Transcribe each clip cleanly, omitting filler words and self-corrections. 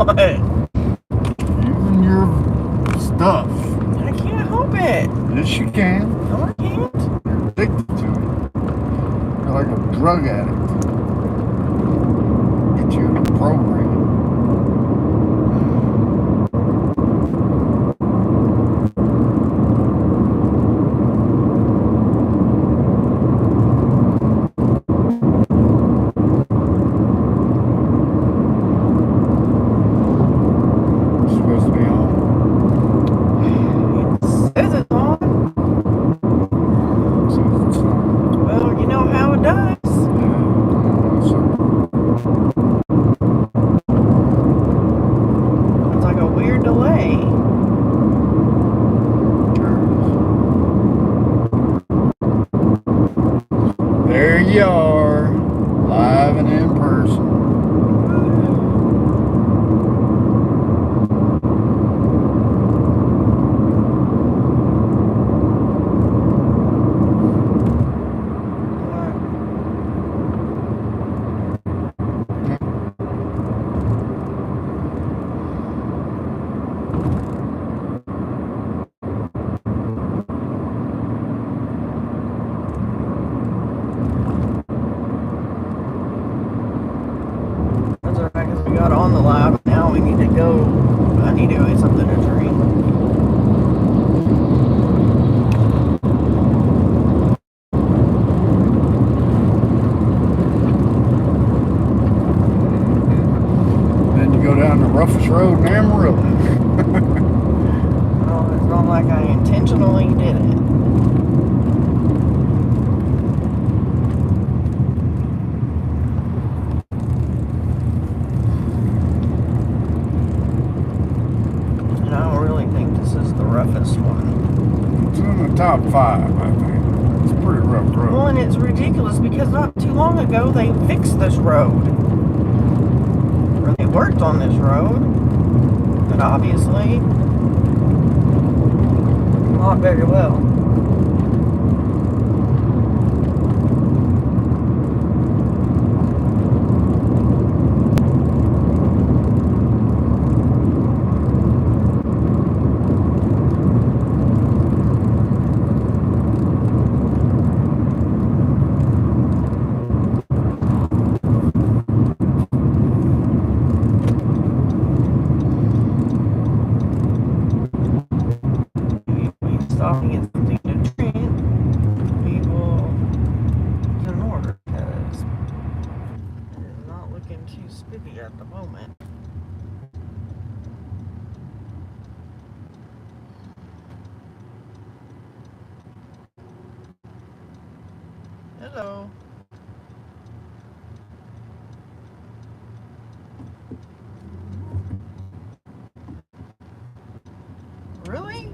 What? Using your stuff. I can't help it. Yes, you can. No, I can't. You're addicted to it. You're like a drug addict. Get you in a program. There you are, live and in person. Got on the live. Now we need to go. I need to go get something to drink. Then you go down the roughest road in Amarillo. Well, it's not like I intentionally did it. Roughest one. It's in the top 5, I think. It's a pretty rough road. Well, and it's ridiculous because not too long ago they fixed this road. Or they worked on this road. But obviously, not very well. Stopping at something to drink, we will get an order because it is not looking too spiffy at the moment. Hello. Really?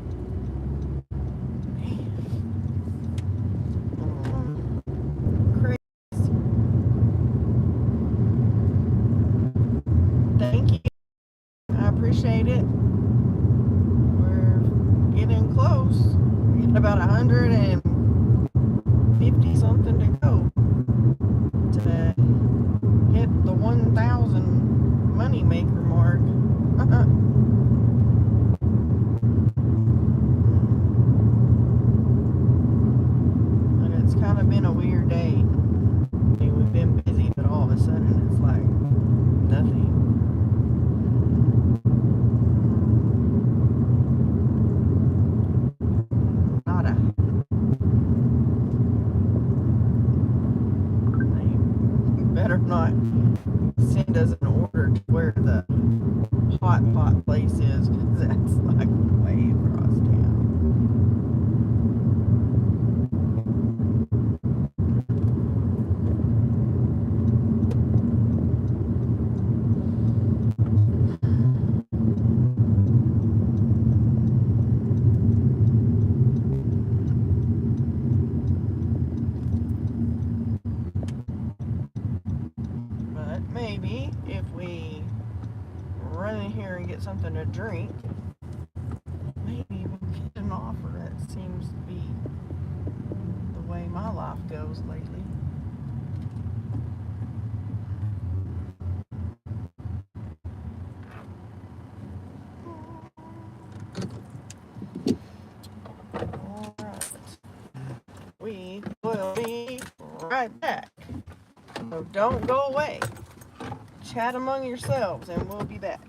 Thank you. I appreciate it. We're getting close. We got about 150 something to go to hit the 1,000 money maker mark. And it's kind of been a weird day. I mean, we've been busy, but all of a sudden it's like nothing. Better not send us an order to where the hot pot place is, because that's like way across town. Maybe if we run in here and get something to drink, maybe we'll get an offer. That seems to be the way my life goes lately. Alright. We will be right back. So don't go away. Chat among yourselves and we'll be back.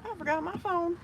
I forgot my phone.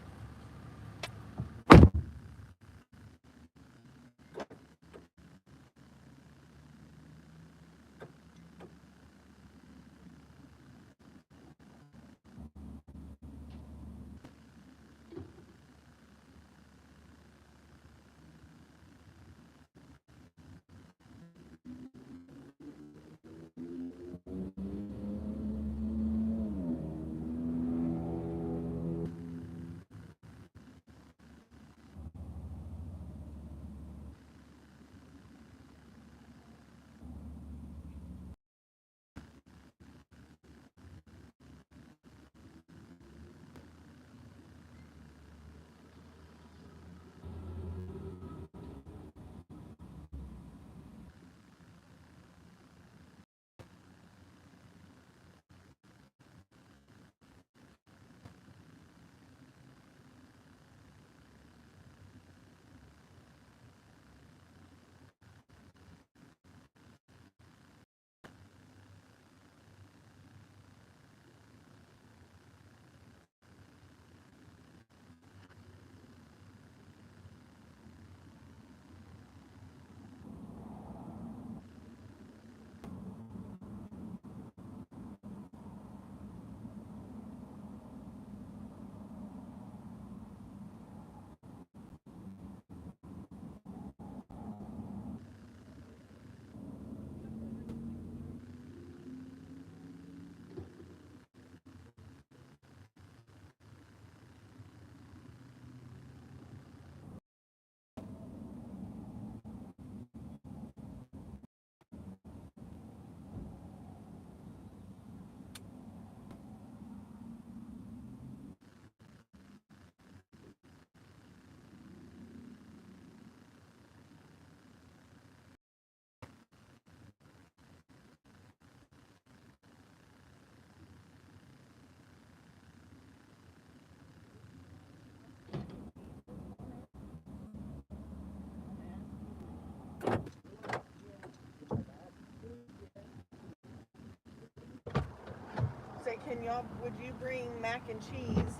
y'all, would you bring mac and cheese,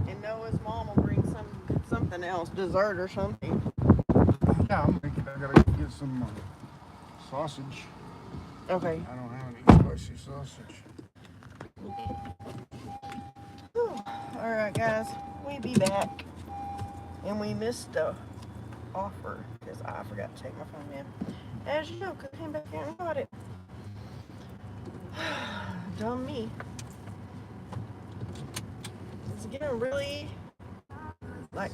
and Noah's mom will bring something else, dessert or something. Yeah, I'm making. I gotta get some sausage. Okay. I don't have any spicy sausage. All right, guys, we be back, and we missed the offer because I forgot to take my phone in. As you know, because I came back out and got it. Dumb me. It's getting really like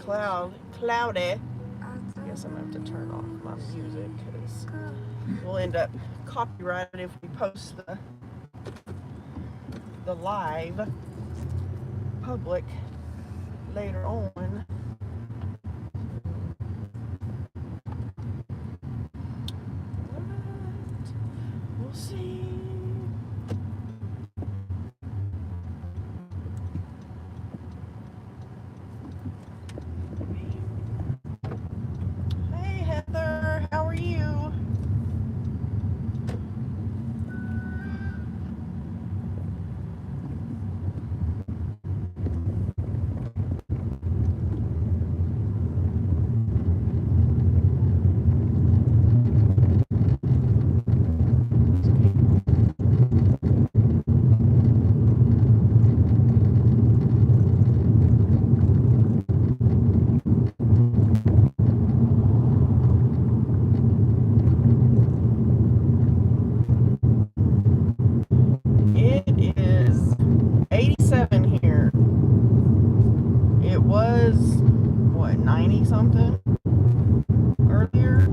cloudy. I guess I'm gonna have to turn off my music because we'll end up copyrighted if we post the live public later on. We'll see. Hey Heather, how are you? It is 87 here. It was, what, 90 something earlier?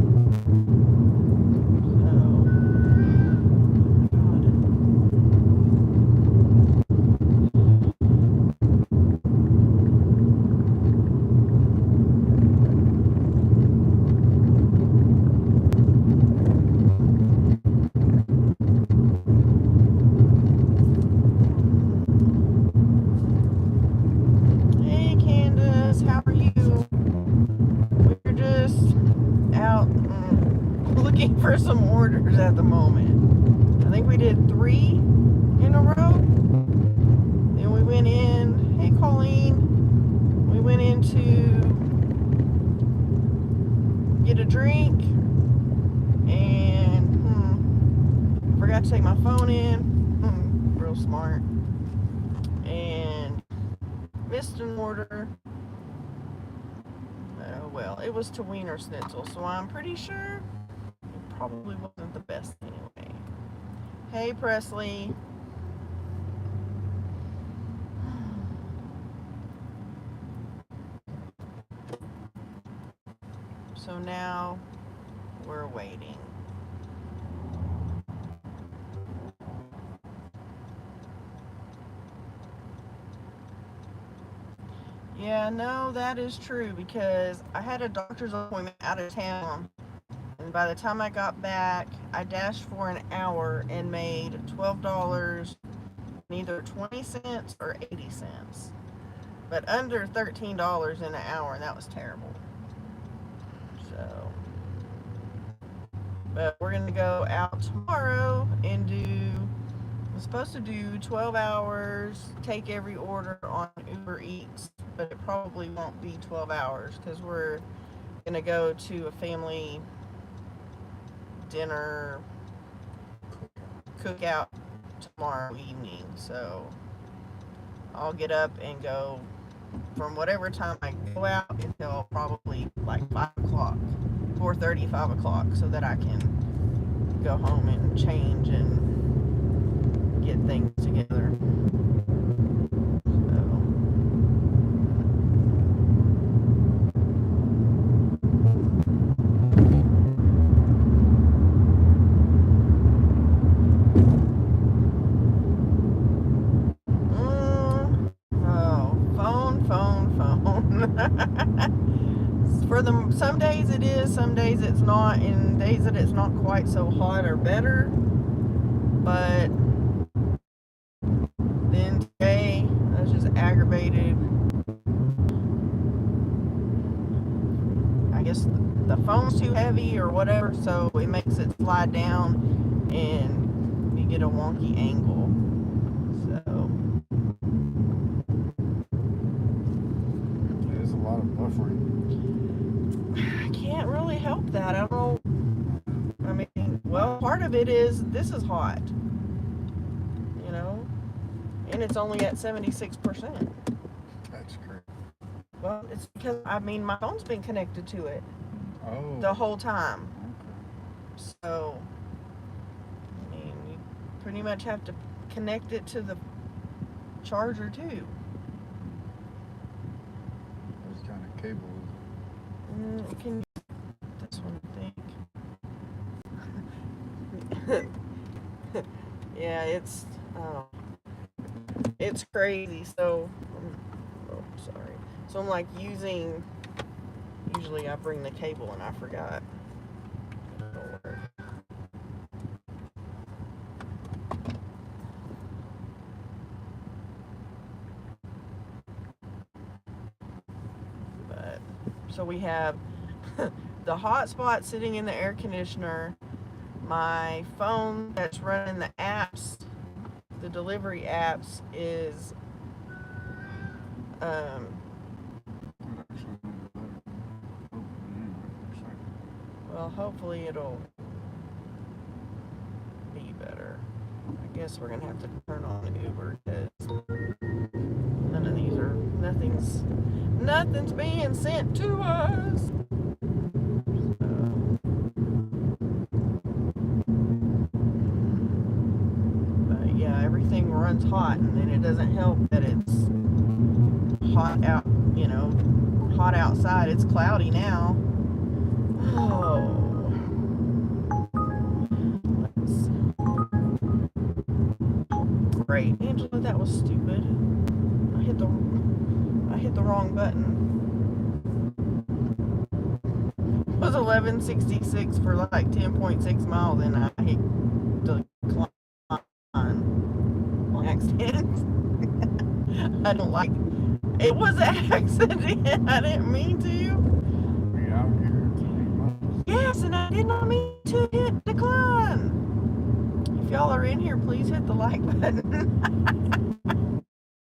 Hey Candace, how are you? We're just out looking for some orders at the moment. I think we did 3 in a row. Then we went in, hey Colleen, we went in to get a drink and forgot to take my phone in. Real smart. And missed an order. Oh well, it was to Wiener Schnitzel, so I'm pretty sure it probably wasn't the best anyway. Hey Presley. So now we're waiting. Yeah, no, that is true because I had a doctor's appointment out of town, and by the time I got back, I dashed for an hour and made $12, either 20 cents or 80 cents, but under $13 in an hour, and that was terrible. So, but we're gonna go out tomorrow and I'm supposed to do 12 hours, take every order on Uber Eats, but it probably won't be 12 hours because we're going to go to a family dinner cookout tomorrow evening. So I'll get up and go from whatever time I go out until probably like 5 o'clock, 4:30, 5 o'clock, so that I can go home and change and get things together. Some days it is, some days it's not, and days that it's not quite so hot are better. But then today I was just aggravated. I guess the phone's too heavy or whatever, so it makes it slide down and you get a wonky angle. So buffering? I can't really help that. I don't know. I mean, well, part of it is this is hot, you know, and it's only at 76%. That's great. Well, it's because, I mean, my phone's been connected to it Oh. the whole time. Okay. So, I mean, you pretty much have to connect it to the charger too. What kind of cable is You can this one, I think. Yeah, it's crazy. So, oh, sorry. So I'm like using. Usually I bring the cable and I forgot. But so we have the hotspot sitting in the air conditioner, my phone that's running the apps, the delivery apps is well, hopefully it'll be better. I guess we're gonna have to turn on the Uber because none of these are nothing's being sent to us. But yeah, everything runs hot, and then it doesn't help that it's hot out, hot outside. It's cloudy now. Oh. Great. Angela, that was stupid. I hit the wrong button. It was 1166 for like 10.6 miles, and I hit decline on accident. I don't like it. It was an accident. I didn't mean to. Yeah, I'm here. Yes, and I did not mean to hit decline. If y'all are in here, please hit the like button.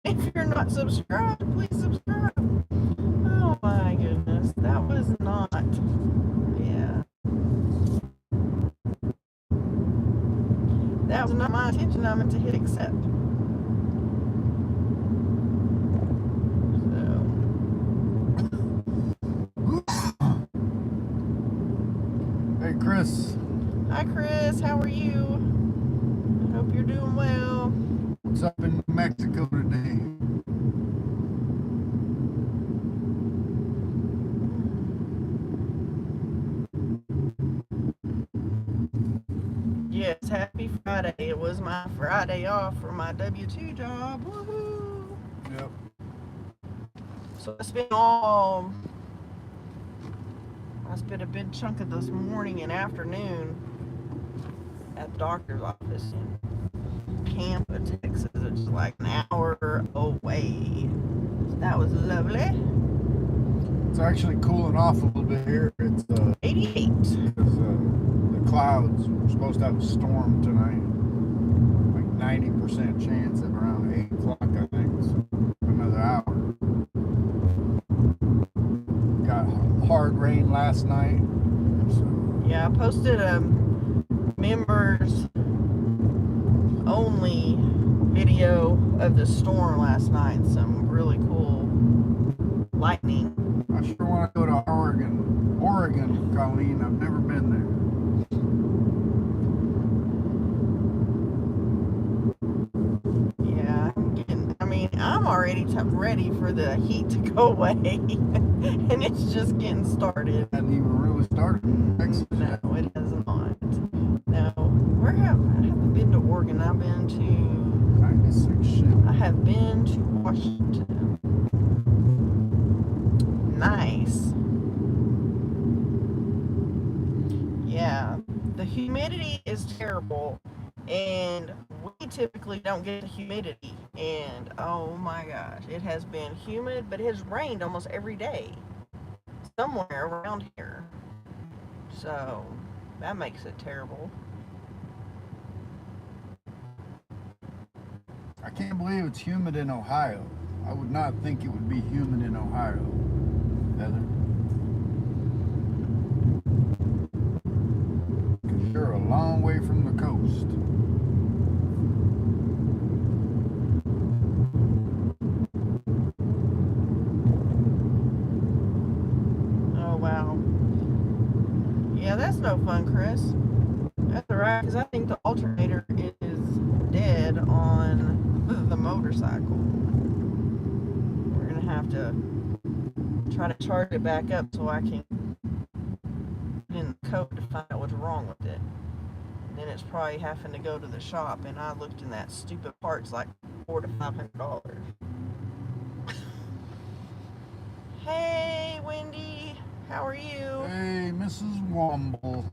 If you're not subscribed, please subscribe. Oh my goodness, that was not. Yeah. That was not my intention. I meant to hit accept. Hey, Chris. Hi, Chris. How are you? I hope you're doing well. What's up in New Mexico today? Yes, happy Friday. It was my Friday off for my W-2 job. Woohoo! Yep. So I spent a big chunk of this morning and afternoon at the doctor's office in Pampa, Texas. It's like an hour away. So that was lovely. It's actually cooling off a little bit here. It's 88. Because the clouds, we're supposed to have a storm tonight. Like 90% chance at around 8 o'clock, I think. So another hour. Got hard rain last night. So. Yeah, I posted a members only video of the storm last night. Some really cool lightning. I sure want to go to Oregon, Colleen. I've never been there. Yeah, I'm already ready for the heat to go away, and it's just getting started. Hadn't even really started in Texas yet. No, it has not. No, I haven't been to Oregon. I've been to 96 shit. I have been to Washington. Nice. Yeah, the humidity is terrible, and we typically don't get the humidity. And oh my gosh, it has been humid, but it has rained almost every day somewhere around here. So that makes it terrible. I can't believe it's humid in Ohio. I would not think it would be humid in Ohio. Heather. Because you're a long way from the coast. Oh, wow. Yeah, that's no fun, Chris. That's alright, because I think the alternator is dead on the motorcycle. We're going to have to try to charge it back up so I can put in the code to find out what's wrong with it. And then it's probably having to go to the shop, and I looked in that stupid parts like $400 to $500. Hey, Wendy, how are you? Hey, Mrs. Womble.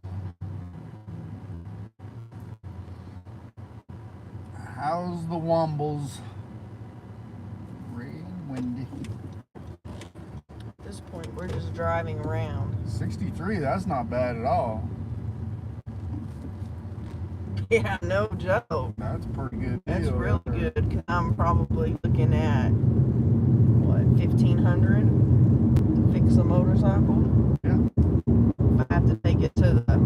How's the Wombles? Ray and Wendy. At this point, we're just driving around. 63, that's not bad at all. Yeah, no joke. That's a pretty good deal. That's really good, because I'm probably looking at, what, $1,500 to fix a motorcycle? Yeah. I have to take it to the...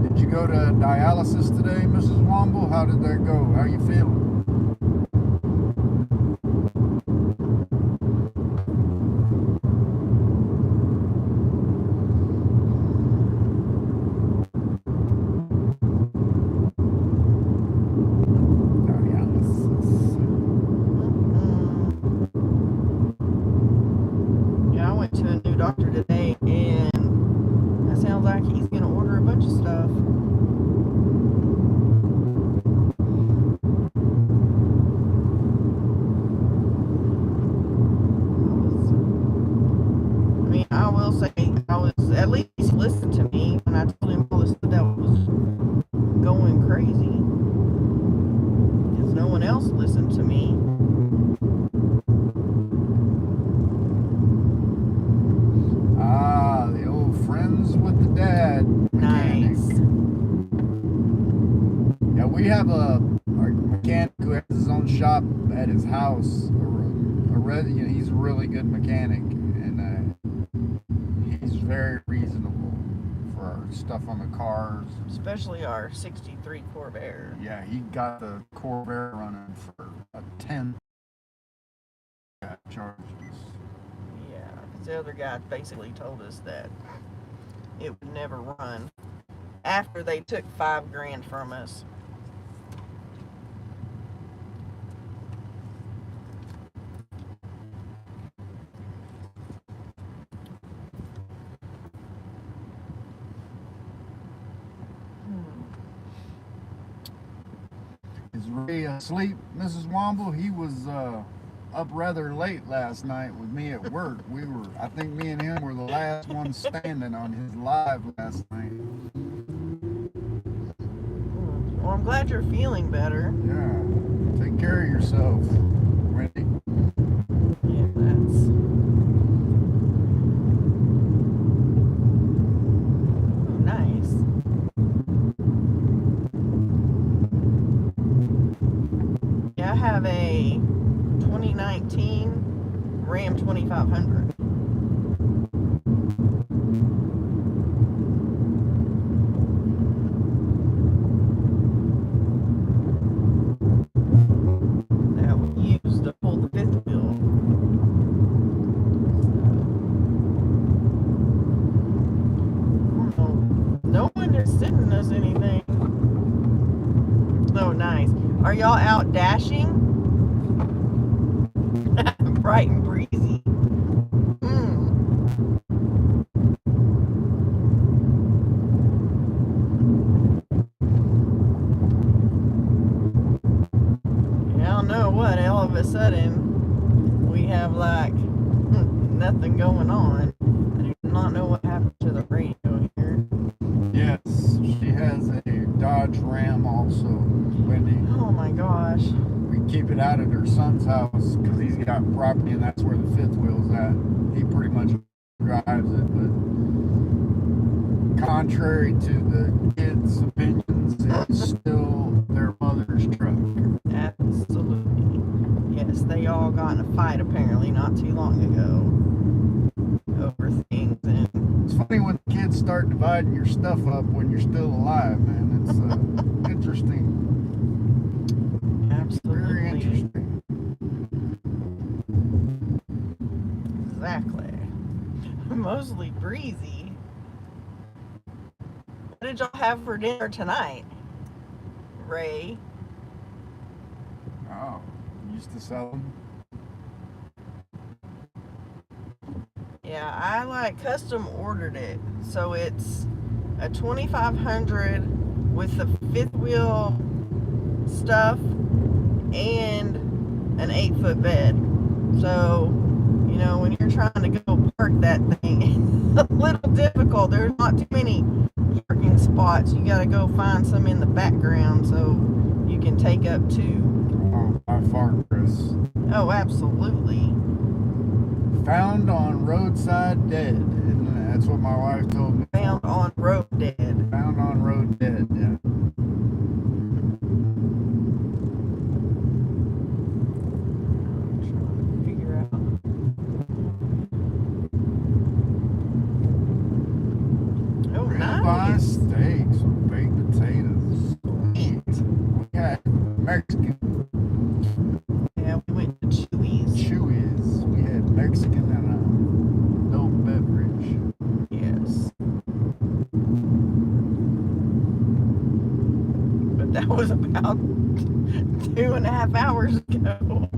Did you go to dialysis today, Mrs. Womble? How did that go? How you feeling? Yeah, I went to a new doctor today, and that sounds like he's going to order a bunch of stuff. I will say, I was, at least he listened to me when I told him all the stuff that was going crazy. Because no one else listened to me. Ah, the old friends with the dad mechanic. Nice. Yeah, we have a mechanic who has his own shop at his house. He's a really good mechanic, and he's very reasonable for our stuff on the cars. Especially our 63 Corvair. Yeah, he got the Corvair running for a 10 charges. Yeah, because the other guy basically told us that it would never run after they took $5,000 from us. Is Ray asleep, Mrs. Womble? He was up rather late last night with me at work. I think me and him were the last ones standing on his live last night. Well, I'm glad you're feeling better. Yeah. Take care of yourself, Wendy. Yeah, that's... Ooh, nice. Yeah, I have a 2019 Ram 2500. That we use to pull the fifth wheel. No one is sending us anything. Oh, nice. Are y'all out dashing? Bright and breezy. Yeah, I don't know what. All of a sudden, we have like nothing going on. I do not know what happened to the radio here. Yes, she has a Dodge Ram also, Wendy. Oh my gosh. We keep it out at her son's house because he's got property and that's where the fifth wheel's at. He pretty much drives it, but contrary to the kids' opinions, it's still their mother's truck. Absolutely. Yes, they all got in a fight apparently not too long ago. can't start dividing your stuff up when you're still alive, man. It's interesting. Absolutely. Very interesting. Exactly. Mostly breezy. What did y'all have for dinner tonight, Ray? Oh, used to sell them. Yeah, I like custom ordered it. So it's a 2500 with the fifth wheel stuff and an 8-foot bed. So, you know, when you're trying to go park that thing, it's a little difficult. There's not too many parking spots. You got to go find some in the background so you can take up two. Oh, by far, Chris. Oh, absolutely. Found on roadside dead. And that's what my wife told me. Found on road dead. Found on road dead, yeah. I'm trying to figure out. Oh, Ribeye nice. steaks with baked potatoes. Sweet. We had Mexican Yeah, we went to Chewy's. Chewy's. We had Mexican and a adult beverage. Yes. But that was about 2.5 hours ago.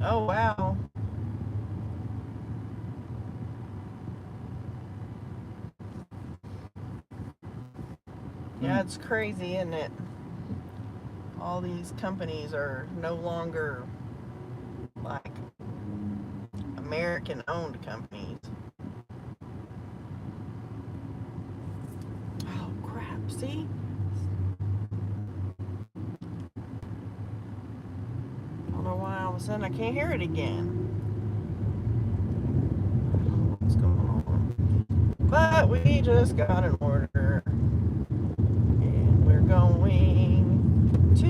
Oh, wow. Yeah, it's crazy, isn't it? All these companies are no longer like American owned companies. Oh crap, see? I don't know why all of a sudden I can't hear it again. I don't know what's going on. But we just got an order. And we're going to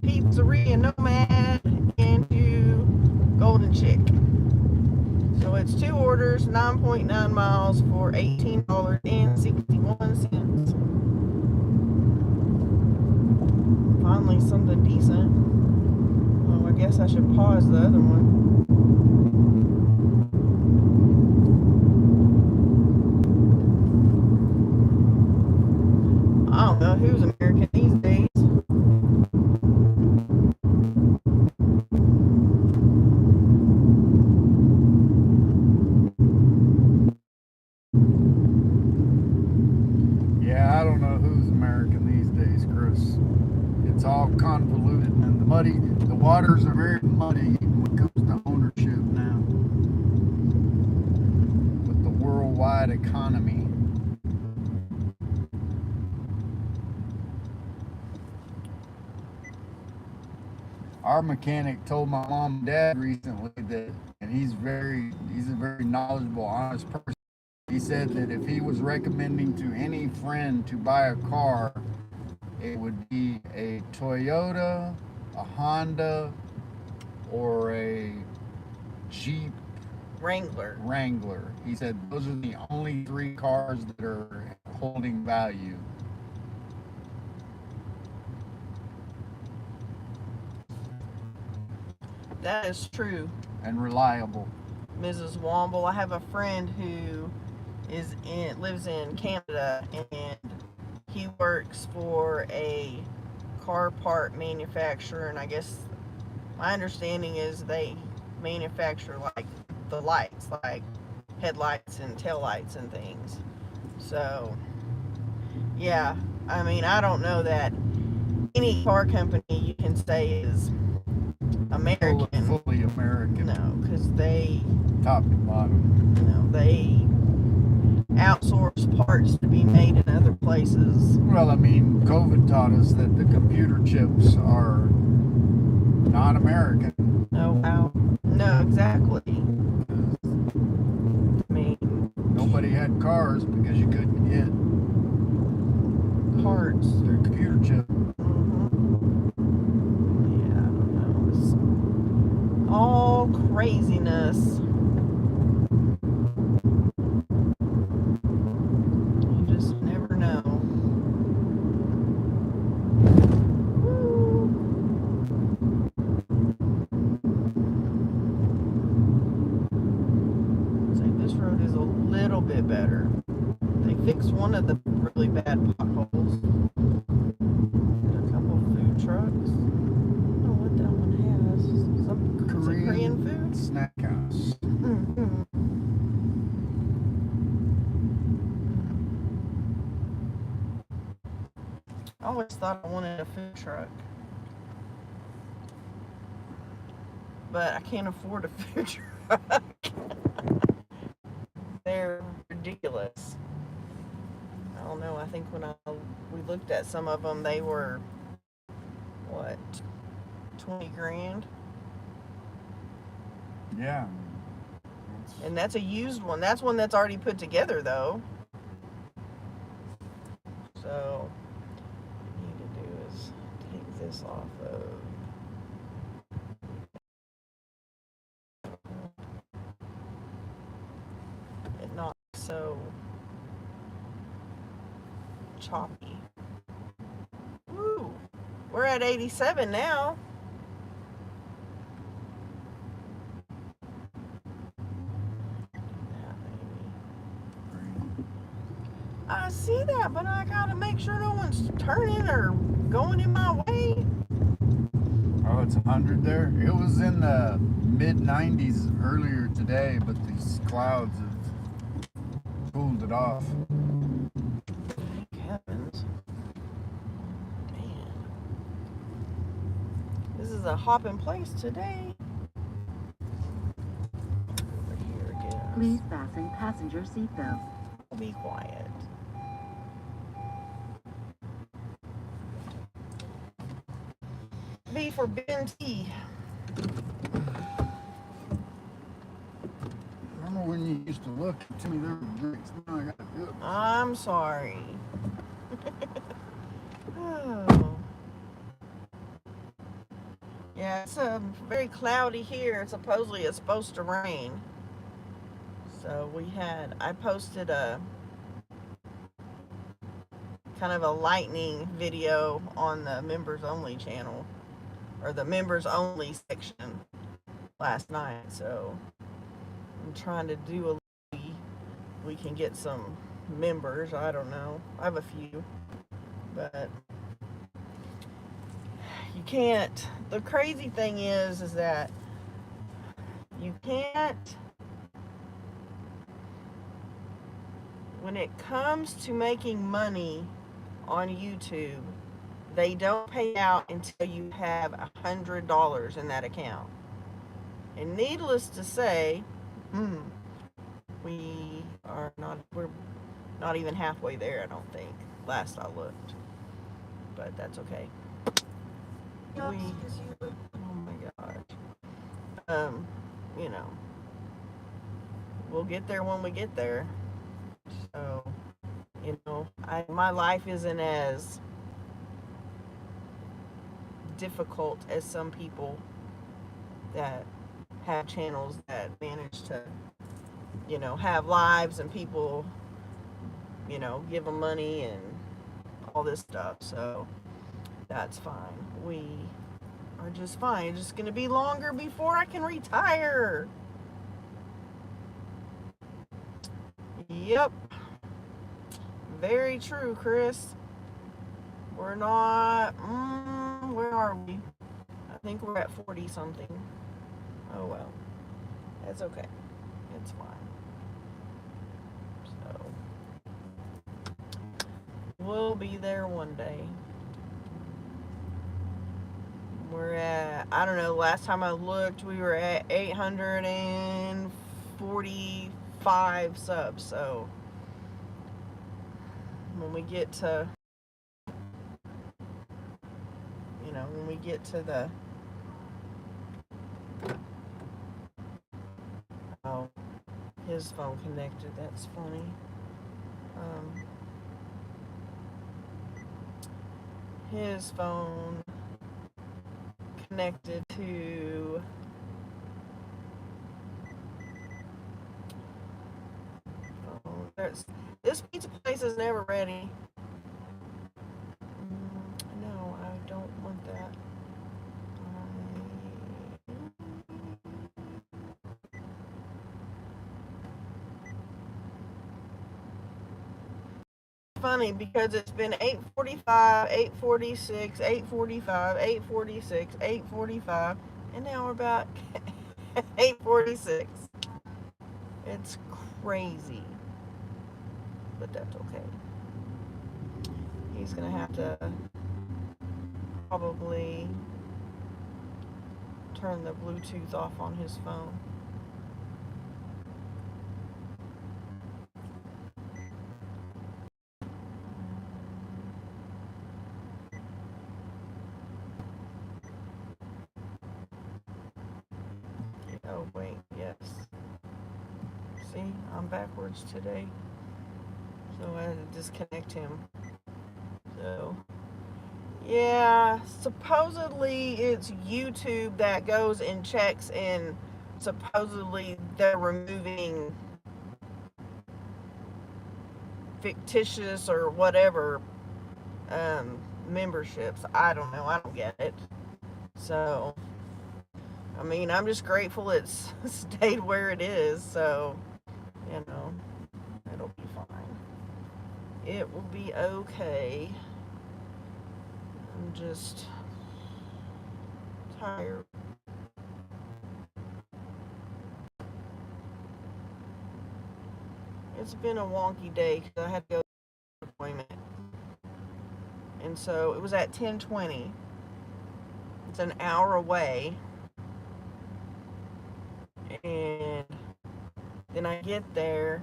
Pizzeria Nomad and to Golden Chick. So it's 2 orders, 9.9 miles for $18.61. Finally something decent. Well, I guess I should pause the other one. I don't know who's American these days. Yeah, I don't know who's American these days, Chris. It's all convoluted and the waters are very muddy when it comes to ownership now. With the worldwide economy. Our mechanic told my mom and dad recently that, and he's a very knowledgeable, honest person. He said that if he was recommending to any friend to buy a car, it would be a Toyota, a Honda, or a Jeep Wrangler. He said those are the only 3 cars that are holding value. That is true. And reliable. Mrs. Womble. I have a friend who lives in Canada, and he works for a car part manufacturer, and I guess my understanding is they manufacture like the lights, like headlights and taillights and things. So yeah, I mean, I don't know that any car company you can say is American. Fully American. No, because they top to bottom. They outsource parts to be made in other places. Well, I mean, COVID taught us that the computer chips are not American. Oh, wow. No, exactly. I mean, nobody had cars because you couldn't get parts. The computer chip. Yeah, I don't know. It's all craziness road is a little bit better. They fixed one of the really bad potholes. A couple food trucks. I don't know what that one has. Some Korean food? Snack house. Mm-hmm. I always thought I wanted a food truck. But I can't afford a food truck. They're ridiculous. I don't know. I think when we looked at some of them, they were what, 20 grand? Yeah. And that's a used one. That's one that's already put together though. So what we need to do is take this off of. It not so choppy. Woo! We're at 87 now. I see that, but I gotta make sure no one's turning or going in my way. Oh, it's 100 there? It was in the mid-90s earlier today, but these clouds have cooled it off. Thank heavens. Man. This is a hopping place today. Over here, I guess. Please fasten passenger seatbelt. Be quiet. B for Ben T. Remember when you used to look and tell me there were drinks? Now I gotta do it. I'm sorry. Oh. Yeah, it's very cloudy here. Supposedly it's supposed to rain. So I posted a kind of a lightning video on the members only channel, or the members only section last night. So I'm trying to do we can get some members. I don't know. I have a few, but you can't. The crazy thing is that you can't. When it comes to making money on YouTube, they don't pay out until you have $100 in that account. And needless to say, we're not even halfway there, I don't think. Last I looked. But that's okay. Oh my gosh. We'll get there when we get there. So, my life isn't as difficult as some people that have channels that manage to, have lives and people, give them money and all this stuff. So that's fine. We are just fine. It's just going to be longer before I can retire. Yep. Very true, Chris. We're not, where are we? I think we're at 40 something. Oh well. That's okay. It's fine. So, we'll be there one day. We're at, I don't know, last time I looked, we were at 845 subs, so when we get to, the, oh, his phone connected, that's funny. His phone connected to this pizza place is never ready. No, I don't want that. funny because it's been 8:45, 8:46, 8:45, 8:46, 8:45, and now we're about 8:46. It's crazy, but that's okay. He's gonna have to probably turn the Bluetooth off on his phone. Oh wait, yes. See, I'm backwards today, so I had to disconnect him. So, yeah, supposedly it's YouTube that goes and checks, and supposedly they're removing fictitious or whatever memberships. I don't know. I don't get it. So, I mean, I'm just grateful it's stayed where it is. So, you know, it'll be fine. It will be okay. I'm just tired. It's been a wonky day because I had to go to an appointment. And so it was at 10:20. It's an hour away. And then I get there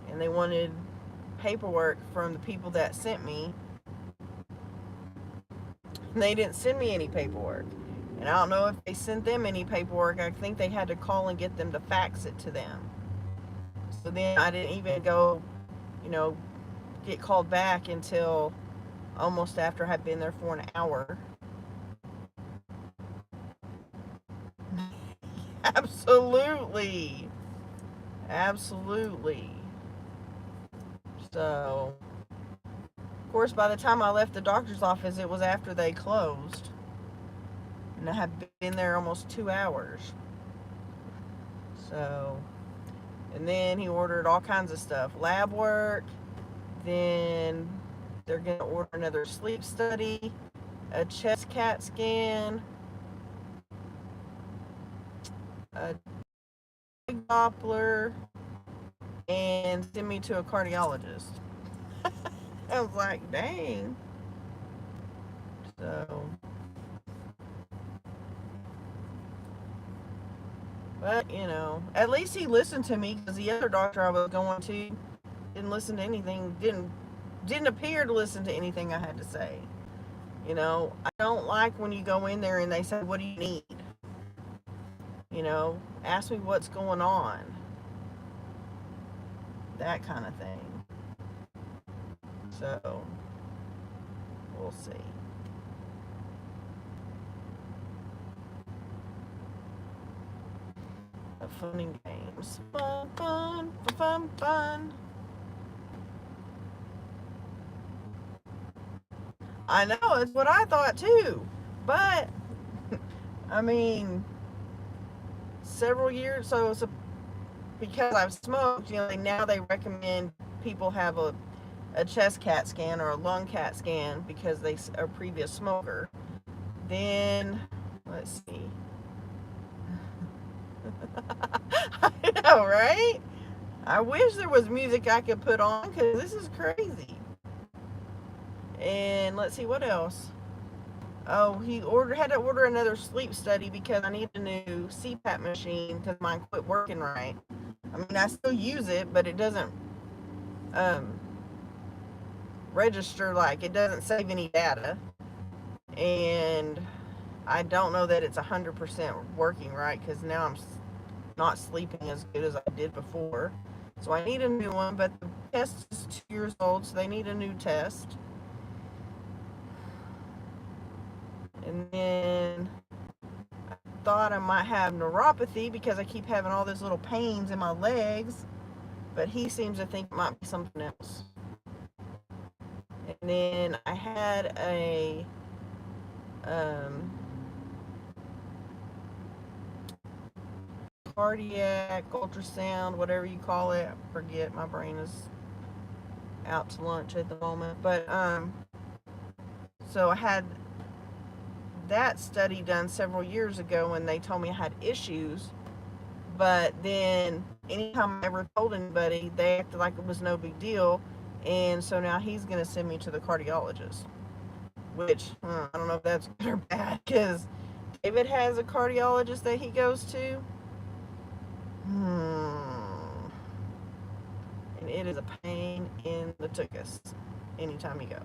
and they wanted paperwork from the people that sent me. And they didn't send me any paperwork. And I don't know if they sent them any paperwork. I think they had to call and get them to fax it to them. So then I didn't even go, get called back until almost after I'd been there for an hour. Absolutely. Absolutely. So, of course, by the time I left the doctor's office, it was after they closed. And I had been there almost 2 hours. So, and then he ordered all kinds of stuff. Lab work. Then they're going to order another sleep study. A chest CAT scan. A Doppler. And send me to a cardiologist. I was like, dang. So, but at least he listened to me, because the other doctor I was going to didn't listen to anything. Didn't appear to listen to anything I had to say. I don't like when you go in there and they say, "What do you need?" Ask me what's going on. That kind of thing. So, we'll see. Fun and games. Fun, fun, fun, fun. I know, it's what I thought too. But, I mean, several years, so because I've smoked, now they recommend people have a chest CAT scan or a lung CAT scan because they are a previous smoker. Then, let's see. I know, right? I wish there was music I could put on, because this is crazy. And let's see, what else? Oh, he had to order another sleep study because I need a new CPAP machine because mine quit working right. I mean, I still use it, but it doesn't register, like it doesn't save any data. And I don't know that it's 100% working right, because now I'm not sleeping as good as I did before. So I need a new one, but the test is 2 years old, so they need a new test. And then I thought I might have neuropathy because I keep having all these little pains in my legs, but he seems to think it might be something else. And then I had a cardiac ultrasound, whatever you call it. I forget, my brain is out to lunch at the moment. But so I had that study done several years ago when they told me I had issues. But then anytime I ever told anybody, they acted like it was no big deal. And so now he's going to send me to the cardiologist, which I don't know if that's good or bad, because David has a cardiologist that he goes to. And it is a pain in the tuchus anytime you go.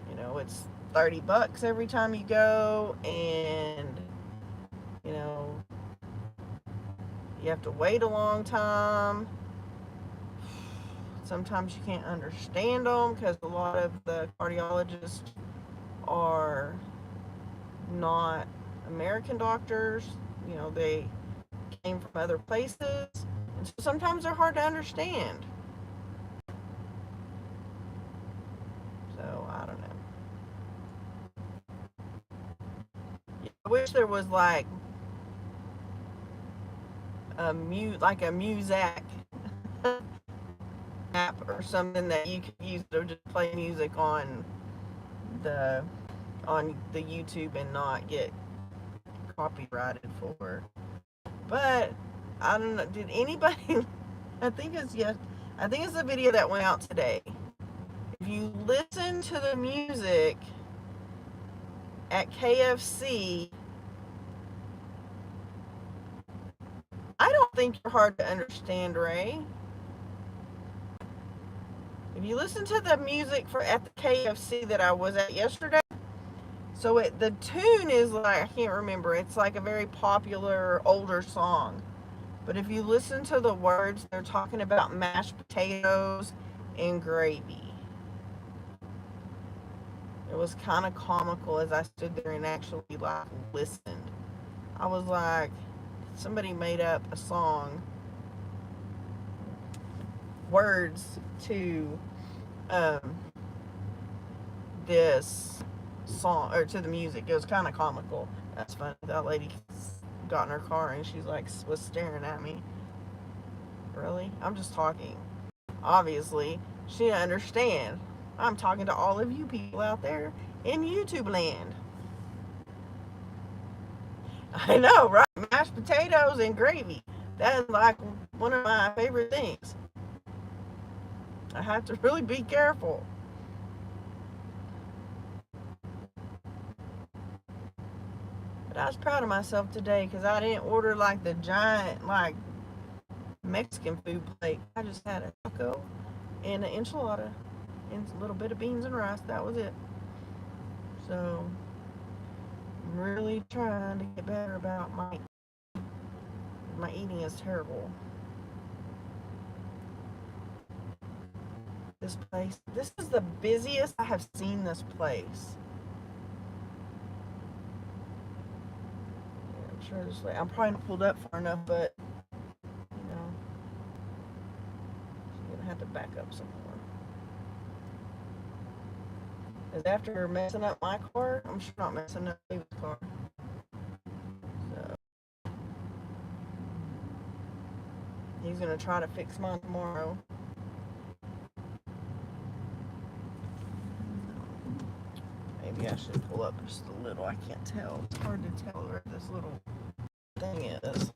You know, it's $30 every time you go, and you know, you have to wait a long time. Sometimes you can't understand them because a lot of the cardiologists are not American doctors. You know, they came from other places, and so sometimes they're hard to understand. So I don't know. I wish there was like a Muzak app or something that you could use to just play music on the YouTube and not get copyrighted for. But I don't know. Did anybody? I think it's a video that went out today. If you listen to the music at KFC, I don't think you're hard to understand, Ray. If you listen to the music at the KFC that I was at yesterday, so the tune is like, I can't remember, it's like a very popular older song. But if you listen to the words, they're talking about mashed potatoes and gravy. It was kind of comical as I stood there and actually like listened. I was like, somebody made up a song, words to this song, or to the music. It was kind of comical. That's funny. That lady got in her car and she's like, was staring at me. Really? I'm just talking. Obviously, she didn't understand. I'm talking to all of you people out there in YouTube land. I know, right? Mashed potatoes and gravy. That's like one of my favorite things. I have to really be careful. But I was proud of myself today because I didn't order like the giant like Mexican food plate. I just had a taco and an enchilada and a little bit of beans and rice. That was it. So I'm really trying to get better about my eating is terrible. This place, this is the busiest I have seen this place. Yeah, I'm sure this way. I'm probably not pulled up far enough, but you know, I'm gonna have to back up some more. Because after messing up my car, I'm sure not messing up David's car. So he's gonna try to fix mine tomorrow. Maybe I should pull up just a little. I can't tell. It's hard to tell where this little thing is.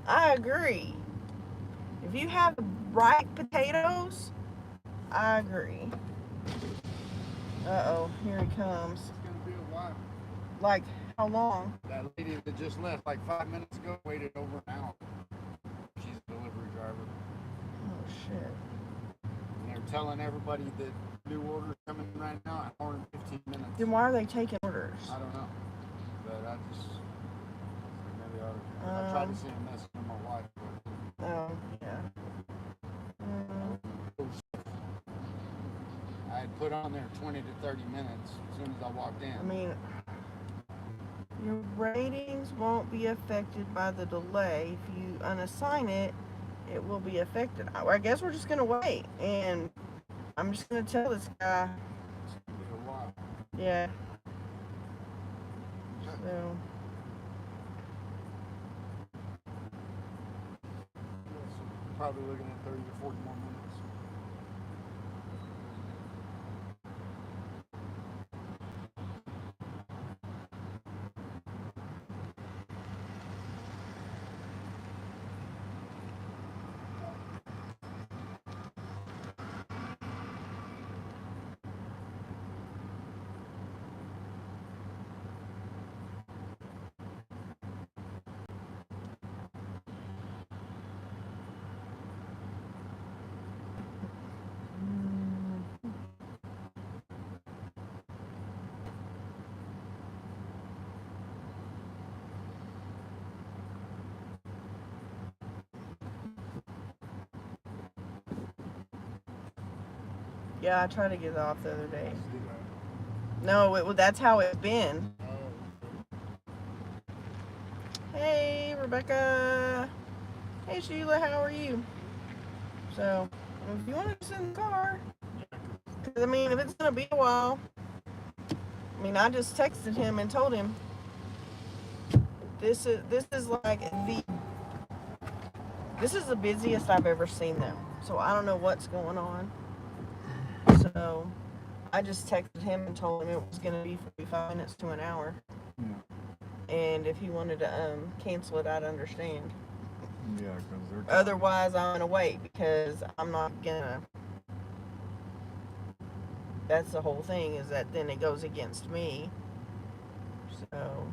I agree. If you have the right potatoes, I agree. Uh-oh, here he comes. It's gonna be a while. Like, how long? That lady that just left like 5 minutes ago waited over an hour. She's a delivery driver. Oh, shit. And they're telling everybody that new orders coming in right now at more than 15 minutes. Then why are they taking orders? I don't know. But I just maybe I tried to send a message to my wife. Oh, yeah. I had put on there 20 to 30 minutes as soon as I walked in. I mean, your ratings won't be affected by the delay. If you unassign it, it will be affected. I guess we're just going to wait. And I'm just going to tell this guy. It's gonna be a while. Yeah. So. probably looking at 30 to 40 more minutes. Yeah, I tried to get it off the other day. See that? No, that's how it's been. Oh, Hey, Rebecca. Hey, Sheila, how are you? So, if you want to sit in the car, because I mean, if it's gonna be a while, I mean, I just texted him and told him this is like this is the busiest I've ever seen them. So I don't know what's going on. So I just texted him and told him it was gonna be 45 minutes to an hour. yeah. And if he wanted to cancel it, I'd understand. Yeah, because they're. Otherwise, I'm gonna wait because I'm not gonna. That's the whole thing, is that then it goes against me. So,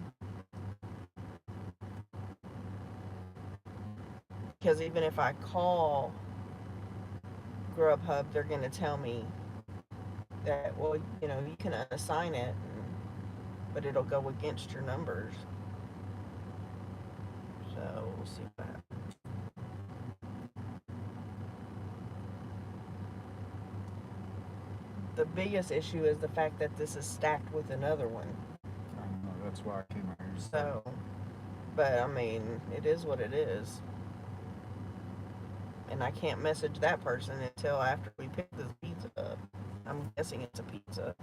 because even if I call Grubhub, they're gonna tell me that, well, you know, you can unassign it, but it'll go against your numbers. So we'll see what happens. The biggest issue is the fact that this is stacked with another one. I don't know. That's why I came out here. So, but I mean, it is what it is. And I can't message that person until after we pick this pizza up. I'm guessing it's a pizza.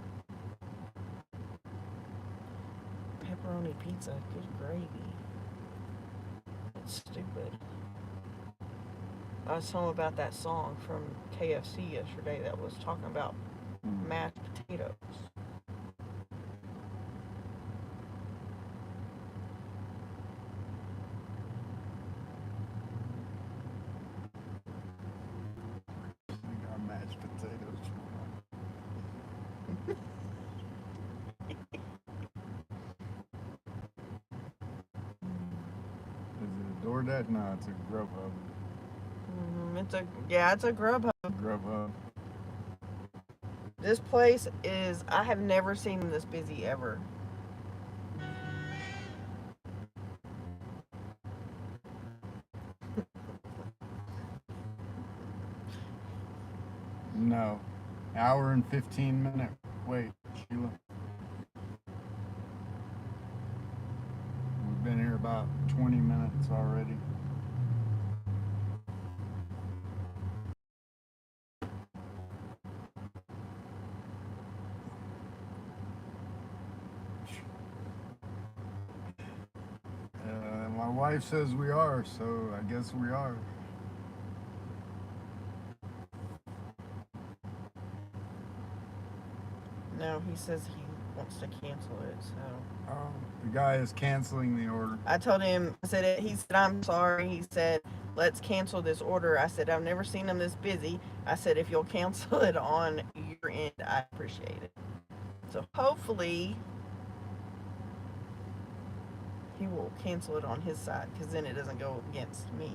Pepperoni pizza, good gravy. It's stupid. I was telling him about that song from KFC yesterday that was talking about mashed potatoes. I got mashed potatoes. Is it a DoorDash? No, it's a Grubhub. It's a Grubhub. Grubhub. This place is, I have never seen them this busy ever. No. Hour and 15-minute wait, Sheila. We've been here about 20 minutes already. My wife says we are, so I guess we are. No, he says he wants to cancel it, so. The guy is canceling the order. I told him, he said, I'm sorry. He said, let's cancel this order. I said, I've never seen him this busy. I said, if you'll cancel it on your end, I appreciate it. So hopefully he will cancel it on his side, because then it doesn't go against me.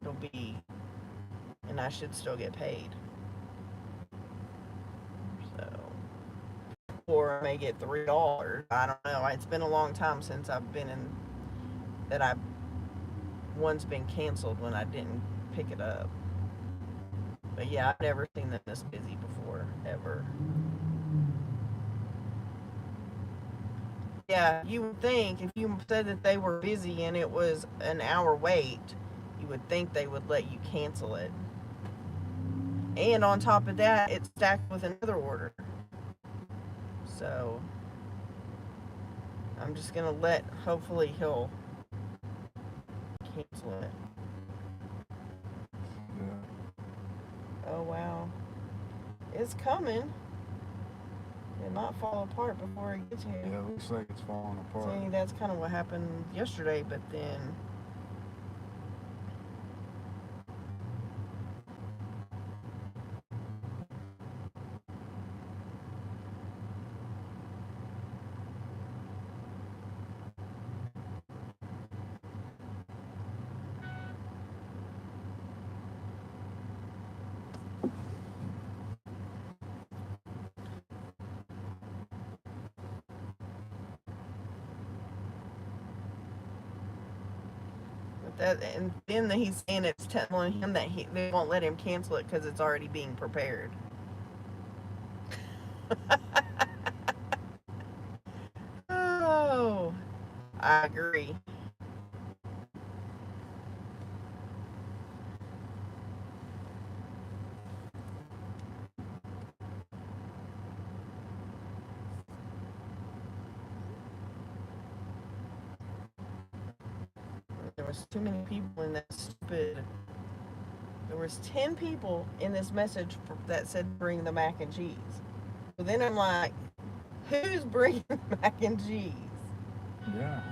It'll be, and I should still get paid. So, or I may get $3. I don't know. It's been a long time since I've been in that one's been canceled when I didn't pick it up. But yeah, I've never seen them this busy before, ever. Yeah, you would think if you said that they were busy and it was an hour wait, you would think they would let you cancel it. And on top of that, it's stacked with another order. So I'm just gonna hopefully he'll cancel it. Oh wow. It's coming. It might fall apart before it gets here. Yeah, it looks like it's falling apart. See, that's kind of what happened yesterday, but then and then he's saying it's telling him that they won't let him cancel it because it's already being prepared. Oh, I agree. There was too many people in that stupid. There was 10 people in this message that said bring the mac and cheese. So then I'm like, who's bringing mac and cheese? Yeah.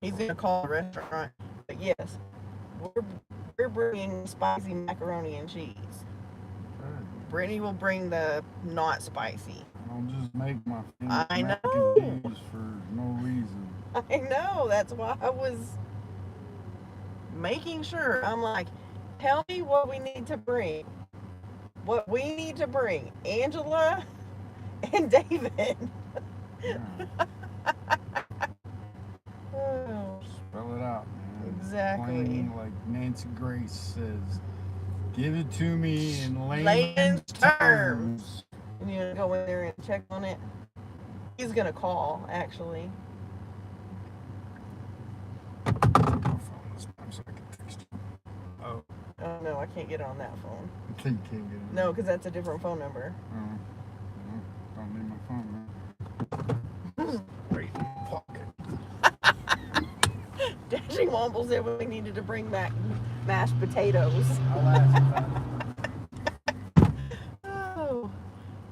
He's gonna call the restaurant. But yes, we're bringing spicy macaroni and cheese. Good. Brittany will bring the not spicy. I'll just make my I mac know. and cheese for no reason. I know. That's why I was making sure. I'm like, tell me what we need to bring. What we need to bring. Angela and David. Yeah. Oh, Spell it out, man. exactly. Plain, like Nancy Grace says, give it to me in Layman's layman's terms. And you go in there and check on it. He's gonna call, actually. My phone this time so I can text you. Oh, Oh no, I can't get on that phone. you can't get it. No, because that's a different phone number. Oh, well, don't need my phone, man. Right in my pocket. Dashing Womble said we needed to bring back mashed potatoes. I'll ask about it. Oh,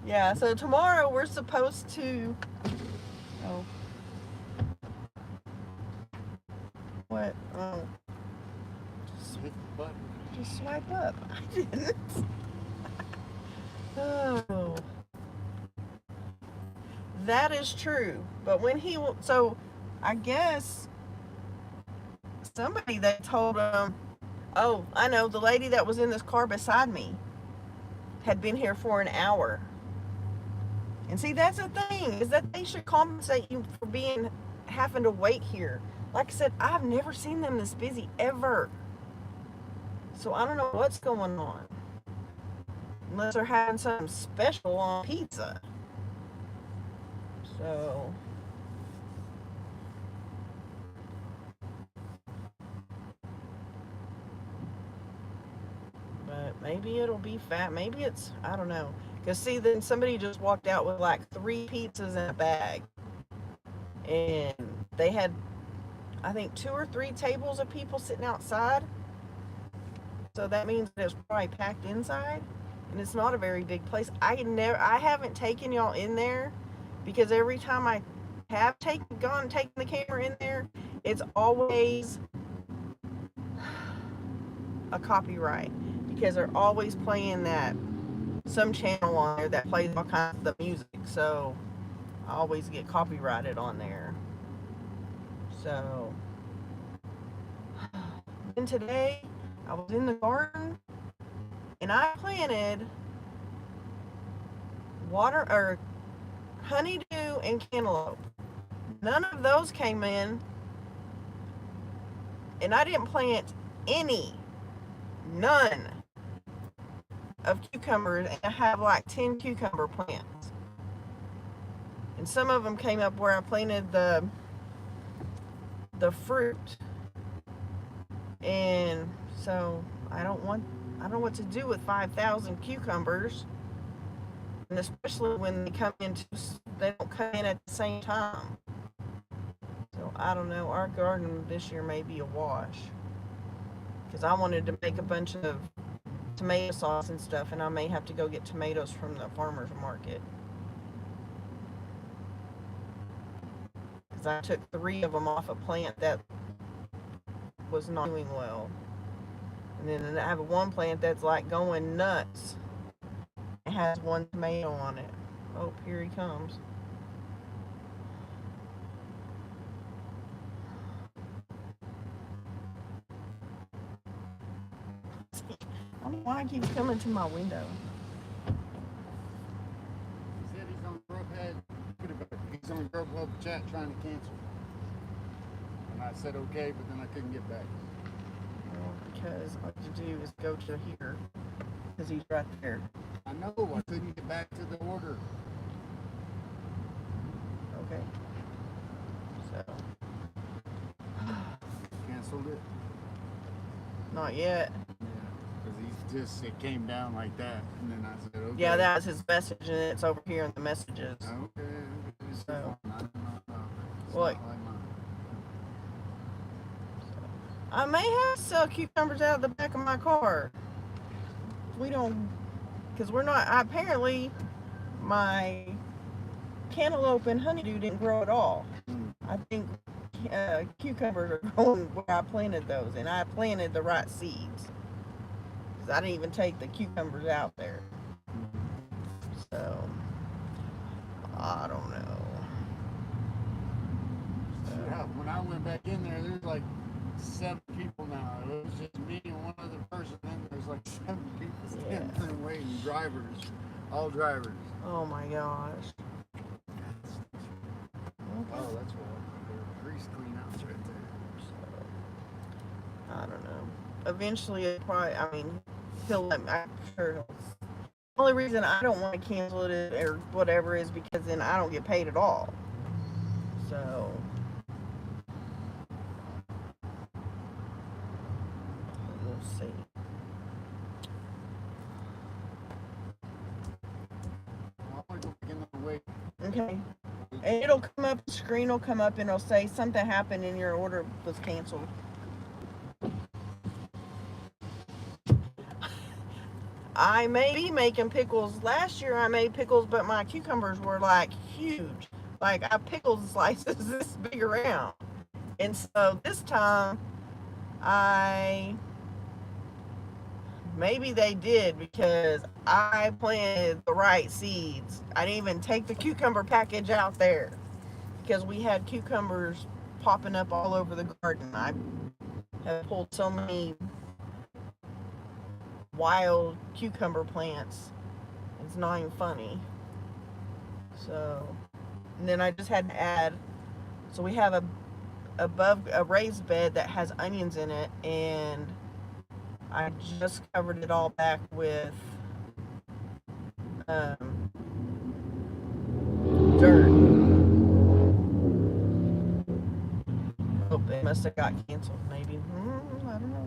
yeah. So tomorrow we're supposed to. Oh, what? Oh, Hit the button. just swipe up. I didn't. Oh, that is true. But when he so, I guess somebody that told him, oh, I know the lady that was in this car beside me had been here for an hour. And see, that's the thing, is that they should compensate you for having to wait here. Like I said, I've never seen them this busy ever. So I don't know what's going on. Unless they're having something special on pizza. So but maybe it'll be fat. Maybe it's, I don't know. Because see, then somebody just walked out with like 3 pizzas in a bag. And they had, I think, 2 or 3 tables of people sitting outside. So that means that it's probably packed inside. And it's not a very big place. I haven't taken y'all in there because every time I have taken the camera in there, it's always a copyright. Because they're always playing some channel on there that plays all kinds of the music. So I always get copyrighted on there. So and today I was in the garden and I planted honeydew and cantaloupe. None of those came in, and I didn't plant none of cucumbers, and I have like 10 cucumber plants. And some of them came up where I planted the fruit. And so I don't know what to do with 5,000 cucumbers. And especially when they don't come in at the same time. So I don't know, our garden this year may be a wash. because I wanted to make a bunch of tomato sauce and stuff, and I may have to go get tomatoes from the farmer's market. Because I took 3 of them off a plant that was not doing well. And then I have one plant that's like going nuts. It has 1 tomato on it. Oh, here he comes. I don't know why he keeps coming to my window. He said he's on Grubhub. He's on Grubhub chat trying to cancel. And I said okay, but then I couldn't get back. Well, because all you do is go to here. Because he's right there. I know, I couldn't get back to the order. Okay. So. Canceled it? Not yet. Yeah. Because it came down like that. And then I said okay. Yeah, that was his message, and it's over here in the messages. Okay. So. It's What? not like mine. I may have to sell cucumbers out of the back of my car. We don't, because we're not, apparently my cantaloupe and honeydew didn't grow at all. I think cucumbers are growing where I planted those, and I planted the right seeds. Because I didn't even take the cucumbers out there. So, I don't know. Yeah, when I went back in there, there's like 7 people now. It was just me and one other person. Then there's like 7 people standing there waiting. Drivers, all drivers. Oh my gosh. Oh, that's what they're grease cleanouts right there. I don't know. Eventually, it probably, I mean, he'll let me, I'm sure he'll. The only reason I don't want to cancel it or whatever is because then I don't get paid at all. So. We'll see. Well, I'm gonna go back in there and wait. Okay. And it'll come up, the screen will come up and it'll say something happened and your order was canceled. I may be making pickles. Last year I made pickles, but my cucumbers were like huge. Like I pickled slices this big around. And so this time maybe they did because I planted the right seeds. I didn't even take the cucumber package out there because we had cucumbers popping up all over the garden. I have pulled so many wild cucumber plants. It's not even funny. So, and then I just had to add, so we have above a raised bed that has onions in it, and I just covered it all back with dirt. Oh, it must have got canceled, maybe. I don't know.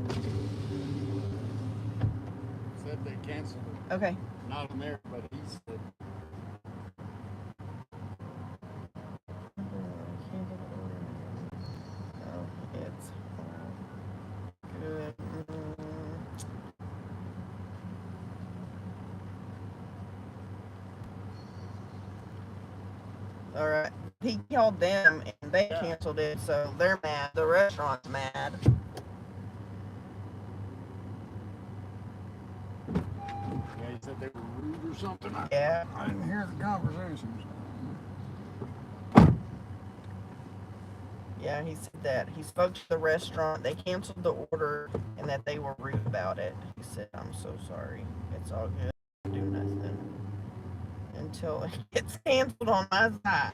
Said they canceled it. Okay. Not on there, but he said. Oh, it's good. All right. He called them and they canceled it, so they're mad. The restaurant's mad. Yeah, he said they were rude or something. Yeah. I didn't hear the conversations. Yeah, he said that. He spoke to the restaurant. They canceled the order and that they were rude about it. He said, I'm so sorry. It's all good. Do nothing until it gets canceled on my side.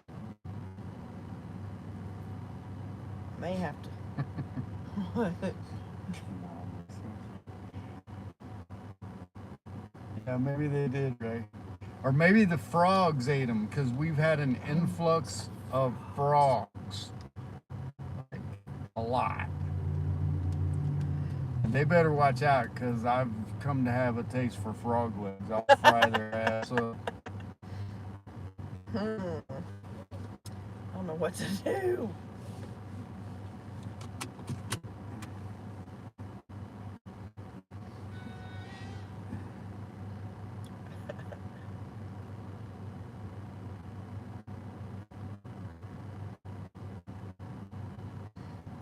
May have to. What? Yeah, maybe they did, right? Or maybe the frogs ate them because we've had an influx of frogs. Like, a lot. And they better watch out because I've come to have a taste for frog legs. I'll fry their ass up. I don't know what to do.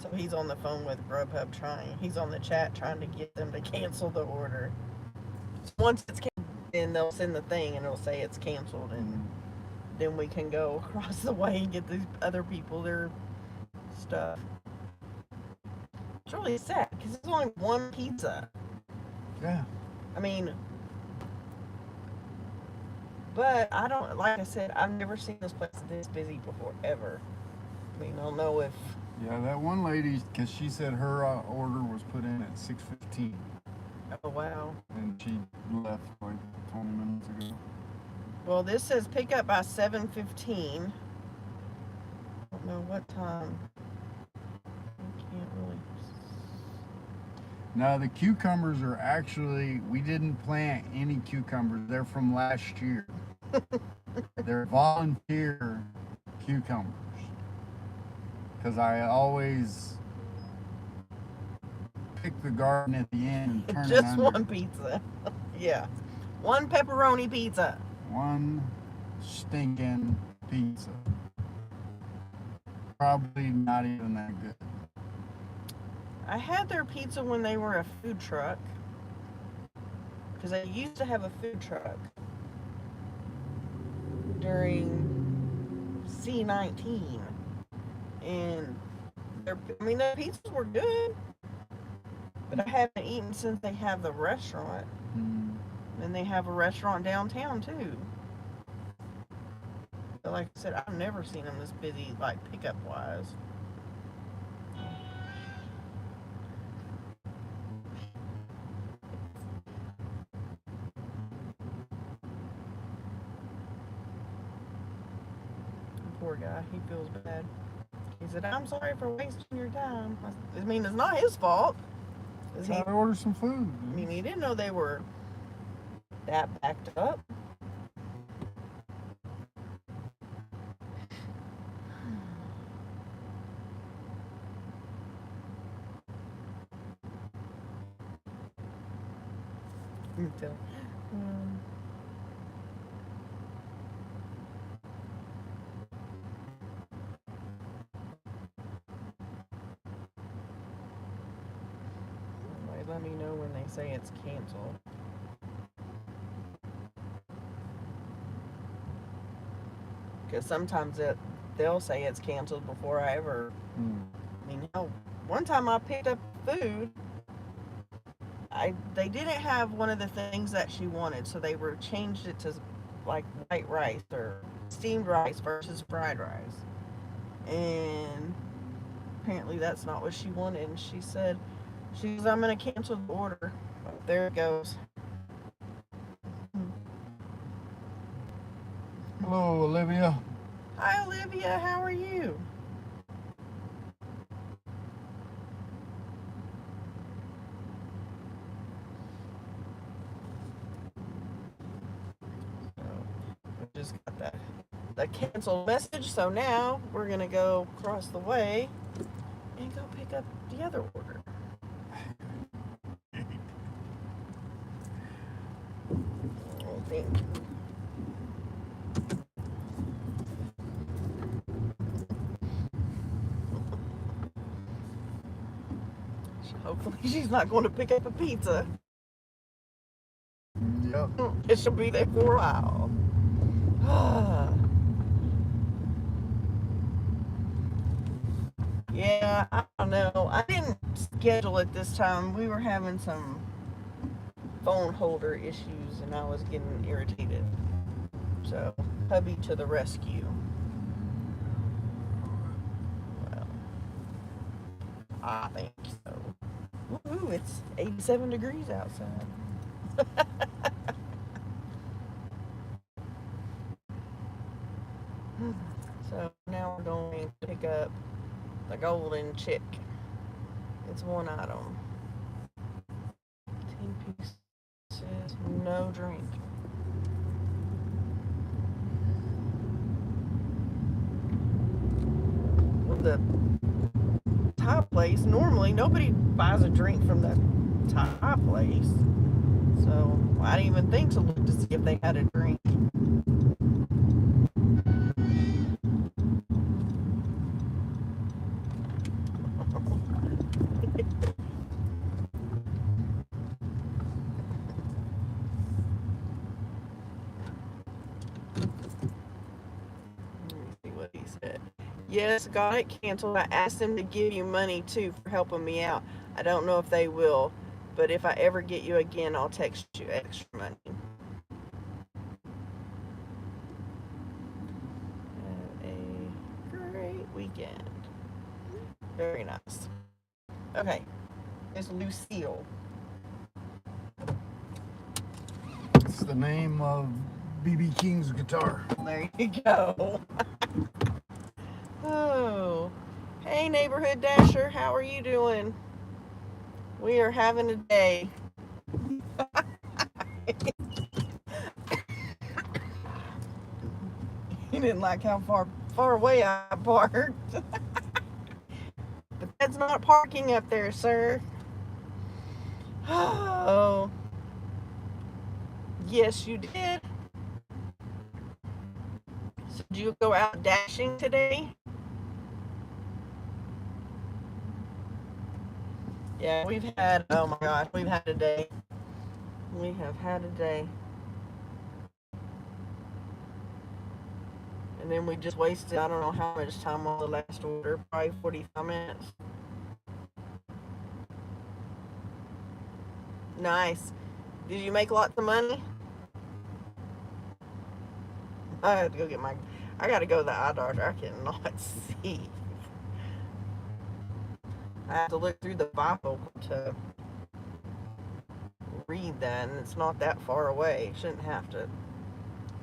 So he's on the phone with Grubhub he's on the chat trying to get them to cancel the order. So once it's canceled, then they'll send the thing and it'll say it's canceled, and then we can go across the way and get these other people their stuff. It's really sad because it's only one pizza. Yeah. I mean, but I don't, like I said, I've never seen this place this busy before, ever. I mean, I don't know if, Yeah, that one lady, because she said her order was put in at 6:15, oh wow. and she left like 20 minutes ago. Well, this says pick up by 7:15. I don't know what time. I can't really. Now the cucumbers are actually, we didn't plant any cucumbers. They're from last year. They're volunteer cucumbers. Because I always pick the garden at the end and turn it Just under. one pizza. Yeah. One pepperoni pizza. One stinking pizza. Probably not even that good. I had their pizza when they were a food truck. Because they used to have a food truck during C19. And their pizzas were good. But I haven't eaten since they have the restaurant. And they have a restaurant downtown too. But like I said, I've never seen them this busy, like pickup wise. Poor guy, he feels bad. He said, "I'm sorry for wasting your time." I mean, it's not his fault. Try to order some food. I mean, he didn't know they were that backed up. Me too. Anyway, let me know when they say it's canceled. Because sometimes they'll say it's canceled before I ever. I mean, hell, one time I picked up food. They didn't have one of the things that she wanted, so they changed it to like white rice or steamed rice versus fried rice. And apparently that's not what she wanted. And she said, "I'm gonna cancel the order." There it goes. Hello, Olivia. Hi, Olivia. How are you? We just got that canceled message. So now we're gonna go across the way and go pick up the other order. Oh, thank you. Hopefully she's not going to pick up a pizza. Yep. It should be there for a while. Yeah, I don't know. I didn't schedule it this time. We were having some phone holder issues and I was getting irritated. So, hubby to the rescue. Well, I think so. Ooh, it's 87 degrees outside. So now we're going to pick up the golden chick. It's one item. 10 pieces, no drink. Well, the Thai place, normally nobody buys a drink from the Thai place. So I didn't even think to look to see if they had a drink. Yes, got it canceled. I asked them to give you money too for helping me out. I don't know if they will, but if I ever get you again, I'll text you extra money. Have a great weekend. Very nice. Okay, it's Lucille. It's the name of B.B. King's guitar. There you go. Oh, hey, Neighborhood Dasher, how are you doing? We are having a day. He didn't like how far away I parked. But that's not parking up there, sir. Oh, yes, you did. So did you go out dashing today? Yeah, we've had, oh my gosh, we've had a day. We have had a day. And then we just wasted, I don't know how much time on the last order, probably 45 minutes. Nice. Did you make lots of money? I had to go get my, I gotta go to the eye doctor. I cannot see. I have to look through the Bible to read that, and it's not that far away. Shouldn't have to.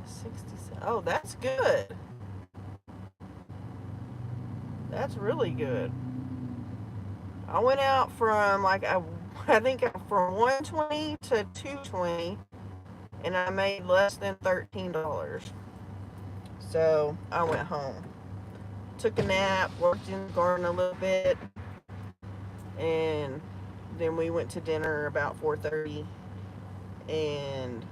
67. Oh, that's good. That's really good. I went out from like I think from 120 to 220, and I made less than $13. So I went home, took a nap, worked in the garden a little bit, and then we went to dinner about 4:30 and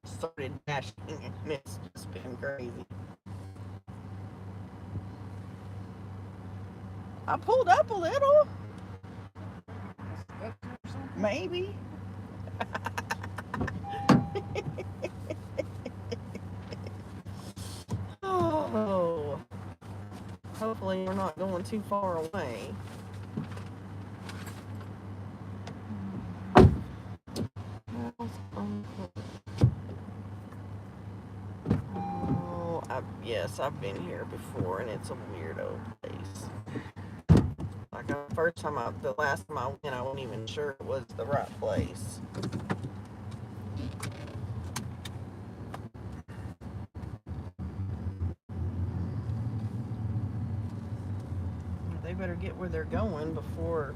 started dashing, and it's just been crazy. I pulled up a little, maybe. Oh, hopefully we're not going too far away. Oh, yes, I've been here before, and it's a weirdo place. Like the last time I went, I wasn't even sure it was the right place. They better get where they're going before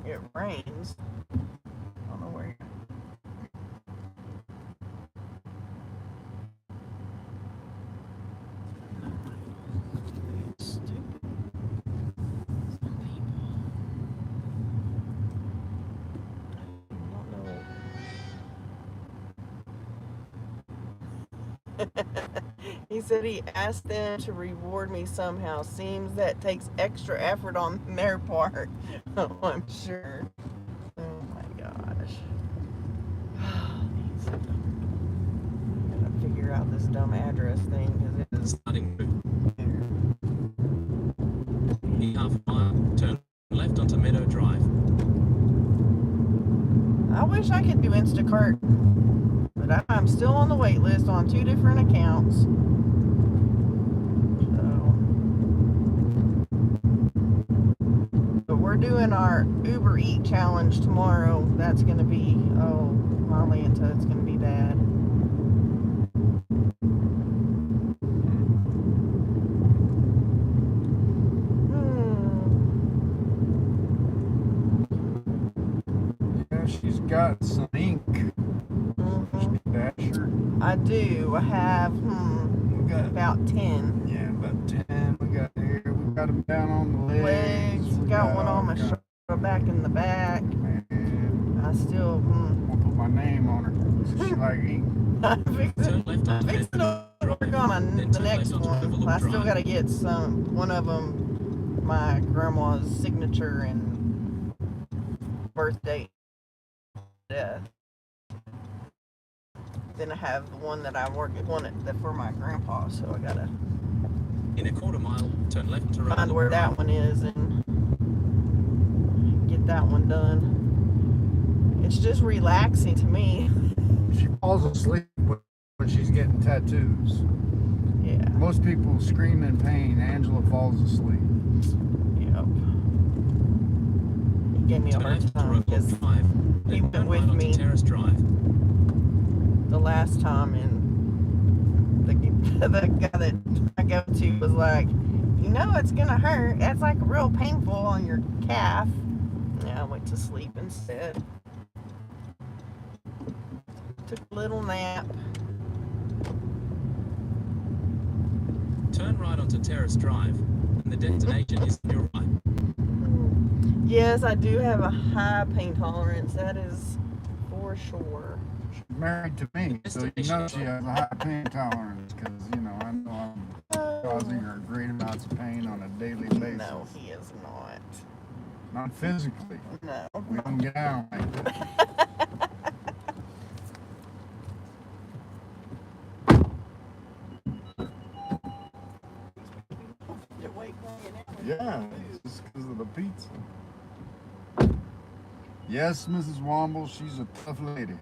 it rains. I don't know where you're... He said he asked them to reward me somehow. Seems that takes extra effort on their part. Oh, I'm sure. Oh my gosh. Gotta figure out this dumb address thing because it is starting in half a mile. Turn left onto Meadow Drive. I wish I could do Instacart, but I'm still on the wait list on 2 different accounts. But we're doing our Uber Eat challenge tomorrow. That's going to be, oh, Molly, it's going to be bad. She's got some ink. Dasher. I do. I have We got about 10 yeah, about 10. We got here. We got them down on the legs. legs. Got one on my shoulder, back in the back. Man, I still. I'm gonna put my name on her. She like ink. I'm Turn left onto fixing Meadow to work on Then the turn next left onto one. Riverloop I still Drive. got to get one of them, my grandma's signature and birth date, death. Then I have the one that I work at, for my grandpa, so I gotta. In a quarter mile, turn left onto find Road. where that one is and get that one done. It's just relaxing to me. She falls asleep when she's getting tattoos. Yeah. Most people scream in pain. Angela falls asleep. Yep. He gave me a Turn hard left onto time Road because Drive. he Then went turn with right onto me Terrace Drive. the last time, and the guy that I go to was like, you know it's gonna hurt. That's like real painful on your calf. Yeah, I went to sleep instead. Took a little nap. Turn right onto Terrace Drive, and the destination is to your right. Yes, I do have a high pain tolerance. That is for sure. She's married to me, so you know she has a high pain tolerance. Because I know I'm causing her great amounts of pain on a daily basis. No, he is not. Not physically. No. We don't get down like that. Yeah, it's just because of the pizza. Yes, Mrs. Womble, she's a tough lady.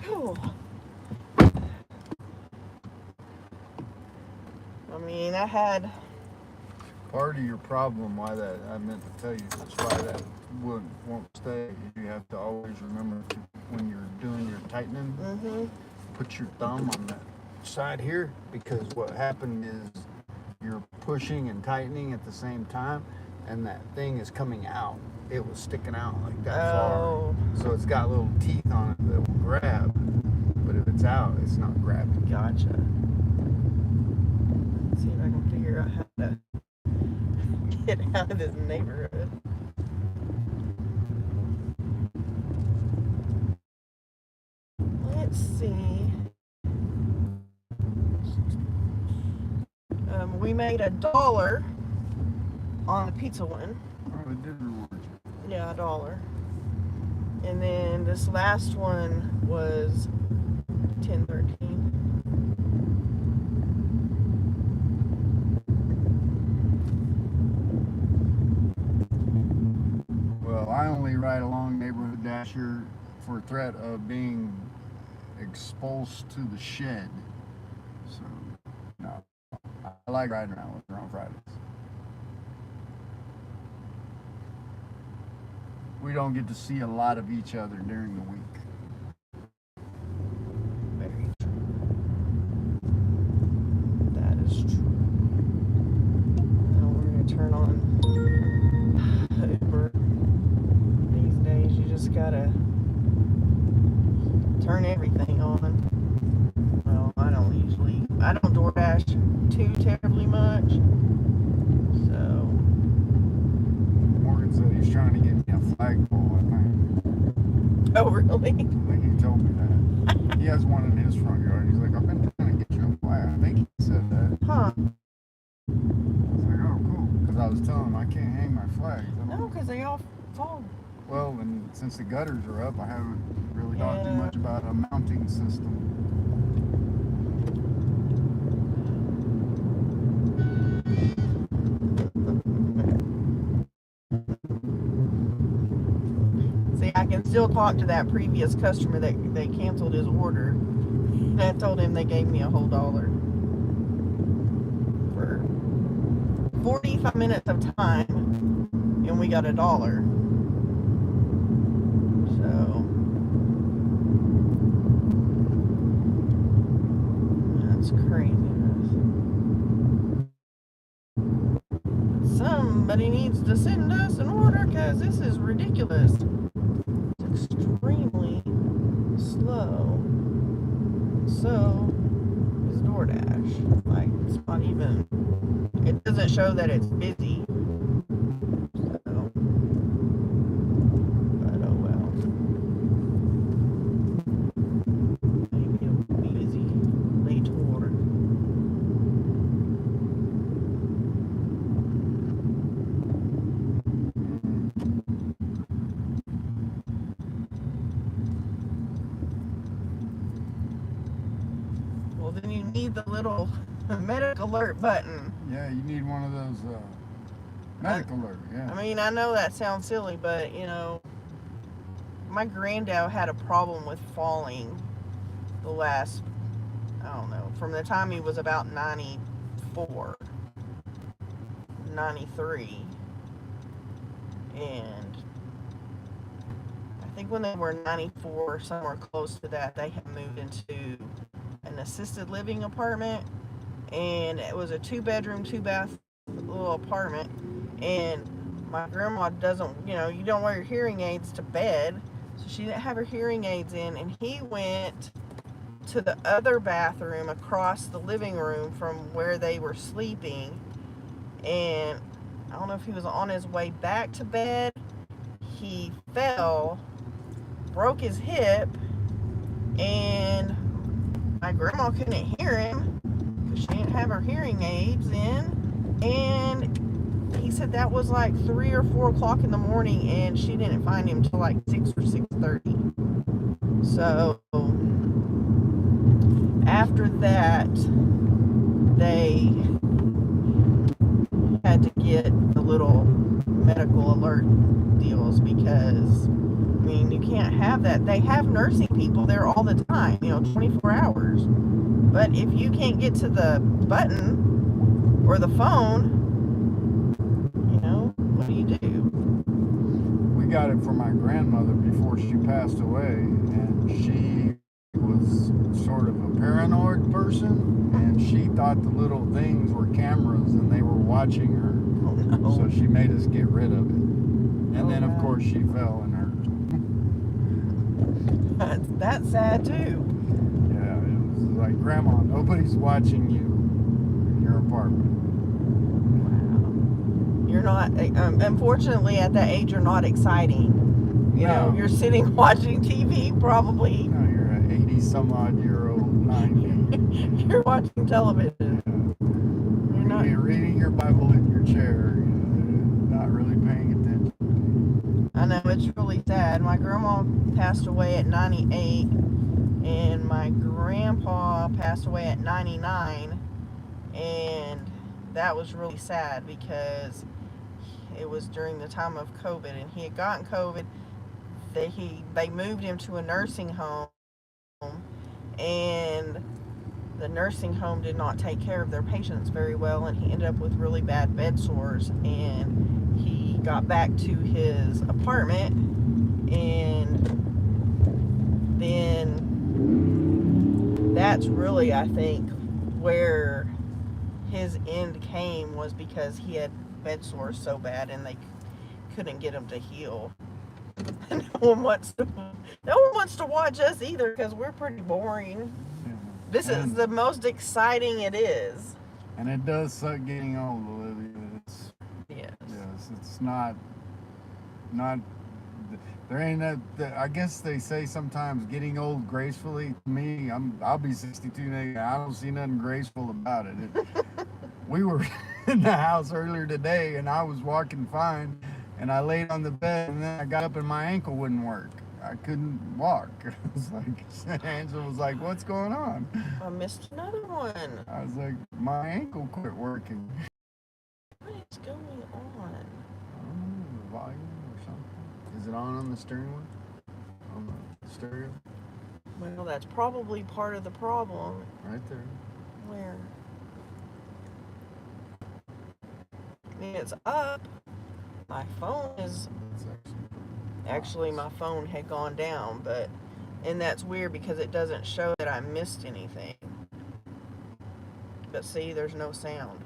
Cool. I mean, I had. Part of your problem, why that I meant to tell you, that's why that won't stay. You have to always remember to, when you're doing your tightening, put your thumb on that side here, because what happened is you're pushing and tightening at the same time, and that thing is coming out. It was sticking out like that far, so it's got little teeth on it that will grab. But if it's out, it's not grabbing. Gotcha. Let's see if I can figure out how to get out of this neighborhood. Let's see. We made $1 on the pizza one. Oh, it did reward you. Yeah, $1. And then this last one was $10.13. Well, I only ride along Neighborhood Dasher for threat of being exposed to the shed. So, no. I like riding around with her on Fridays. We don't get to see a lot of each other during the week. Very true. That is true. Now we're going to turn on Uber. These days you just got to turn everything on. Well, I don't DoorDash too terribly much. So. Morgan said he's trying to get me a flagpole, I think. Oh, really? I think he told me that. He has one in his front yard. He's like, I've been trying to get you a flag. I think he said that. Huh. I was like, oh, cool. Because I was telling him I can't hang my flags. No, because they all fall. Well, and since the gutters are up, I haven't really thought too much about a mounting system. See, I can still talk to that previous customer that they canceled his order. And I told him they gave me a whole $1 for 45 minutes of time, and we got $1. So that's craziness. Some somebody needs to send us an order because this is ridiculous. It's extremely slow. So is DoorDash. Like, it's not even, it doesn't show that it's busy. So, but oh well. Maybe it'll be busy later. Well, then you need the little medic alert button. Yeah, you need one of those medic alert. Yeah. I mean, I know that sounds silly, but you know, my granddad had a problem with falling the last, I don't know, from the time he was about 94, 93. And I think when they were 94, somewhere close to that, they had moved into an assisted living apartment. And it was a 2-bedroom, 2-bath little apartment. And my grandma doesn't, you know, you don't wear your hearing aids to bed. So she didn't have her hearing aids in. And he went to the other bathroom across the living room from where they were sleeping. And I don't know if he was on his way back to bed. He fell, broke his hip, and my grandma couldn't hear him because she didn't have her hearing aids in. And he said that was like 3 or 4 o'clock in the morning, and she didn't find him till like 6 or 6:30. So after that, they had to get the little medical alert deals because, I mean, you can't have that. They have nursing people there all the time, you know, 24 hours. But if you can't get to the button or the phone, you know, what do you do? We got it for my grandmother before she passed away, and she was sort of a paranoid person, and she thought the little things were cameras and they were watching her. Oh, no. So she made us get rid of it. And Oh, then, of no. course, she fell and hurt. That's sad too. Yeah, it was like, Grandma, nobody's watching you in your apartment. Wow. You're not, unfortunately, at that age, you're not exciting. You know, No. you're sitting watching TV, probably. No, you're an 80-some-odd-year-old, 90. You're watching television. You're not. You're reading your Bible in your chair, you know, not really paying attention. I know, it's really sad. My grandma passed away at 98, and my grandpa passed away at 99, and that was really sad because it was during the time of COVID, and he had gotten COVID. They moved him to a nursing home, and the nursing home did not take care of their patients very well, and he ended up with really bad bed sores. And he got back to his apartment, and then that's really, I think, where his end came, was because he had bed sores so bad and they couldn't get him to heal. No one wants to watch us either because we're pretty boring. Yeah. This is the most exciting it is. And it does suck getting old, Olivia. It's, Yes. yes, it's not, there ain't I guess they say sometimes getting old gracefully. To me, I'll be 62 next. I don't see nothing graceful about it. We were in the house earlier today, and I was walking fine, and I laid on the bed, and then I got up and my ankle wouldn't work. I couldn't walk. It was like, Angela was like, "What's going on?" I missed another one. I was like, "My ankle quit working." What is going on? I don't know, the volume or something. Is it on the steering wheel? On the stereo? Well, that's probably part of the problem. Right there. Where? I mean, it's up. My phone is... It's Actually, my phone had gone down, but... And that's weird because it doesn't show that I missed anything. But see, there's no sound.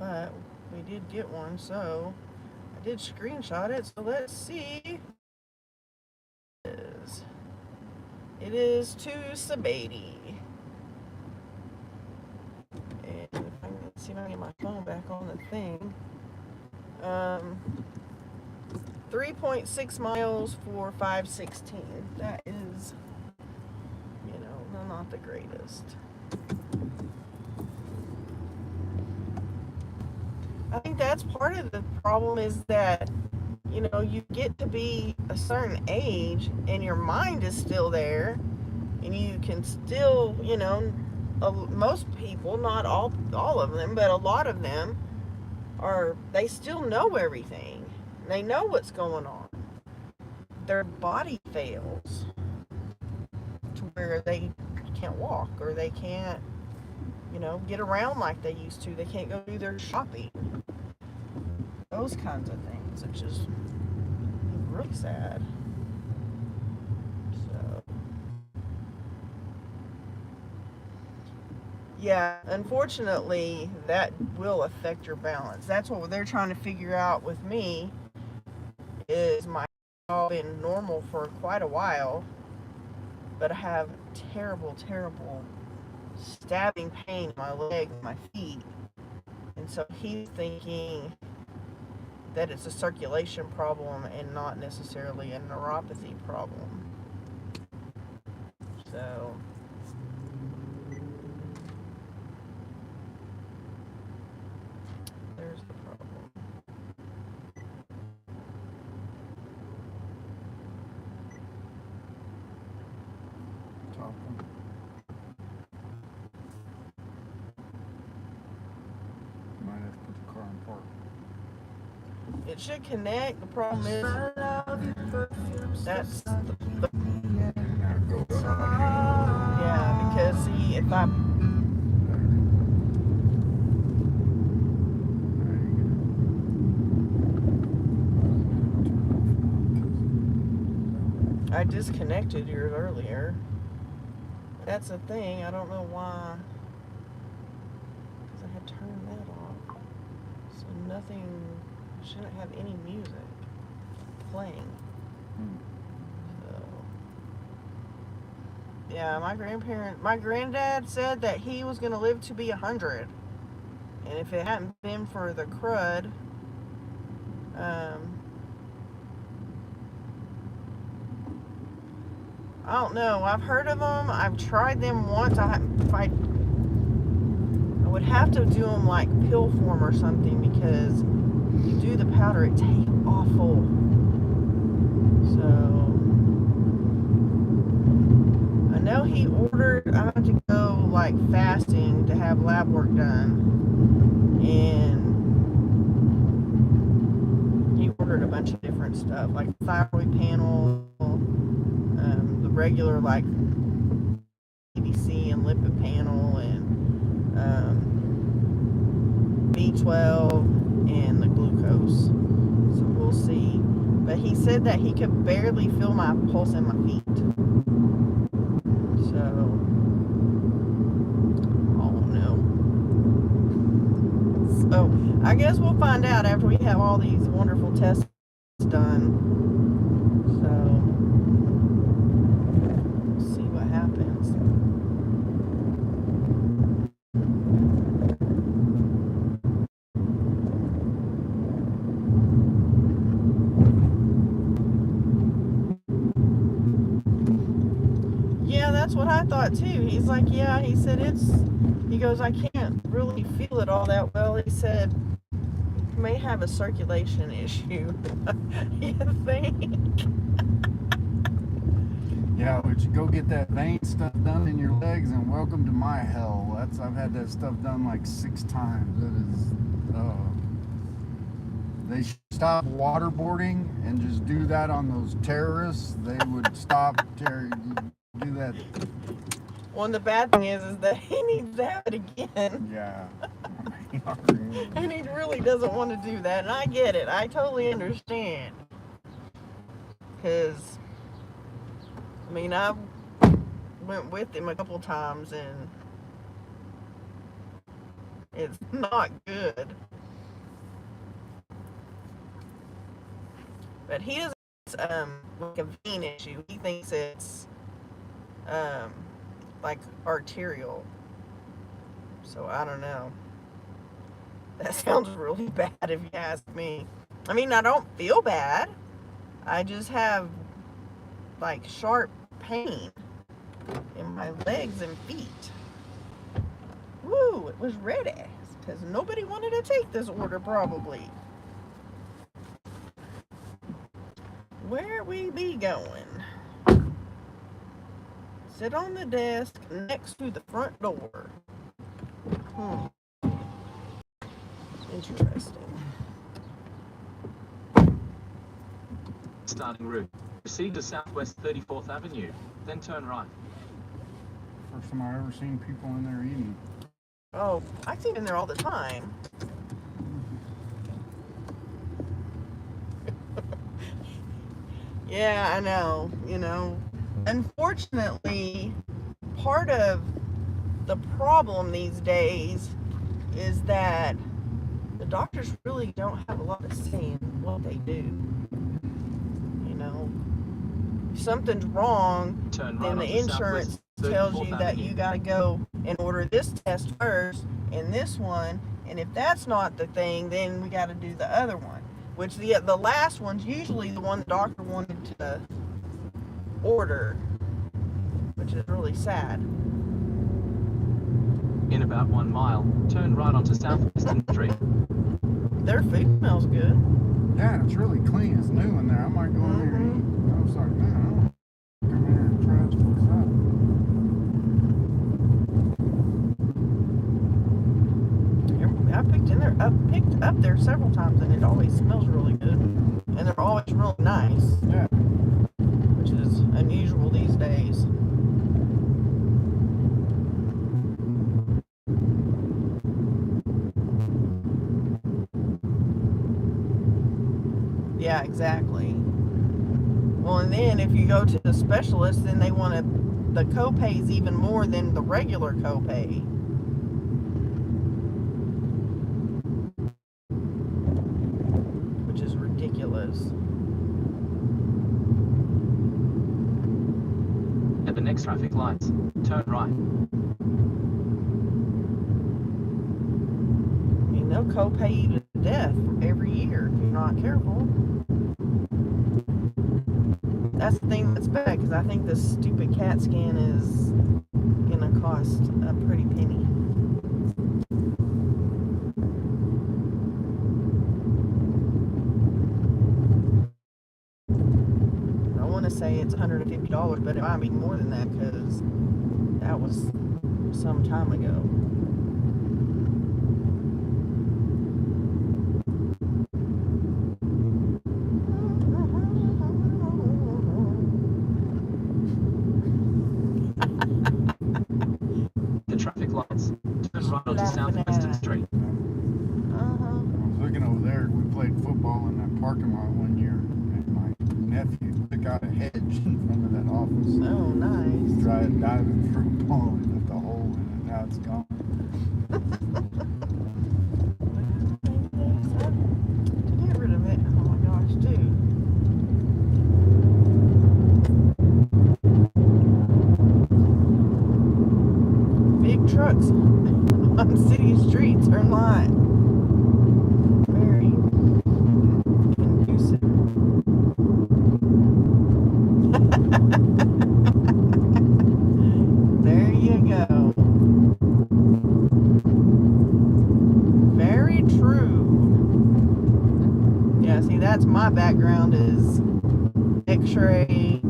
but we did get one, so I did screenshot it. So let's see. It is to Sabady. And if I can see if I can get my phone back on the thing. 3.6 miles for 516. That is, not the greatest. I think that's part of the problem is that, you get to be a certain age and your mind is still there and you can still, most people, not all of them, but a lot of them they still know everything. They know what's going on. Their body fails to where they can't walk or they can't, get around like they used to. They can't go do their shopping. Those kinds of things. It's just really sad. So, yeah, unfortunately, that will affect your balance. That's what they're trying to figure out with me. Is my all been normal for quite a while, but I have terrible stabbing pain in my legs, my feet, and so he's thinking that it's a circulation problem and not necessarily a neuropathy problem. So there's the problem. Top one. Might have to put the car in park. It should connect. The problem is that's yeah, because see, if I disconnected yours earlier. That's the thing. I don't know why. Because I had turned that off. So nothing. Shouldn't have any music playing. So, yeah, my granddad said that he was going to live to be 100. And if it hadn't been for the crud, I don't know. I've heard of them. I've tried them once. I would have to do them like pill form or something because you do the powder, it tastes awful. So I know he ordered. I had to go like fasting to have lab work done, and he ordered a bunch of different stuff like thyroid panel, the regular like ABC and lipid panel, and B12. And the glucose. So we'll see. But he said that he could barely feel my pulse in my feet. So oh no. So I guess we'll find out after we have all these wonderful tests done. So we'll see what happens. That's what I thought too. He's like, yeah, he said he goes, I can't really feel it all that well. He said, you may have a circulation issue. You think? Yeah, would you go get that vein stuff done in your legs and welcome to my hell. I've had that stuff done like 6 times. It is, they should stop waterboarding and just do that on those terrorists. They would stop do that. Well, and the bad thing is that he needs to have it again. Yeah. And he really doesn't want to do that. And I get it. I totally understand. Because, I mean, I went with him a couple times and It's not good. But he doesn't like a vein issue. He thinks it's like arterial. So I don't know. That sounds really bad if you ask me. I mean, I don't feel bad. I just have like sharp pain in my legs and feet. Woo, it was red ass because nobody wanted to take this order probably. Where we be going? Sit on the desk next to the front door. Interesting. Starting route. Proceed to Southwest 34th Avenue, then turn right. First time I've ever seen people in there eating. Oh, I see in there all the time. Yeah, I know. You know, unfortunately, part of the problem these days is that the doctors really don't have a lot of say in what they do. You know, if something's wrong, Turn right then the onto insurance Southwest tells 34th you that Avenue. you got to go and order this test first and this one, and if that's not the thing, then we got to do the other one, which the last one's usually the one the doctor wanted to order, which is really sad. In about 1 mile, turn right onto Southwestern Street. Their food smells good. Yeah, it's really clean. It's new in there. I might go in there and eat. I was like, man, I don't come in here and try this place out. I picked up there several times, and it always smells really good, and they're always real nice. Yeah. Which is unusual these days. Yeah, exactly. Well, and then if you go to the specialist, then they want the copays even more than the regular copay. Which is ridiculous. At the next traffic lights, turn right. I mean, they'll copay you to death every year if you're not careful. That's the thing that's bad, because I think this stupid CAT scan is gonna cost a pretty penny. I want to say it's $150, but it might be more than that because that was some time ago. The traffic lights, turn right onto Southwestern Street. I was looking over there. We played football in that parking lot one year, and my nephew took out a hedge in front of that office. Oh, nice. Tried diving for a ball and left a hole in it. Now it's gone. To get rid of it, oh my gosh, dude. Big trucks on city streets are not very conducive. There you go. Very true. Yeah, see, that's my background is x-ray.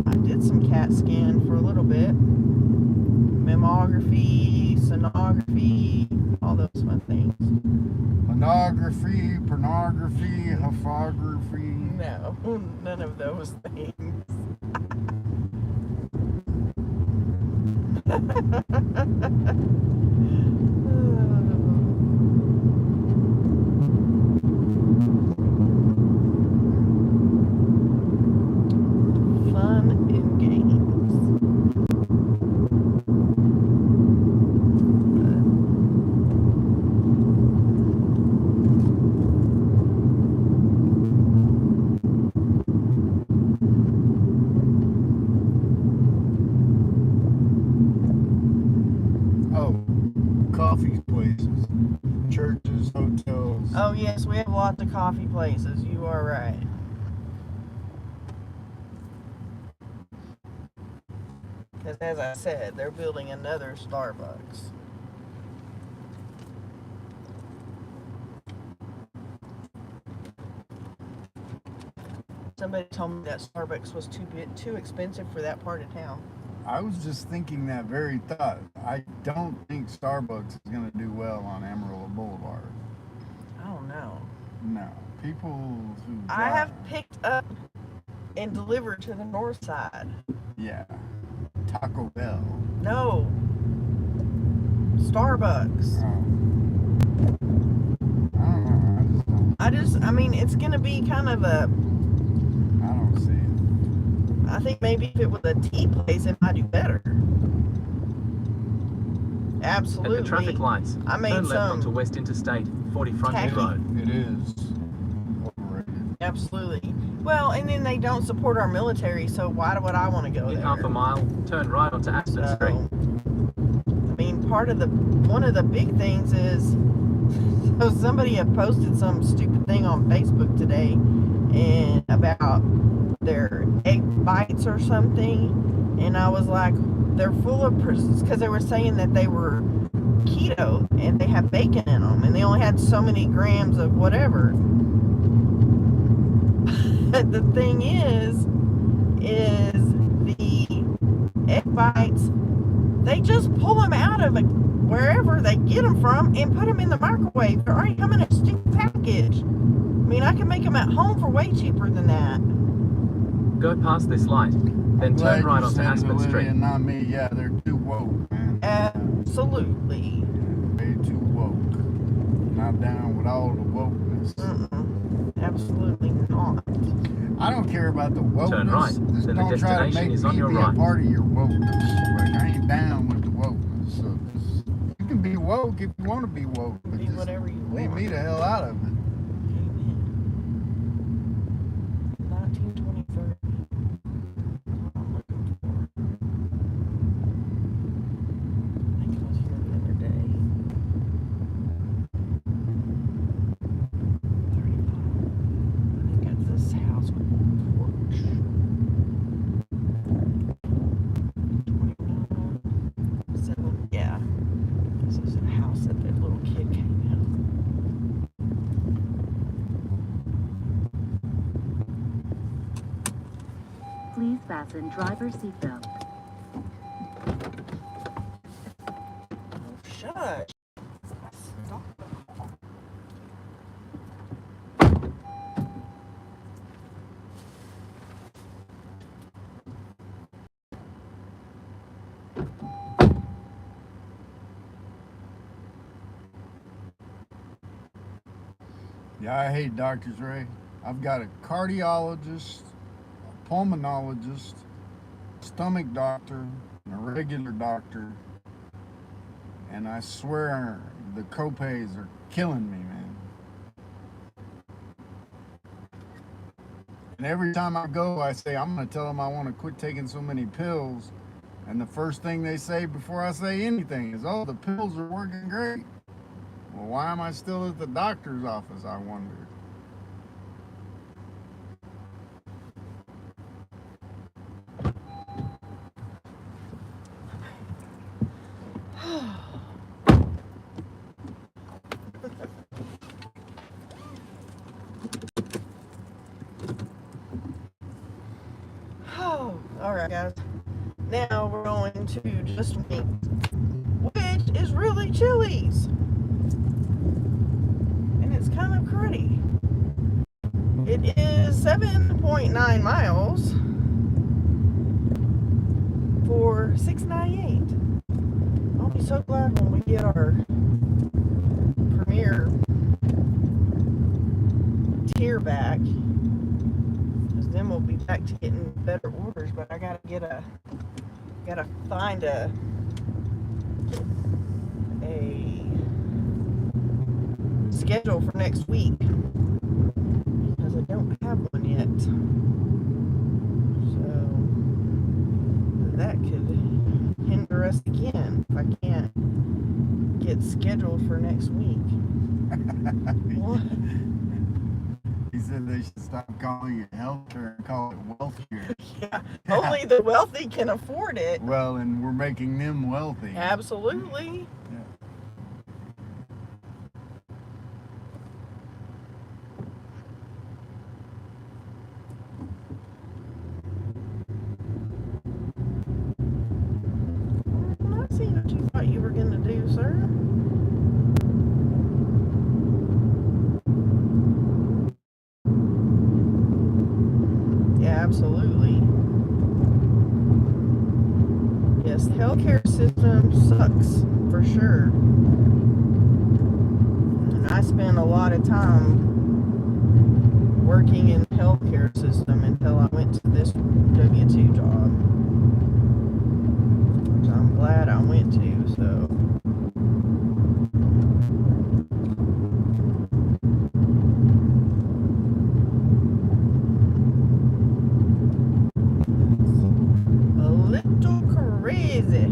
I did some CAT scan for a little bit. Mammography, sonography, all those fun things. Monography, pornography, huffography. No, none of those things. Fun and games. coffee places, churches, hotels. Oh yes, we have lots of coffee places. You are right. Because as I said, they're building another Starbucks. Somebody told me that Starbucks was too expensive for that part of town. I was just thinking that very thought. I don't think Starbucks is going to do well on Amarillo Boulevard. I don't know. No. People who I have drive- picked up and delivered to the north side. Yeah. Taco Bell. No. Starbucks. I just don't. I mean, it's going to be kind of a, I don't see it. I think maybe if it was a tea place, it might do better. Absolutely. At the traffic lights, I made turn left some onto West Interstate 40 Frontage tacky- Road. It is overrated. Absolutely. Well, and then they don't support our military, so why would I want to go In there? half a mile, turn right onto Aspen So, Street. I mean, one of the big things is, so somebody had posted some stupid thing on Facebook today, and about their egg bites or something, and I was like, they're full of, because they were saying that they were keto and they have bacon in them, and they only had so many grams of whatever. But the thing is the egg bites, they just pull them out of wherever they get them from and put them in the microwave. They're already coming in a stupid package. I mean, I can make them at home for way cheaper than that. Go past this light, then Glad turn right you onto said Aspen Olivia Street. and not me. Yeah, they're too woke, man. Absolutely. Way too woke. Not down with all the wokeness. Absolutely not. I don't care about the wokeness. Turn right, Just then the don't try to destination make is on me your be right. a part of your wokeness. Like, I ain't down with the wokeness. So just, you can be woke if you want to be woke. But Be just whatever you leave want. me the hell out of it. 1923. I'm looking for. I think I was here the other day. 35. I think it's this house with a porch. 29. 7. Yeah. This is the house that that little kid came in. Please fasten driver's seatbelt. Oh, shush. Stop. Yeah, I hate doctors, Ray. I've got a cardiologist, a pulmonologist, stomach doctor, and a regular doctor. And I swear the copays are killing me, man. And every time I go, I say, I'm going to tell them I want to quit taking so many pills. And the first thing they say before I say anything is, oh, the pills are working great. Well, why am I still at the doctor's office, I wonder? Oh, alright, guys. Now we're going to Just Wings, which is really Chili's. And it's kind of cruddy. It is 7.9 miles for $6.98. I'll be so glad when we get our Premier tier back, because then we'll be back to getting better orders. But I gotta find a schedule for next week, because I don't have one yet. So that could hinder us again if I can't get it's scheduled for next week. What? He said they should stop calling it healthcare and call it wealthcare. Yeah, only the wealthy can afford it. Well, and we're making them wealthy. Absolutely. I see what you thought you were going to do, sir. Yeah, absolutely. Yes, the healthcare system sucks, for sure. And I spent a lot of time working in the healthcare system until I went to this W-2 job. Which I'm glad I went to, so. A little crazy.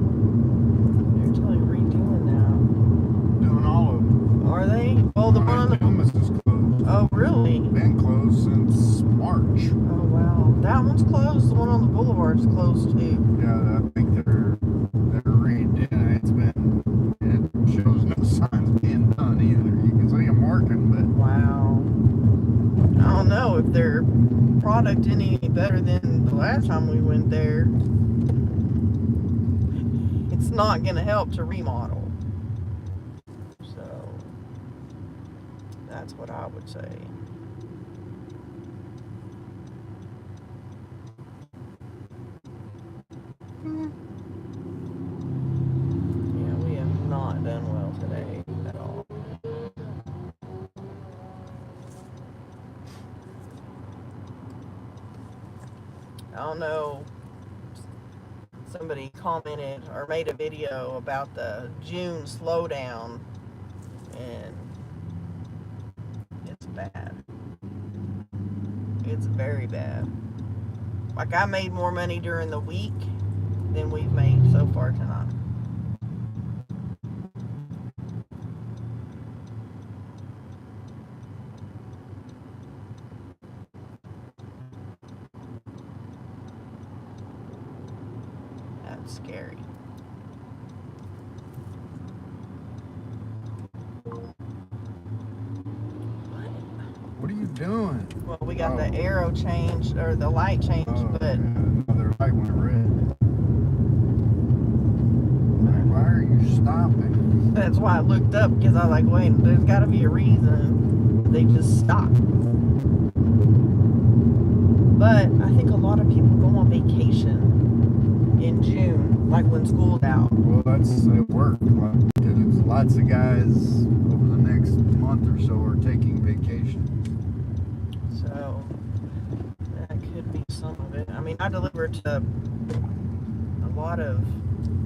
They're totally redoing now. Doing all of them. Are they? Oh, the one on the. Thomas is closed. Oh, really? Been closed since March. Oh, wow. That one's closed. The one on the boulevard's closed too. Yeah, I think they're redoing it. It's been, it shows no signs of being done either. You can see them working, but Wow. I don't know if their product any better than the last time we went there. It's not going to help to remodel. So, that's what I would say. Yeah, we have not done well today at all. I don't know. Somebody commented or made a video about the June slowdown, and it's bad. It's very bad. Like, I made more money during the week than we've made so far tonight. That's scary. what are you doing? Well, we got Oh. the arrow changed, or the light changed, Oh, but yeah, another light went red. Like, why are you stopping? that's why I looked up, because I was like, wait, there's got to be a reason they just stopped. But I think a lot of people go on vacation in June, like when school's out. Well, it worked. Because lots of guys over the next month or so are taking vacation. So that could be some of it. I mean, I deliver to a lot of.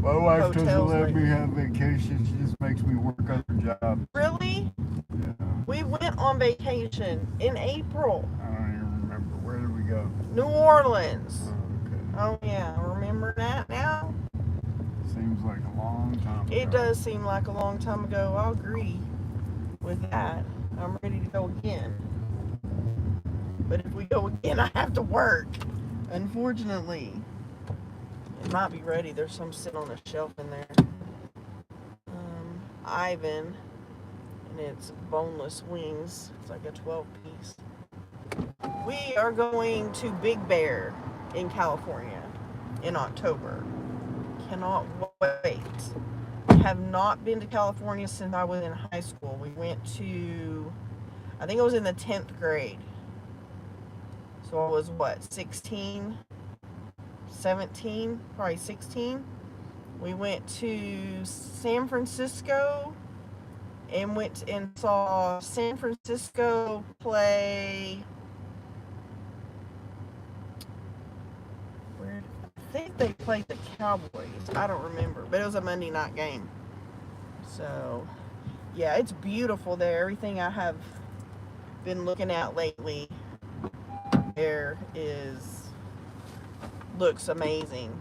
My wife doesn't Hotels, let like- me have vacation. She just makes me work other jobs. Really? Yeah. We went on vacation in April. I don't even remember. Where did we go? New Orleans. Oh, okay. Oh yeah, remember that now? Seems like a long time ago. It does seem like a long time ago. I'll agree with that. I'm ready to go again. But if we go again, I have to work. Unfortunately. It might be ready. There's some sitting on a shelf in there. Ivan. And it's boneless wings. It's like a 12-piece. We are going to Big Bear in California in October. Cannot wait. have not been to California since I was in high school. We went to, I think it was in the 10th grade. So I was what, 16, 17, probably 16. We went to San Francisco and went and saw San Francisco play. Where I think they played the Cowboys. I don't remember, but it was a Monday night game. So, yeah, it's beautiful there. Everything I have been looking at lately there looks amazing.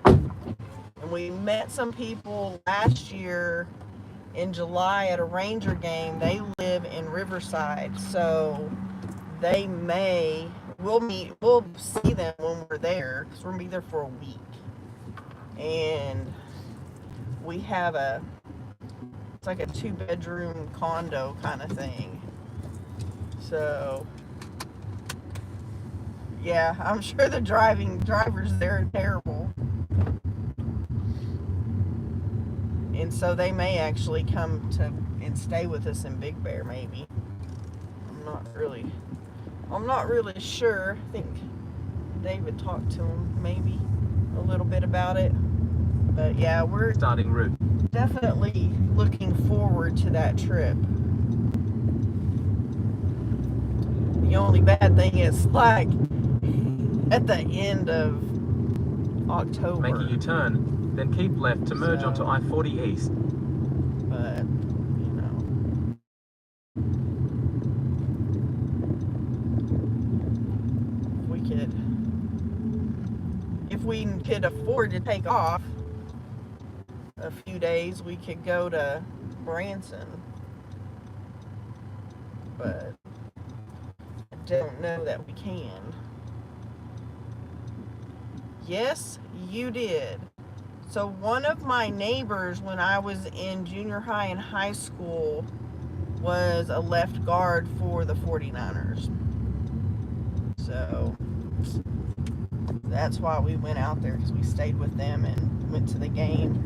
And we met some people last year in July at a Ranger game. They live in Riverside, so we'll see them when we're there, because we're gonna be there for a week. And we have it's like a 2-bedroom condo kind of thing. So yeah, I'm sure the drivers there are terrible. And so they may actually come and stay with us in Big Bear, maybe. I'm not really sure. I think David talked to him maybe a little bit about it. But yeah, we're Starting route. definitely looking forward to that trip. The only bad thing is, like, at the end of October. Make a U-turn, then keep left to merge onto I-40 East. But, you know. If we could afford to take off a few days, we could go to Branson. But I don't know that we can. Yes, you did. So one of my neighbors when I was in junior high and high school was a left guard for the 49ers. So that's why we went out there, because we stayed with them and went to the game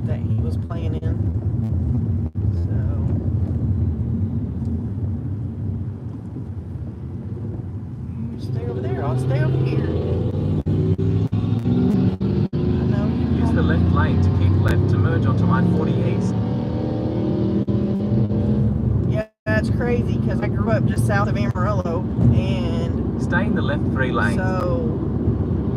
that he was playing in. So you stay over there, I'll stay over here. Use the left lane to keep left to merge onto I-40 East. Yeah, that's crazy, because I grew up just south of Amarillo, and Stay in the left 3 lanes. so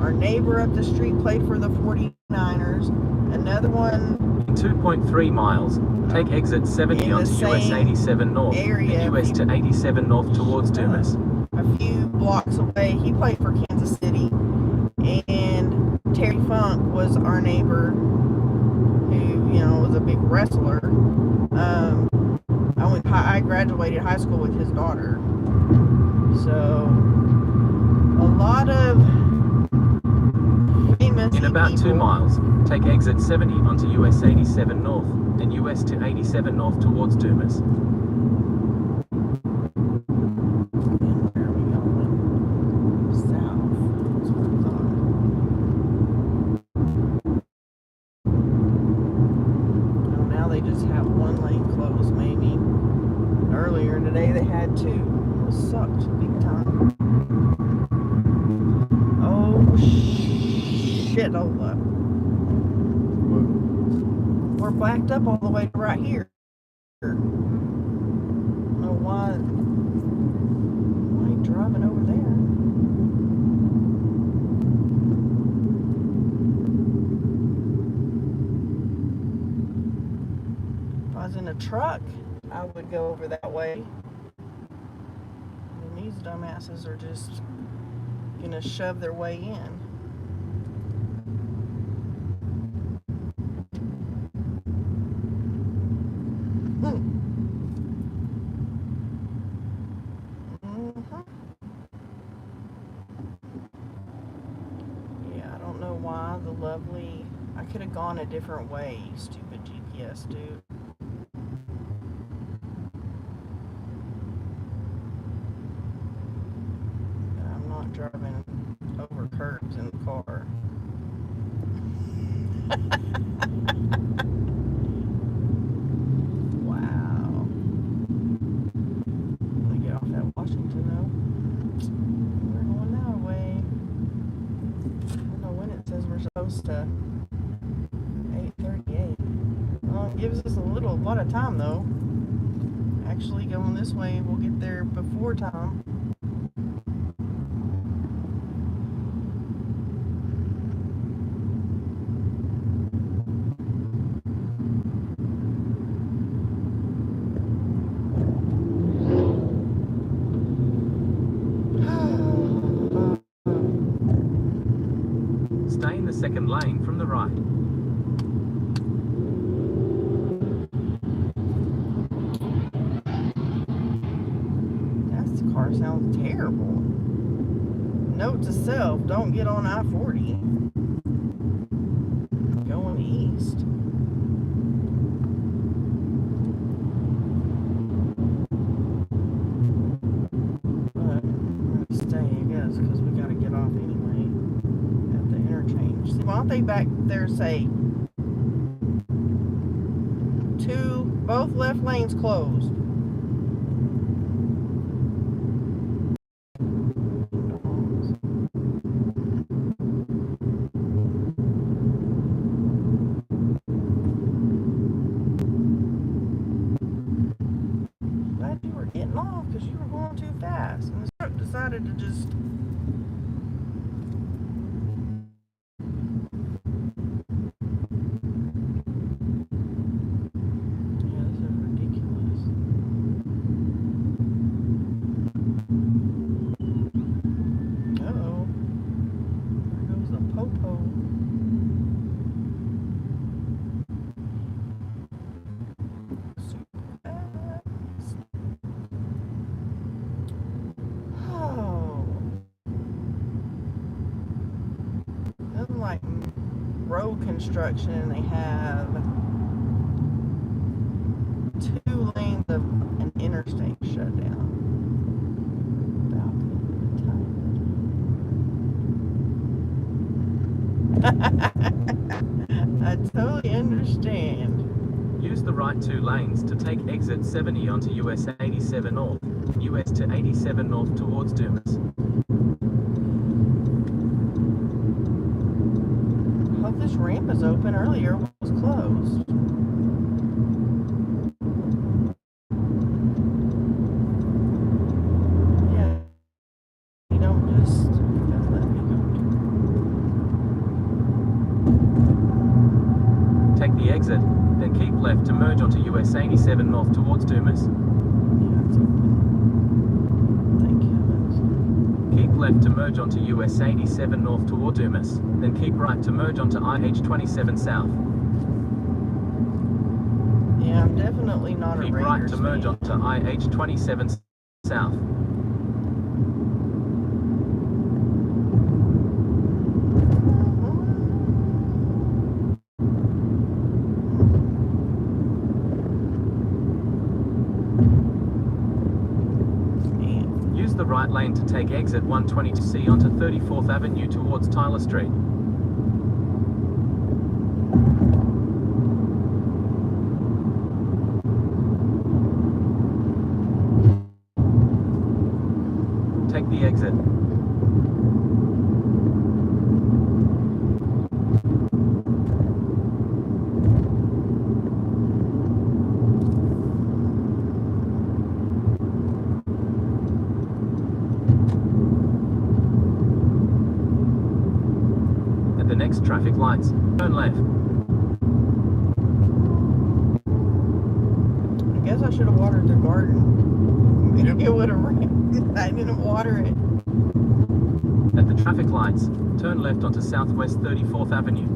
our neighbor up the street played for the 49ers. Another one In 2.3 miles, take exit 70 In the onto US same 87 North area, and US to 87 North towards Dumas. a few blocks away, he played for Kansas City, and Terry Funk was our neighbor who, was a big wrestler. I graduated high school with his daughter. So a lot of famous In about 2 people. miles, take exit 70 onto US 87 North and US to 87 North towards Dumas. And where are we going? South. That's what I thought. Oh, now they just have one lane closed, maybe. Earlier today they had 2. It sucked big time. Oh, shit, hold up. We're backed up all the way to right here. I don't know why you driving over there. If I was in a truck, I would go over that way. And these dumbasses are just gonna shove their way in. Yeah, I don't know why the lovely... I could have gone a different way, you stupid GPS dude. I'm not driving over curbs in the car. Wow. I get off at Washington though. We're going that way. I don't know when it says we're supposed to. 8:38. Well, it gives us a lot of time though. Actually, going this way, we'll get there before time. Stay in the second lane from the right. That car sounds terrible. Note to self, don't get on I-40. Going east. But I'm gonna stay, I guess, because we gotta get off anyway at the interchange. See, why don't they back there say both left lanes closed? Glad you were getting off because you were going too fast. And the truck decided to just. Yeah, this is ridiculous. Uh-oh. There goes the popo. Super fast. Oh. Nothing like road construction. They have 2 lanes of an interstate shut down. I totally understand. Use the right 2 lanes to take exit 70 onto US 87 North, US to 87 North towards Dumas. Hope this ramp is open. Earlier it was closed. Yeah. You don't just let me go. Take the exit, then keep left to merge onto US 87 North towards Dumas. Yeah, it's open. Thank heavens. Keep left to merge onto US 87 North toward Dumas, then keep right to merge onto IH27 South. Yeah, I'm definitely not Keep a right Raiders to merge fan. onto IH27 South. Man. Use the right lane to take exit 122C onto 34th Avenue towards Tyler Street. Take the exit. At the next traffic lights, turn left. I guess I should have watered the garden. Maybe it would have rained. I didn't water it. At the traffic lights, turn left onto Southwest 34th Avenue.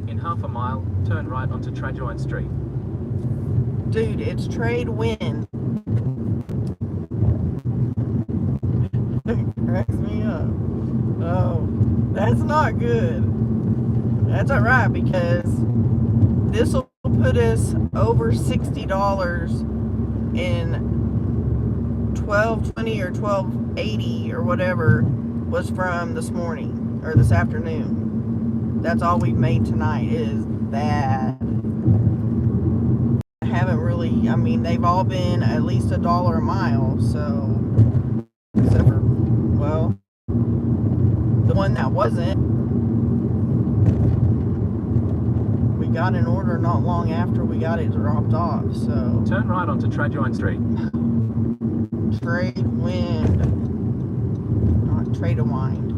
In half a mile, turn right onto Trajoint Street. Dude, it's trade wind. It cracks me up. Oh, that's not good. That's alright because this will put us over $60 in 1220 or 1280 or whatever was from this morning or this afternoon. That's all we've made tonight is bad. I haven't really, I mean, they've all been at least $1 a mile, so, except for, well, the one that wasn't, we got an order not long after we got it dropped off, so. Turn right onto Trajoin Street. Trade wind, not trade a wind.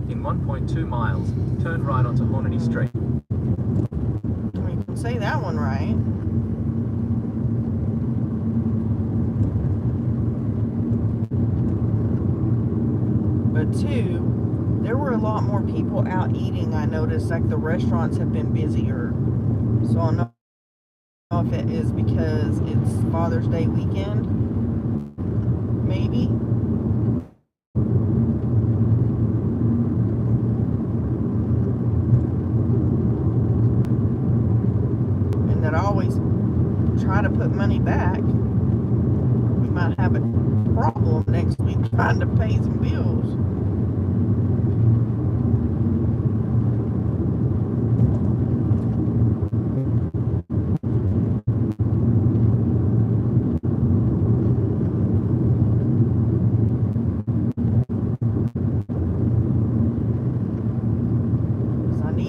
In 1.2 miles, turn right onto Hornady Street. We can say that one right. But two, there were a lot more people out eating. I noticed like the restaurants have been busier. So I don't know if it is because it's Father's Day weekend. Maybe. And that I always try to put money back. We might have a problem next week trying to pay some bills.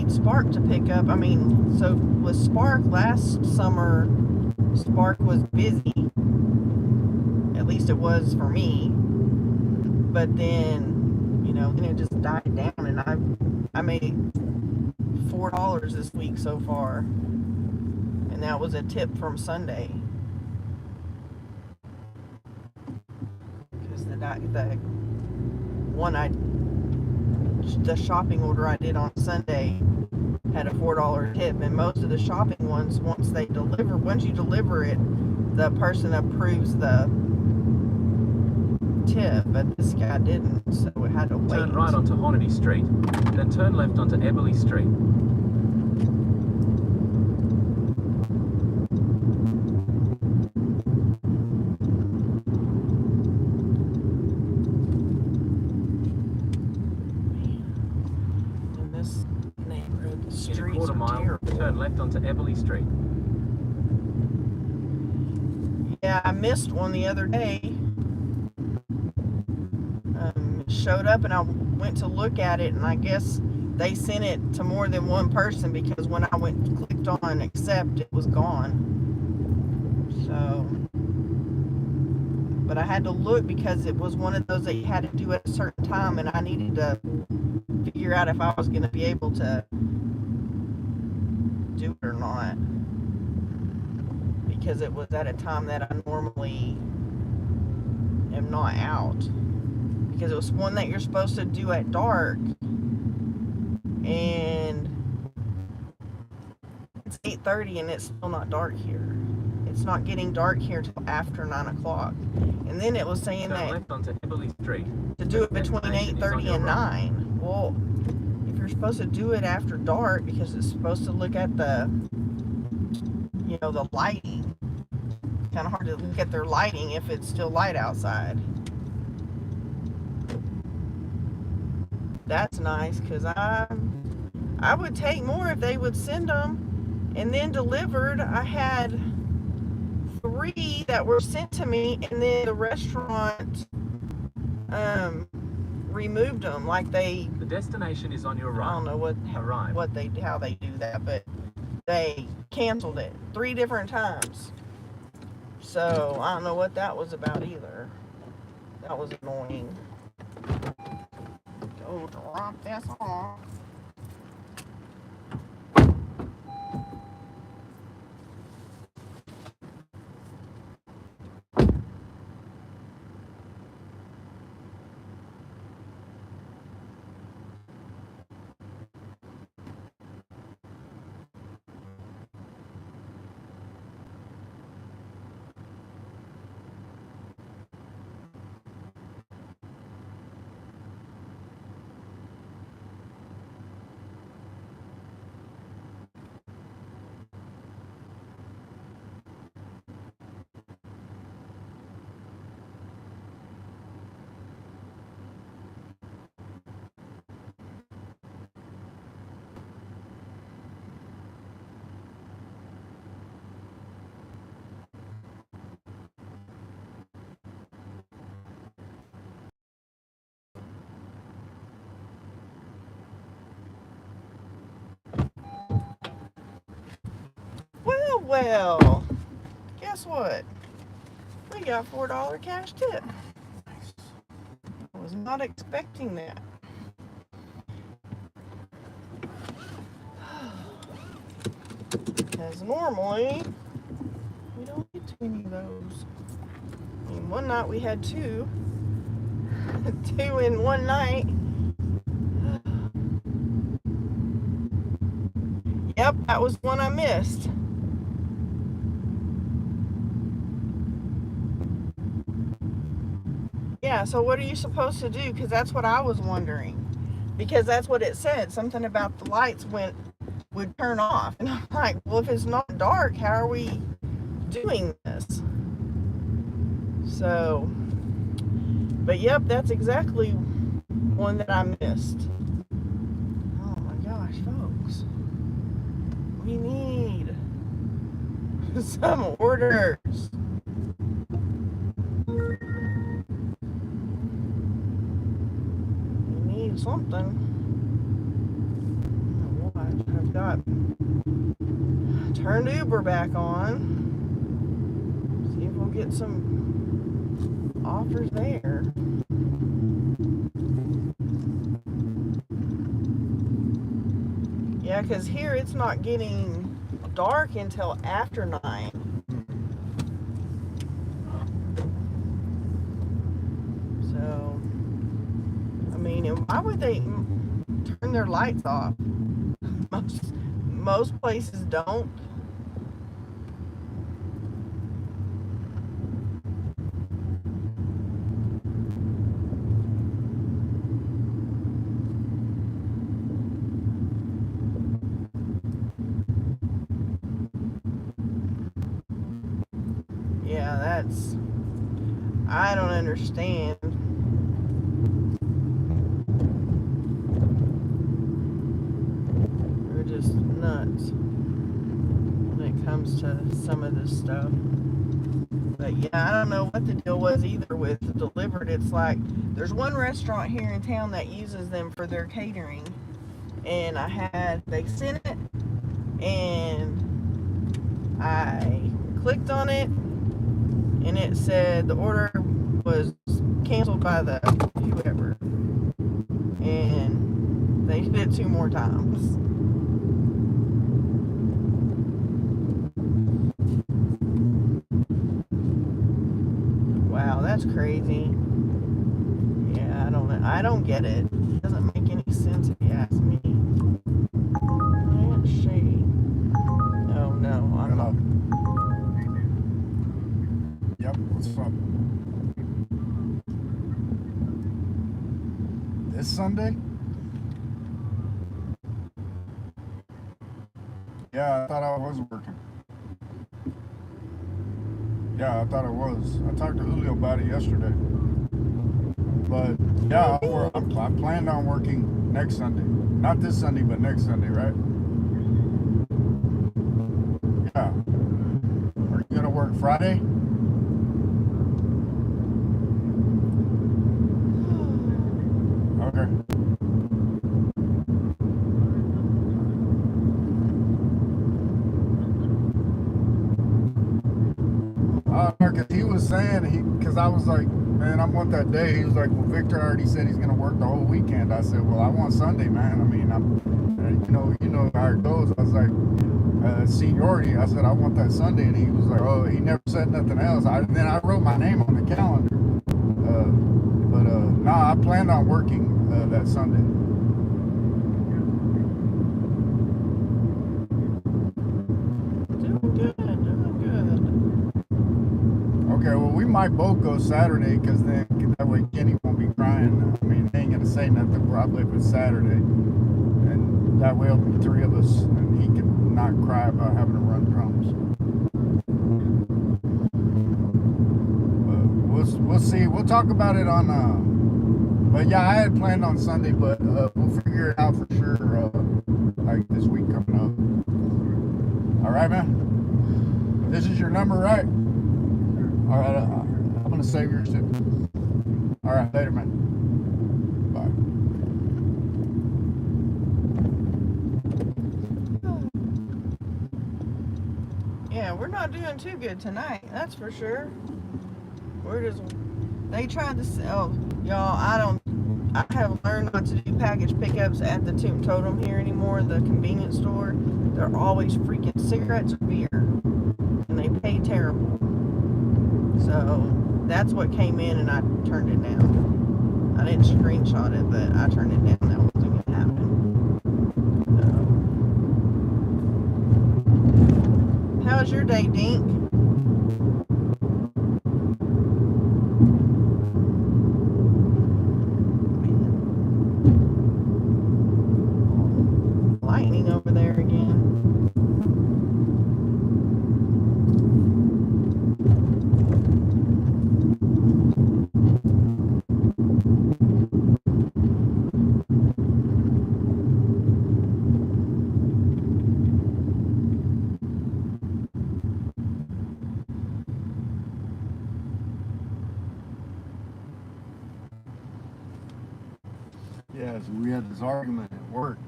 Spark to pick up. I mean, so with Spark last summer, Spark was busy. At least it was for me. But then, you know, then it just died down, and I made $4 this week so far, and that was a tip from Sunday. Because the shopping order I did on Sunday had a $4 tip, and most of the shopping ones, once you deliver it, the person approves the tip, but this guy didn't, so we had to wait. Turn right onto Hornady Street, then turn left onto Eberly Street. In this neighborhood, the In a streets quarter are mile, terrible. turn left onto Eberly Street. Yeah, I missed one the other day. Showed up and I went to look at it, and I guess they sent it to more than one person because when I clicked on accept, it was gone. So, but I had to look because it was one of those that you had to do at a certain time, and I needed to figure out if I was going to be able to do it or not, because it was at a time that I normally am not out, because it was one that you're supposed to do at dark, and it's 8:30 and it's still not dark here. It's not getting dark here till after 9 o'clock. And then it was saying Turn that left onto Eberly Street. to do it between 8:30 and 9. Well, if you're supposed to do it after dark, because it's supposed to look at the, you know, the lighting. Kind of hard to look at their lighting if it's still light outside. That's nice, because I would take more if they would send them. And then delivered, I had 3 that were sent to me, and then the restaurant removed them. Like The destination is on your right. I don't know Arrive. how they do that, but they canceled it 3 different times. So I don't know what that was about either. That was annoying. Go drop this off. Well, guess what? We got $4 cash tip. I was not expecting that. Because normally, we don't get too many of those. I mean, one night we had two. Two in one night. Yep, that was one I missed. Yeah, so what are you supposed to do? Because that's what I was wondering. Because that's what it said. Something about the lights would turn off. And I'm like, well, if it's not dark, how are we doing this? So, but yep, that's exactly one that I missed. Oh my gosh, folks. We need some orders. We need something. I've got turned Uber back on. See if we'll get some offers there. Yeah, because here it's not getting dark until after 9. So, I mean, why would they turn their lights off? Most places don't. Yeah, I don't understand. They're just nuts when it comes to some of this stuff. But yeah, I don't know what the deal was either with Delivered. It's like, there's one restaurant here in town that uses them for their catering. And they sent it, and I clicked on it, and it said the order was canceled by the whoever. And they did it 2 more times. Wow, that's crazy. Yeah, I don't get it. It doesn't make any sense if you ask me. Let's see. Oh no, I'm not. Yep, what's up? This Sunday? Yeah, I thought I was working. Yeah, I thought I was. I talked to Julio about it yesterday. But yeah, I planned on working next Sunday. Not this Sunday, but next Sunday, right? Yeah. Are you gonna work Friday? Okay. Because he was saying, because I was like, man, I want that day. He was like, well, Victor already said he's gonna work the whole weekend. I said, well, I want Sunday, man. I mean, you know how it goes. I was like, seniority. I said, I want that Sunday, and he was like, oh, he never said nothing else. Then I wrote my name on the calendar. Nah, I planned on working that Sunday. Okay, well, we might both go Saturday, because then that way Kenny won't be crying. I mean, they ain't gonna say nothing probably if it's Saturday, and that way it'll be 3 of us, and he can not cry about having to run drums. But we'll see. We'll talk about it on. But yeah, I had planned on Sunday, but we'll figure it out for sure. Like this week coming up. All right, man. This is your number, right? All right, I'm gonna save yours too. All right, later, man. Bye. Yeah, we're not doing too good tonight. That's for sure. We're just. They tried to sell. Y'all, I have learned not to do package pickups at the Tomb Totem here anymore, the convenience store. They're always freaking cigarettes or beer. And they pay terrible. So that's what came in and I turned it down. I didn't screenshot it, but I turned it down. That wasn't going to happen. So. How was your day, Dink? Lightning over there again. Yeah, so we had this argument at work.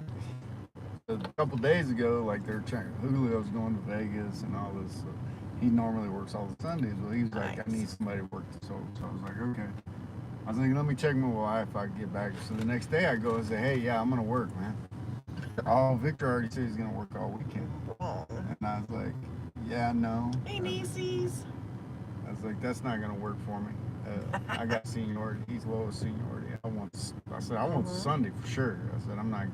A couple days ago, like they're trying, Julio's going to Vegas and all this. So he normally works all the Sundays. Well, he was like, Nice. I need somebody to work this over. So I was like, okay. I was like, let me check my wife. I get back. So the next day I go and say, hey, yeah, I'm gonna work, man. Oh, Victor already said he's gonna work all weekend. Oh. And I was like, yeah, no. Hey, nieces. I was like, that's not gonna work for me. I got seniority. He's lowest seniority. I said, I want Sunday for sure. I said, I'm not.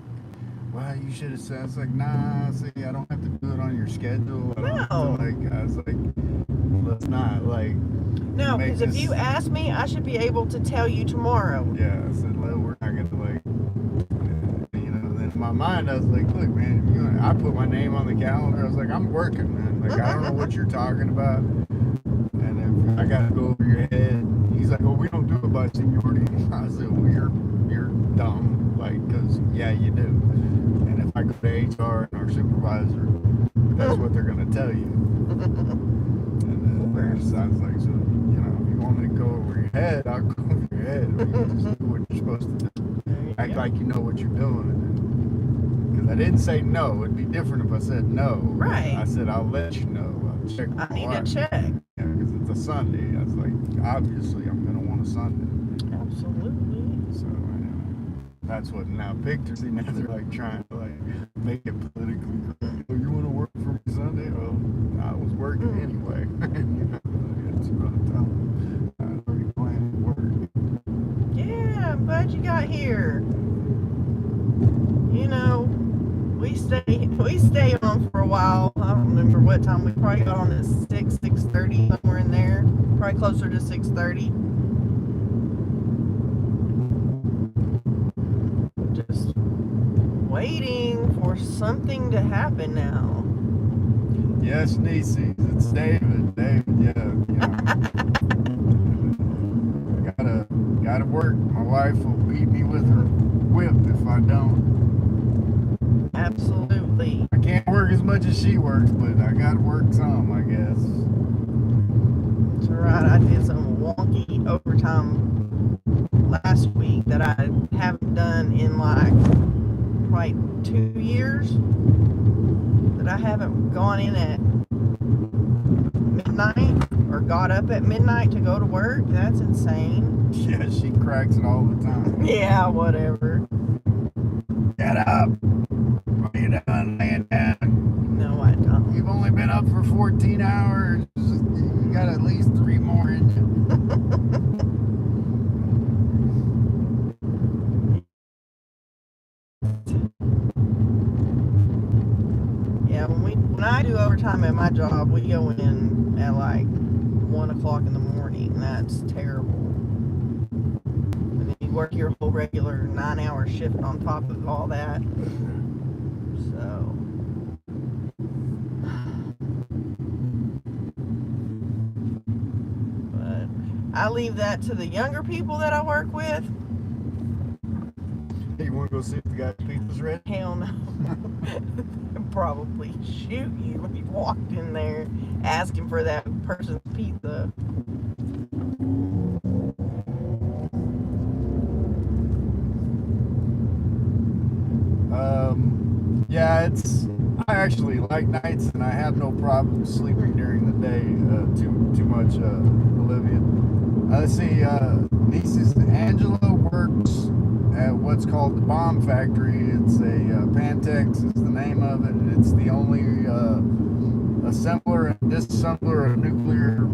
Well, you should have said. I was like, nah. See, I don't have to do it on your schedule. I don't have to, like, I was like, let's not like. No, make because if this- you ask me, I should be able to tell you tomorrow. Yeah, I said, well, we're not gonna like. You know, then in my mind, I was like, look, man. If you, I put my name on the calendar. I was like, I'm working, man. Like, I don't know what you're talking about. And if I gotta go over your head, he's like, well, we don't do it by seniority. I said, well, you're dumb, like, cause yeah, you do. And if I go to HR and our supervisor, that's what they're gonna tell you. And then I was like, so, you know, if you want me to go over your head, I'll go over your head. Or you just do what you're supposed to do. Act like you know what you're doing. Because I didn't say no. It'd be different if I said no. Right. I said, I'll let you know. I'll check with I my need wife. to check. Yeah, because it's a Sunday. I was like, obviously, I'm going to want a Sunday. Absolutely. So, that's what now pictures. See, now they're like trying to like make it politically correct. Oh, you want to work for me Sunday? Well, I was working anyway. You know, that's what I'm telling them. I was already planning to work. Yeah, I'm glad you got here. You know, we stay on for a while. I don't remember what time we probably got on at 6:30, somewhere in there. Probably closer to 6:30. Just waiting for something to happen now. Yes, Nieces, it's David. David, yeah. You know, gotta work. My wife will beat me with her whip if I don't. Absolutely. I can't work as much as she works, but I gotta work some, I guess. That's right. I did some wonky overtime last week that I haven't done in like 2 years. That I haven't gone in at midnight or got up at midnight to go to work. That's insane. Yeah, she cracks it all the time. Yeah, whatever. Get up! Lay down, laying down. No, I don't. You've only been up for 14 hours. You got at least 3 more in you. Yeah, when I do overtime at my job, we go in at like 1 o'clock in the morning. That's terrible. And then you work your whole regular 9-hour shift on top of all that. So. But I leave that to the younger people that I work with. Hey, you want to go see if the guy's pizza's ready? Hell no. They'd probably shoot you when you walked in there asking for that person's pizza. Yeah, I actually like nights, and I have no problem sleeping during the day. Too much, Olivia. Let's see. Nieces Angela works at what's called the Bomb Factory. It's a Pantex is the name of it. It's the only assembler and disassembler of nuclear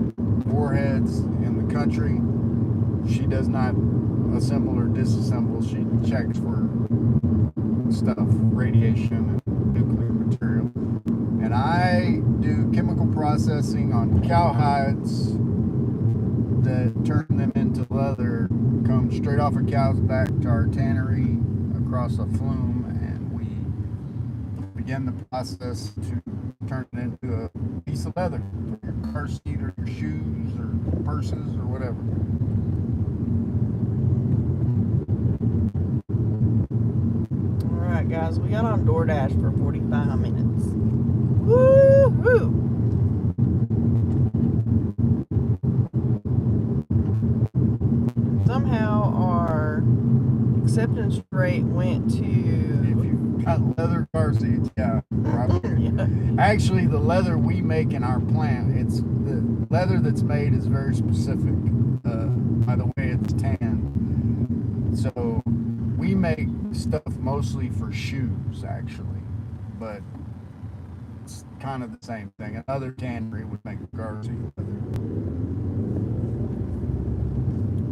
warheads in the country. She does not assemble or disassemble. She checks for stuff, radiation and nuclear material. And I do chemical processing on cowhides that turn them into leather, come straight off a cow's back to our tannery across a flume, and we begin the process to turn it into a piece of leather for your car seat or your shoes or purses or whatever. Alright guys, we got on DoorDash for 45 minutes. Woo-hoo! Somehow our acceptance rate went If to... you've got leather car seats, yeah, probably. Yeah. Actually, the leather we make in our plant, it's the leather that's made is very specific by the way it's tanned. So we make stuff mostly for shoes, actually, but it's kind of the same thing. Another tannery would make a car seat leather.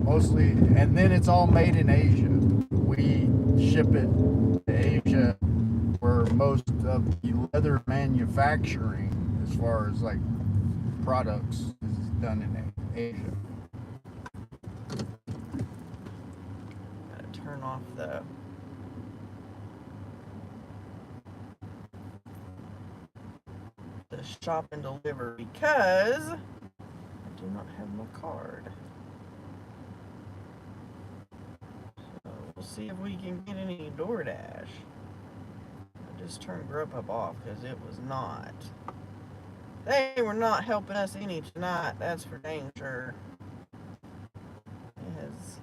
Mostly, and then it's all made in Asia. We ship it to Asia, where most of the leather manufacturing, as far as like products, is done in Asia. Gotta turn off the shop and deliver because I do not have my card. So we'll see if we can get any DoorDash. I just turned Grubhub off because it was not. They were not helping us any tonight, that's for dang sure. It has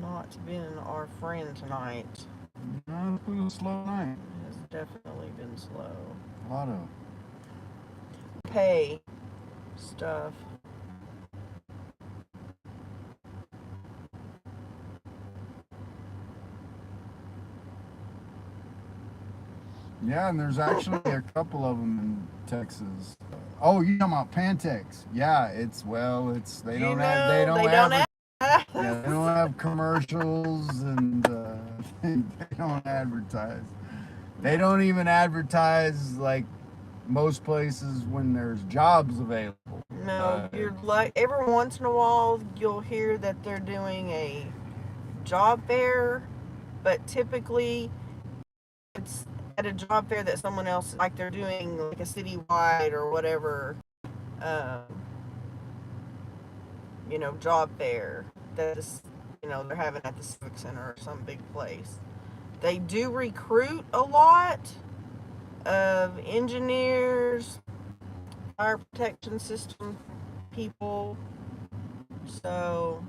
not been our friend tonight. No, it's been a slow night. It has definitely been slow. A lot of. Pay stuff. Yeah, and there's actually a couple of them in Texas. Oh, you talking about Pantex? Yeah, it's they don't have They don't have. yeah, they don't have commercials, and they don't advertise. They don't even advertise like most places when there's jobs available. No, you're like every once in a while you'll hear that they're doing a job fair, but typically it's at a job fair that someone else, like they're doing like a citywide or whatever, job fair that is, they're having at the Civic Center or some big place. They do recruit a lot of engineers, fire protection system people, so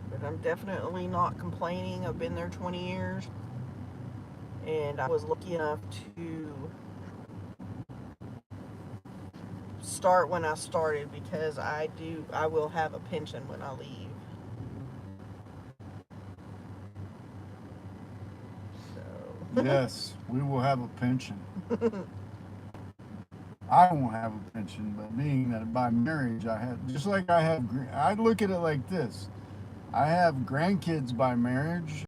but I'm definitely not complaining. I've been there 20 years and I was lucky enough to start when I started because I will have a pension when I leave. Yes, we will have a pension. I won't have a pension, but being that by marriage I have, just like I look at it like this. I have grandkids by marriage.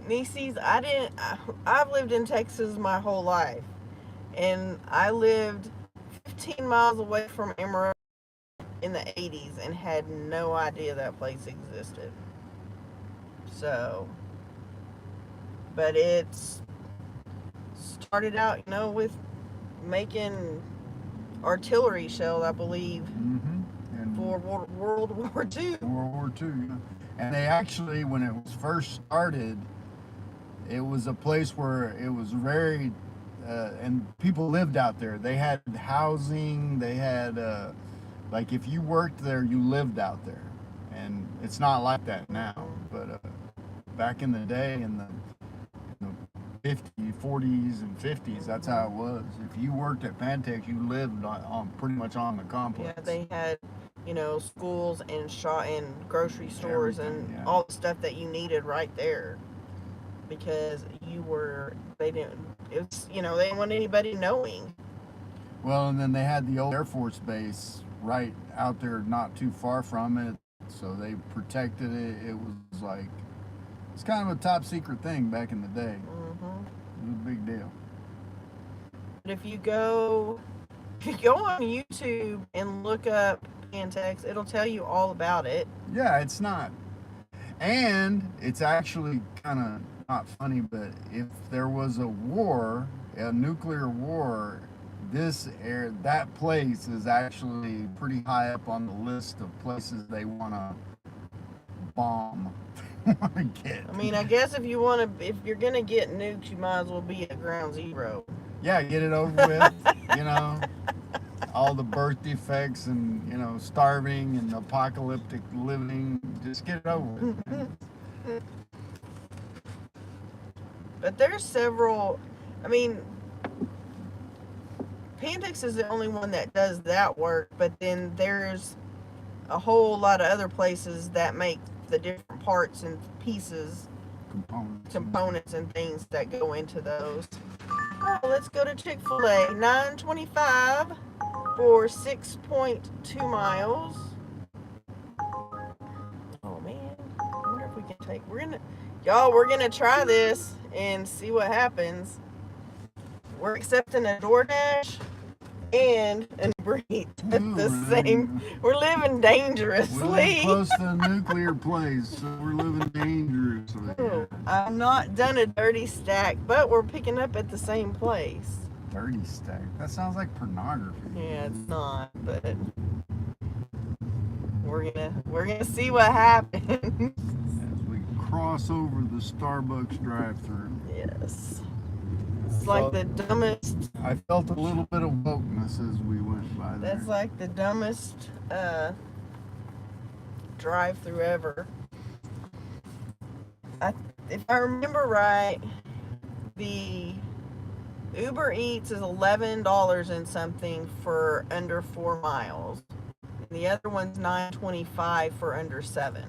Nieces, I've lived in Texas my whole life, and I lived 15 miles away from Amarillo in the 80s and had no idea that place existed. So, but it's started out, with making artillery shells, I believe, And for World War II. World War II, yeah. And they actually, when it was first started, it was a place where it was very, and people lived out there. They had housing, they had Like if you worked there, you lived out there, and it's not like that now. But back in the day, in the 50s, 40s, and 50s, that's how it was. If you worked at Pantex, you lived on pretty much on the complex. Yeah, they had, schools and shop and grocery stores and Everything, yeah. all the stuff that you needed right there. Because they didn't want anybody knowing. Well, and then they had the old Air Force Base right out there, not too far from it, so they protected it. It was like, it's kind of a top secret thing back in the day. Mm-hmm. It was a big deal. But if you go on YouTube and look up Pantex, it'll tell you all about it. Yeah, it's not. And it's actually kind of not funny, but if there was a war, a nuclear war, that place is actually pretty high up on the list of places they want to bomb. Want to get. I mean, I guess if you're gonna get nukes, you might as well be at ground zero. Yeah, get it over with. All the birth defects and starving and apocalyptic living. Just get it over with. But there's several. I mean, Pantex is the only one that does that work, but then there's a whole lot of other places that make the different parts and pieces, components and things that go into those. Oh, let's go to Chick-fil-A. $9.25 for 6.2 miles. Oh man, I wonder if we can take. We're gonna try this and see what happens. We're accepting a DoorDash and an Uber Eats at the same. We're living dangerously. We're living close to a nuclear place, so we're living dangerously. Oh, I've not done a dirty stack, but we're picking up at the same place. Dirty stack? That sounds like pornography. Yeah, it's not, but we're gonna see what happens. As we cross over the Starbucks drive-thru. Yes. It's like the dumbest. I felt a little bit of wokeness as we went by there. That's like the dumbest drive-through ever. If I remember right, the Uber Eats is $11 and something for under 4 miles. And the other one's $9.25 for under 7.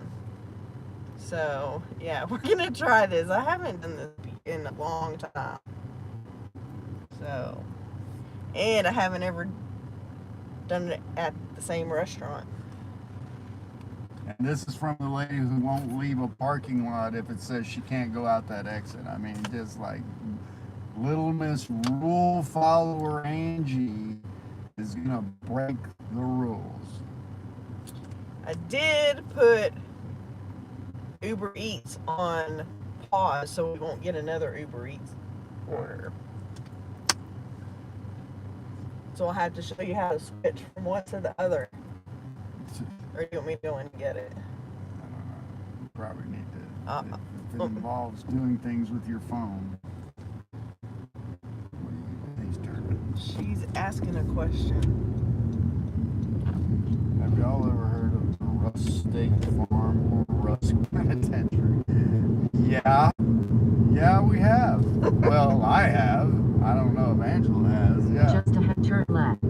So yeah, we're gonna try this. I haven't done this in a long time. So, and I haven't ever done it at the same restaurant. And this is from the lady who won't leave a parking lot if it says she can't go out that exit. I mean, just like Little Miss Rule Follower Angie is gonna break the rules. I did put Uber Eats on pause so we won't get another Uber Eats order. So I'll have to show you how to switch from one to the other. Or do you want me to go in and get it? I don't know. You probably need to. If it Oh. involves doing things with your phone. What do you think? Turn. She's asking a question. Have y'all ever heard of the Russ Steak Farm or Russ Penitentiary? Yeah. Yeah, we have. Well, I have. I don't know if Angela has. Yeah. Just ahead, turn left.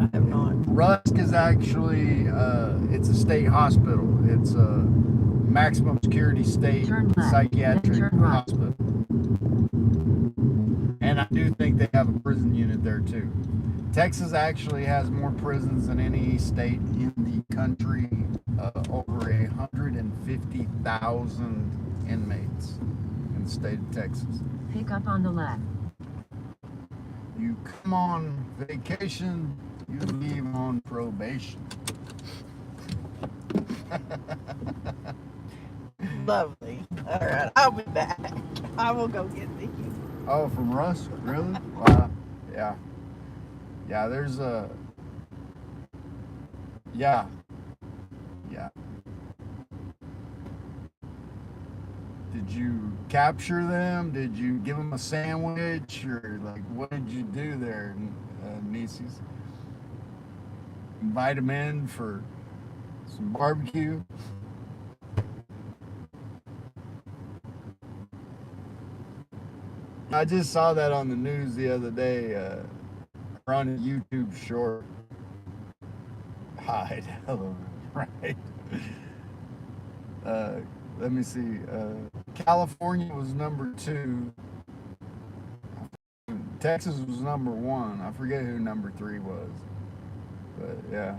I have not. Rusk is actually, it's a state hospital. It's a maximum security state Turn left, psychiatric then turn right. hospital. And I do think they have a prison unit there too. Texas actually has more prisons than any state in the country, over 150,000 inmates in the state of Texas. Pick up on the left. You come on vacation, you leave on probation. Lovely. Alright, I'll be back. I will go get these. Oh, from Russ? Really? Wow. Yeah. Yeah, there's a... Yeah. Yeah. Did you capture them? Did you give them a sandwich? Or, like, what did you do there, Nieces? invite them in for some barbecue. I just saw that on the news the other day, or on a YouTube short. Hide, hello, right? Let me see. California was number 2. Texas was number 1. I forget who number 3 was, but yeah.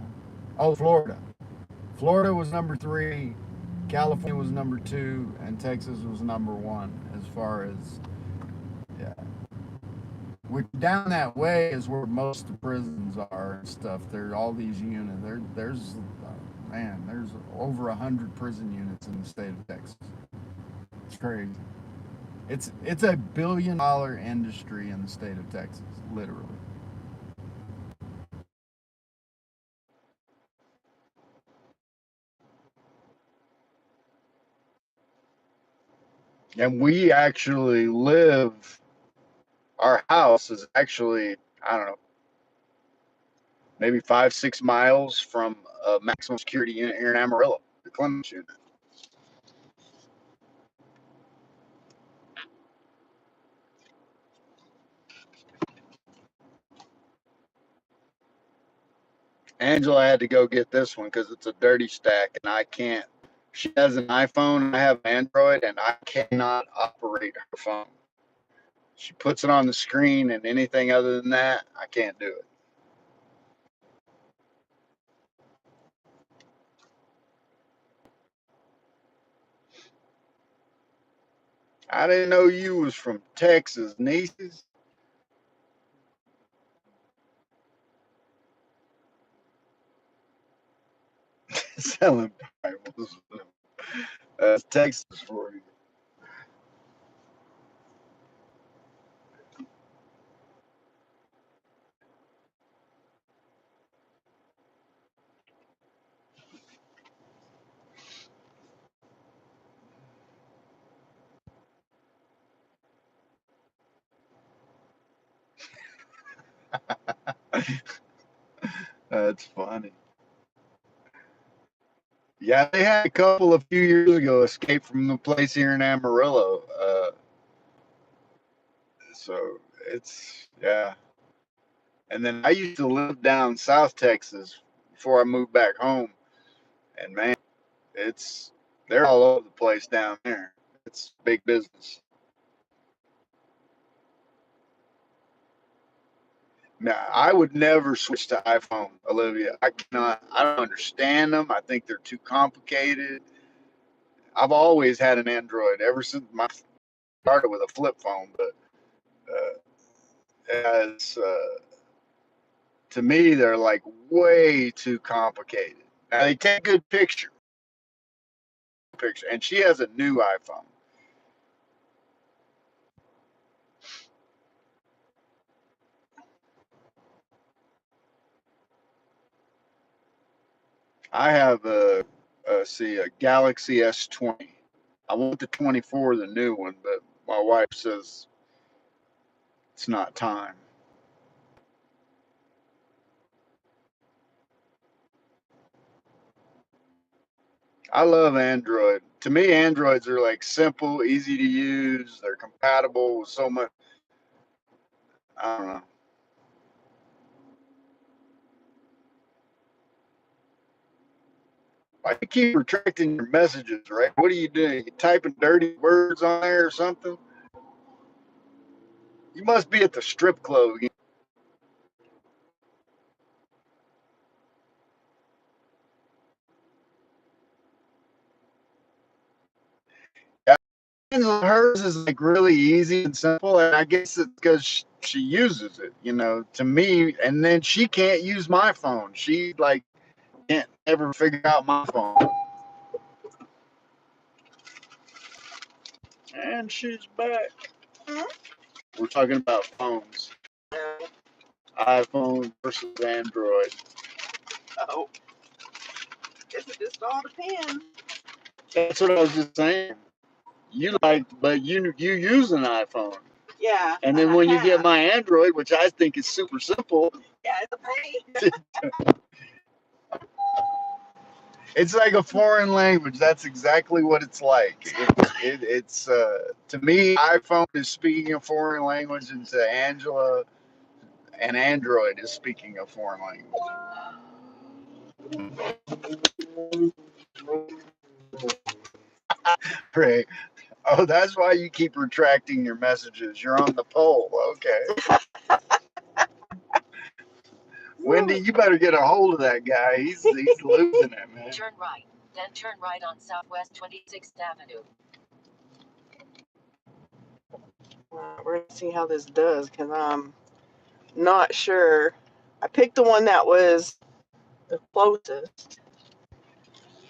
Oh, Florida. Florida was number 3. California was number 2, and Texas was number 1 as far as, yeah. Which down that way is where most of the prisons are and stuff. There's all these units. There's over 100 prison units in the state of Texas. It's crazy. It's a $1 billion industry in the state of Texas, literally. And we actually live. Our house is actually, I don't know, maybe 5-6 miles from a maximum security unit here in Amarillo, the Clemens unit. Angela had to go get this one because it's a dirty stack, and I can't. She has an iPhone, I have Android, and I cannot operate her phone. She puts it on the screen, and anything other than that, I can't do it. I didn't know you was from Texas, nieces. Selling Bibles. That's Texas for you. That's funny. Yeah, they had a couple a few years ago escape from the place here in Amarillo. So it's, yeah. And then I used to live down South Texas before I moved back home. And man, they're all over the place down there. It's big business. Now, I would never switch to iPhone, Olivia. I don't understand them. I think they're too complicated. I've always had an Android ever since I started with a flip phone, but as to me, they're like way too complicated. Now they take good picture, and she has a new iPhone. I have a Galaxy S20. I want the 24, the new one, but my wife says it's not time. I love Android. To me, Androids are like simple, easy to use. They're compatible with so much. I don't know. Why you keep retracting your messages, right? What are you doing? You typing dirty words on there or something? You must be at the strip club again. Hers is like really easy and simple, and I guess it's because she uses it, to me. And then she can't use my phone. She like can't ever figure out my phone. And she's back. We're talking about phones. iPhone versus Android. Oh, guess it just all depends. That's what I was just saying. But you use an iPhone. Yeah. And then when you get my Android, which I think is super simple, yeah, it's a pain. It's like a foreign language. That's exactly what it's like. It's to me, iPhone is speaking a foreign language, and to Angela, an Android is speaking a foreign language. Right. Oh, that's why you keep retracting your messages. You're on the poll. Okay. Wendy, you better get a hold of that guy. He's losing it, man. Turn right, then turn right on Southwest 26th Avenue. We're gonna see how this does because I'm not sure. I picked the one that was the closest.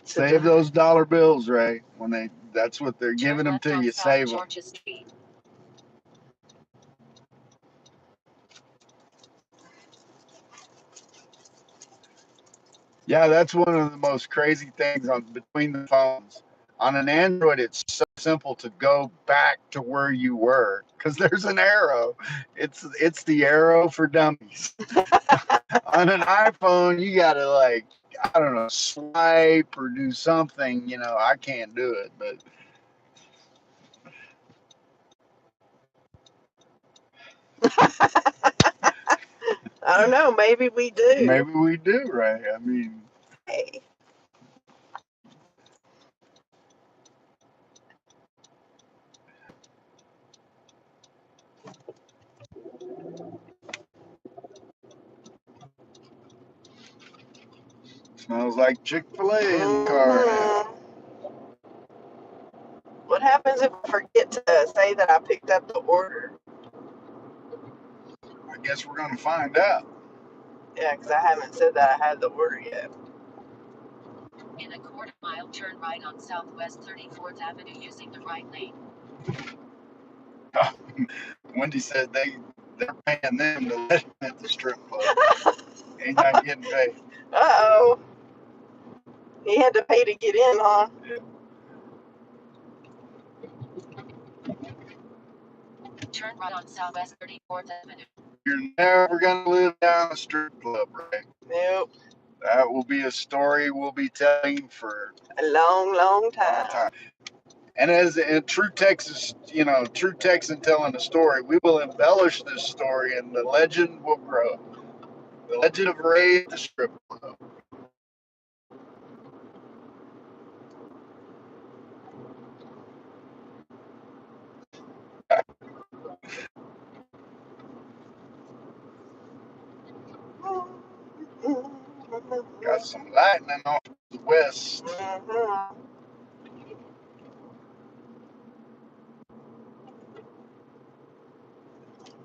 Save those dollar bills, Ray. That's what they're giving them left to on you. South Save them. Georgia Street. Yeah, that's one of the most crazy things on between the phones. On an Android, it's so simple to go back to where you were because there's an arrow. It's the arrow for dummies. On an iPhone, you gotta like I don't know swipe or do something. You know, I can't do it, but I don't know. Maybe we do. maybe we do, right? I mean, Hey. smells like Chick-fil-A in the car now. Mhm. What happens if I forget to say that I picked up the order? I guess we're gonna find out. Yeah, because I haven't said that I had the order yet. In a quarter mile, turn right on Southwest 34th Avenue using the right lane. Wendy said they're paying them to let him at the strip club. He's not getting paid. Uh-oh. He had to pay to get in, huh? Yeah. Turn right on Southwest 34th Avenue. You're never gonna live down a strip club, right? Nope. That will be a story we'll be telling for A long, long a long time. time. And as a true Texas, true Texan telling a story, we will embellish this story and the legend will grow. The legend of Ray at the strip club. Got some lightning off the west. Mhm. Oh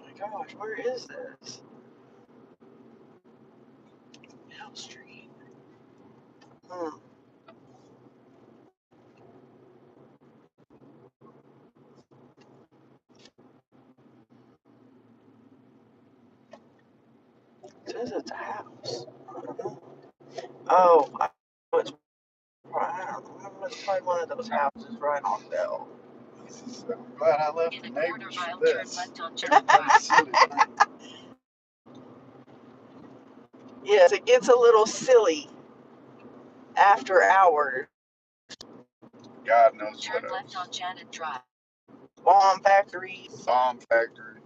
my gosh, where is this? L Street. Hmm. It says it's a house. Oh, I know it's probably one of those houses right on Bell. I'm glad I left the In a quarter neighbors for mile, turn this. left on They're Church pretty Drive. silly. Yes, it gets a little silly after hours. God knows Turn what left on else. Janet Drive. Bomb factories. Bomb factory.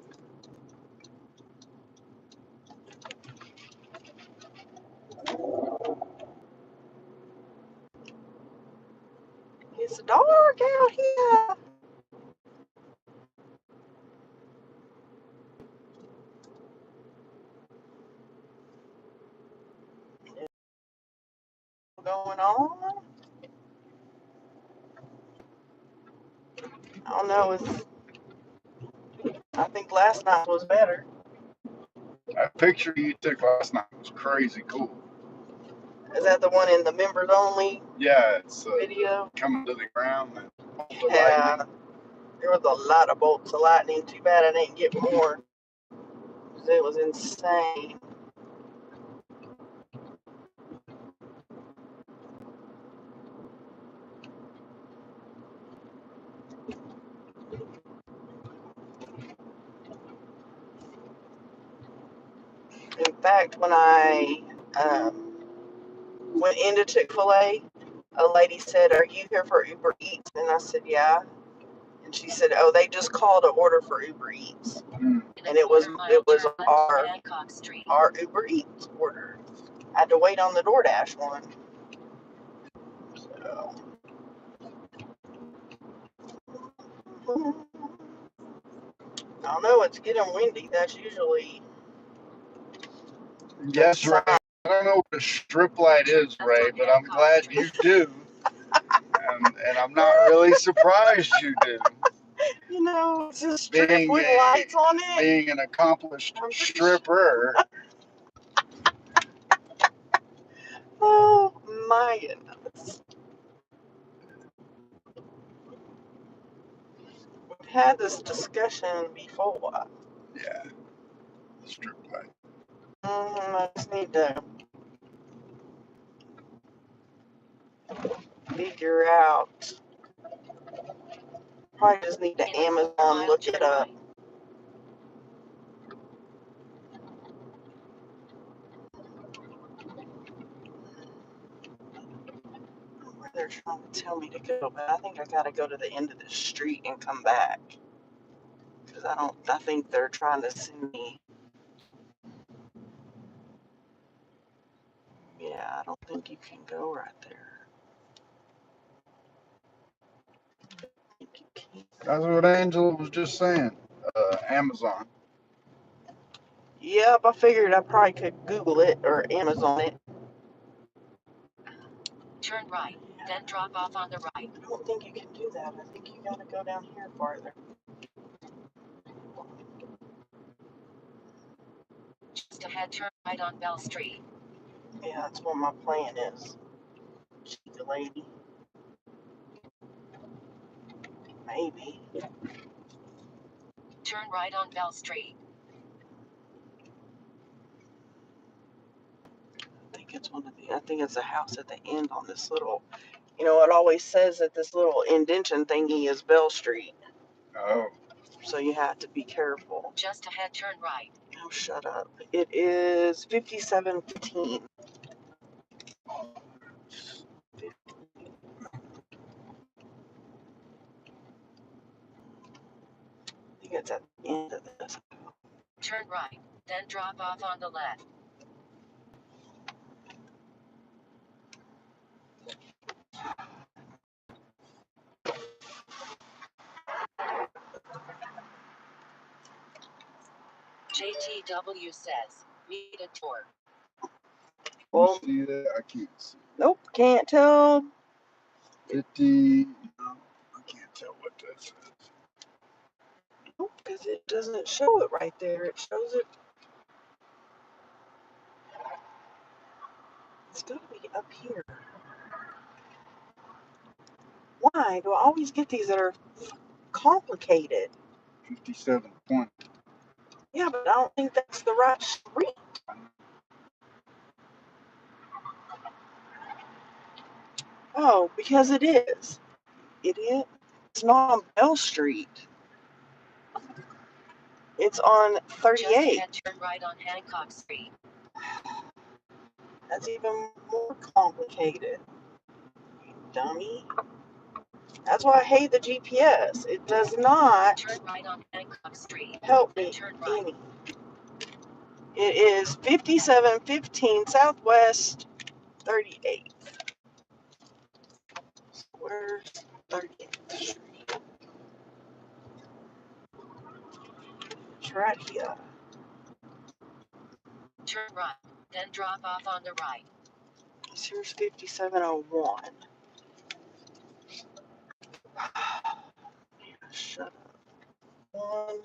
It's dark out here. Going on. I don't know. I think last night was better. That picture you took last night was crazy cool. Is that the one in the members only Yeah, it's video? coming to the ground and Yeah. There was a lot of bolts of lightning. Too bad I didn't get more. It was insane. In fact, when I went into Chick-fil-A, a lady said, "Are you here for Uber Eats?" And I said, "Yeah." And she said, "Oh, they just called an order for Uber Eats." Mm. And it was our Uber Eats order. I had to wait on the DoorDash one. So. I don't know, it's getting windy. That's usually Yes, Ray. I don't know what a strip light is, Ray, but I'm glad you do. And I'm not really surprised you do. You know, it's a strip with lights on it. Being an accomplished stripper. Oh my goodness. We've had this discussion before. Yeah. Strip light. I just need to figure out. Probably just need to Amazon look it up. Where they're trying to tell me to go, but I think I gotta go to the end of the street and come back. Because I think they're trying to send me. Yeah, I don't think you can go right there. I think you can. That's what Angela was just saying. Amazon. Yep, I figured I probably could Google it or Amazon it. Turn right, then drop off on the right. I don't think you can do that. I think you gotta go down here farther. Just ahead, turn right on Bell Street. Yeah, that's what my plan is. She's the lady. Maybe. Turn right on Bell Street. I think it's a house at the end on this little, it always says that this little indentation thingy is Bell Street. Oh. So you have to be careful. Just ahead, turn right. Oh, shut up. It is 5715. I think it's at the end of this. Turn right, then drop off on the left. JTW says, need a tour. Well, you see that? I can't see. Nope, can't tell. 50. No, I can't tell what this is. Nope, because it doesn't show it right there. It shows it. It's got to be up here. Why do I always get these that are complicated? 57.20. Yeah, but I don't think that's the right street. Oh, because it is. Idiot. It's not on Bell Street. It's on 38. Just ahead, turn right on Hancock Street. That's even more complicated. You dummy. That's why I hate the GPS. It does not Turn right on Hancock Street. help me Turn right. any. It is 5715 Southwest 38th. Where's 38th Street? It's right here. Turn right, then drop off on the right. Here's 5701. Shut up. 1,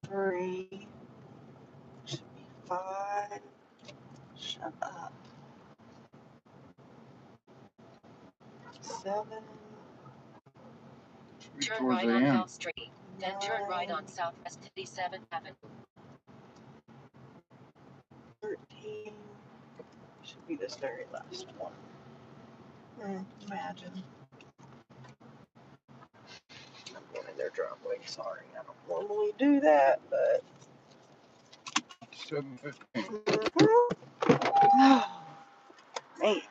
3, should be 5. Shut up. 7. Turn right on Bell Street, then turn right on Southwest 57th Avenue. 13. Should be this very last one. Imagine. I'm going in their driveway. Sorry, I don't normally do that, but. 7:15. Man.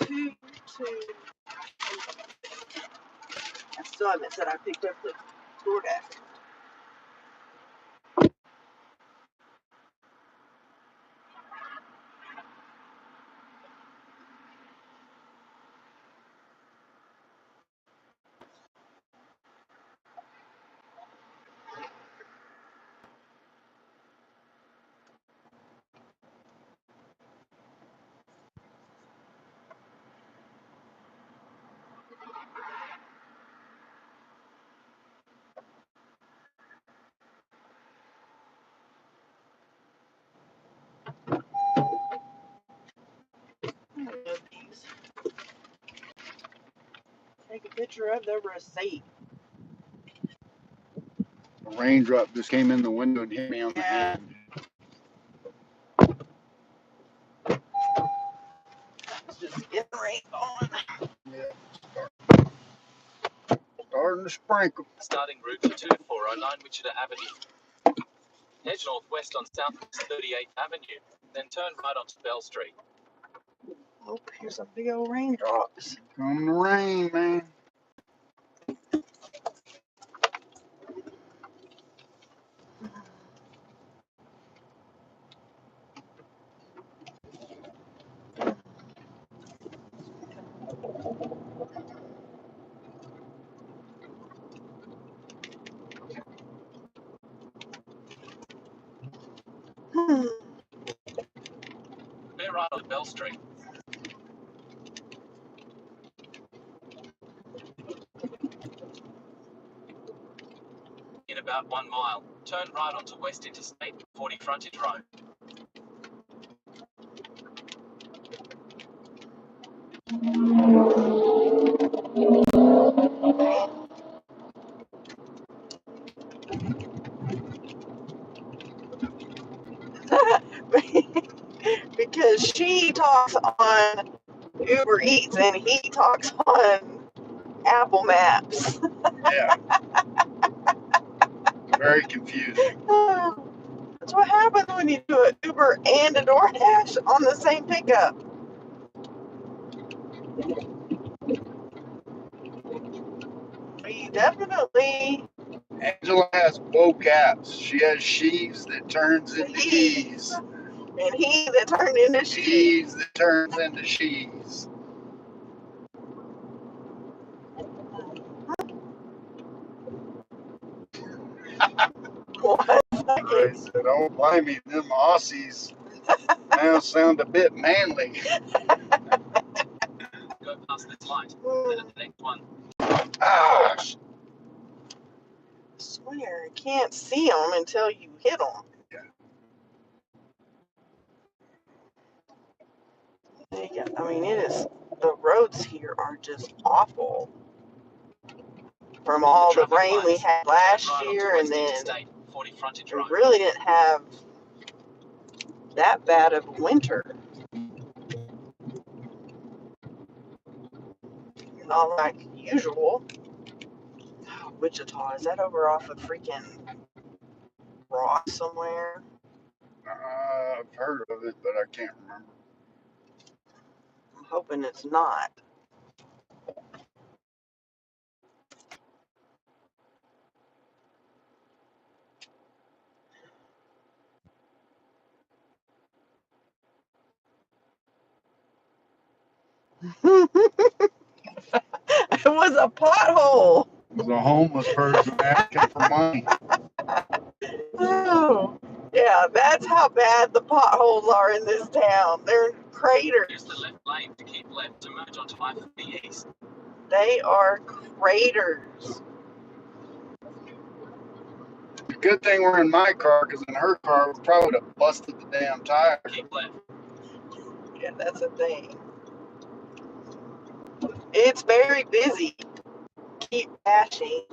to I still haven't said I picked up the DoorDash. I love these. Take a picture of the receipt. A raindrop just came in the window and hit me on the Yeah. hand. It's just getting rain on. Yeah. Starting to sprinkle. Starting route to 2409 Wichita Avenue. Head northwest on Southwest 38th Avenue, then turn right onto Bell Street. Oh, here's some big old raindrops. Coming the rain, man. Bear right on Bell Street. In about 1 mile, turn right onto West Interstate 40 Frontage Road. Because she talks on Uber Eats and he talks on Apple Maps. Yeah. Very confusing. That's what happens when you do an Uber and a DoorDash on the same pickup. We definitely Angela has caps. She has sheaves that turns into he's. and he that turned into she. He's that turns into she's. What? I said, oh, blimey, them Aussies now sound a bit manly. Go past this light, then at the next one. Ouch! I swear, I can't see them until you hit them. I mean, the roads here are just awful. From all the rain we had last year, and then 40 Frontage we Road. really didn't have that bad of a winter. Not like usual. Oh, Wichita, is that over off of freaking Ross somewhere? I've heard of it, but I can't remember. I'm hoping it's not. It was a pothole. It was a homeless person asking for money. Oh, yeah, that's how bad the potholes are in this town. They're craters. Use the left lane to keep left to merge onto I-50 East. They are craters. The good thing we're in my car, because in her car, we probably would have busted the damn tire. Keep left. Yeah, that's a thing. It's very busy. Keep dashing.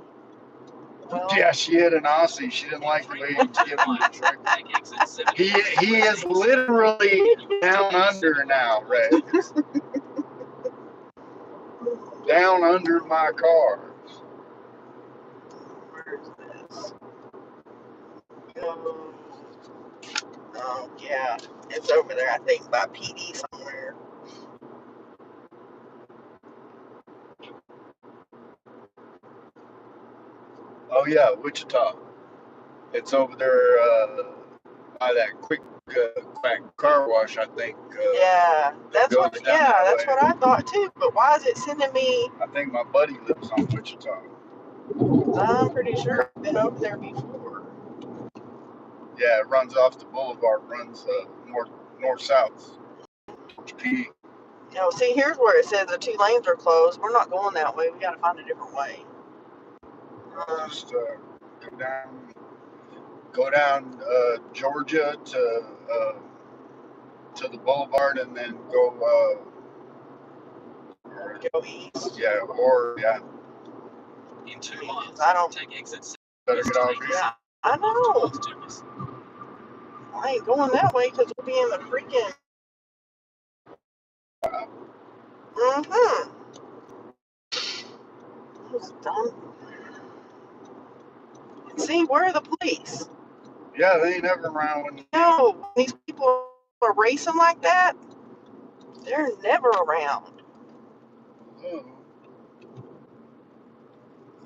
Well, Yeah, she had an Aussie. She didn't like the way he was giving the trick. Take exit 70. He is literally down under now, Red. Down under my car. where's this? Oh, yeah. It's over there, I think, by PD somewhere. Oh yeah, Wichita. It's over there by that quick quack car wash, I think. Yeah, that's goes what. down Yeah, that that's way. what I thought too. But why is it sending me? I think my buddy lives on Wichita. I'm pretty sure I've been over there before. Yeah, it runs off the boulevard, runs north south. P. No, see, here's where it says the 2 lanes are closed. We're not going that way. We got to find a different way. Just go down Georgia to the boulevard, and then go. Go east. Yeah, or yeah. In 2 miles, I don't. take exit 7 Better get off here. Yeah, I know. I ain't going that way because we'll be in the freaking. Mm-hmm. Who's done? See, where are the police? Yeah, they ain't never around when. No, these people are racing like that. They're never around. Oh.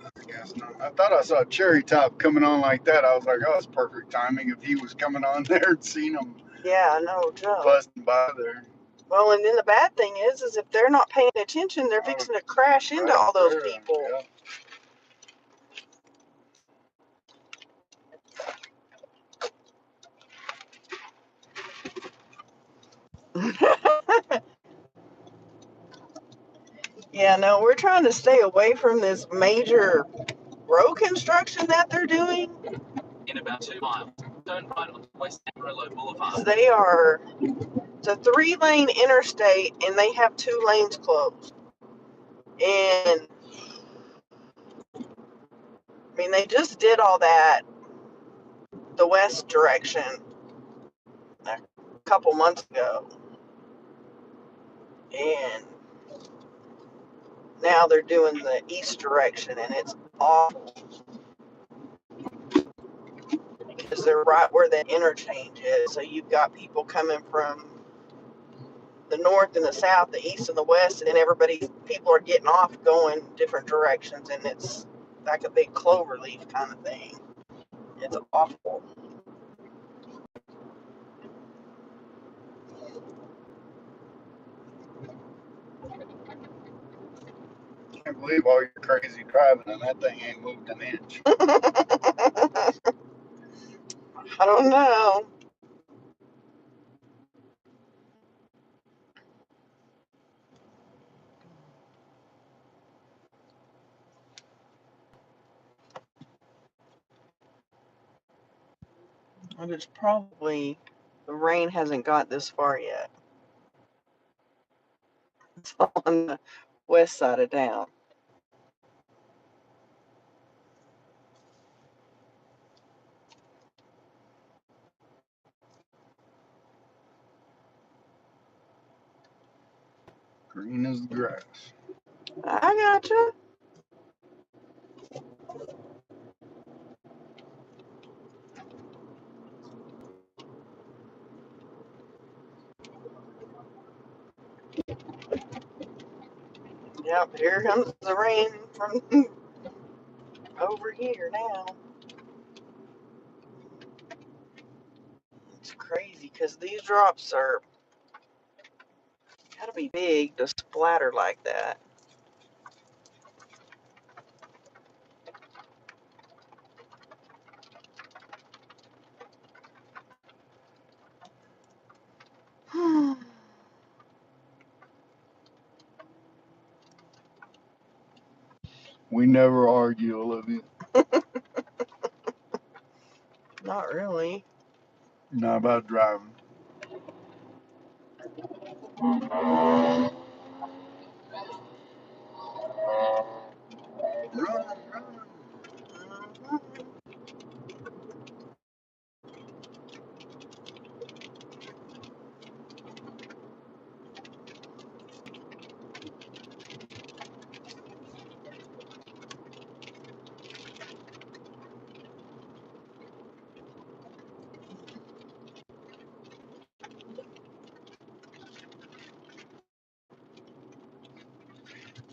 I guess not. I thought I saw Cherry Top coming on like that. I was like, oh, that's perfect timing. If he was coming on there and seen him Yeah, no joke. busting by there. Well, and then the bad thing is if they're not paying attention, they're fixing to crash into all those people. Yeah. Yeah, no, we're trying to stay away from this major road construction that they're doing. In about 2 miles, turn right on West Amarillo Boulevard. They are, it's a 3-lane interstate and they have 2 lanes closed. And I mean, they just did all that the west direction a couple months ago. And now they're doing the east direction and it's awful. Because they're right where the interchange is. So you've got people coming from the north and the south, the east and the west, and then people are getting off going different directions, and it's like a big clover leaf kind of thing. It's awful. I can't believe all your crazy driving and that thing ain't moved an inch. I don't know. And it's probably the rain hasn't got this far yet. It's on the west side of town. Green as the grass. I gotcha. Yep, here comes the rain from over here now. It's crazy because these drops are gotta be big to splatter like that. We never argue, Olivia. Not really. Not about driving. Run. Mhm.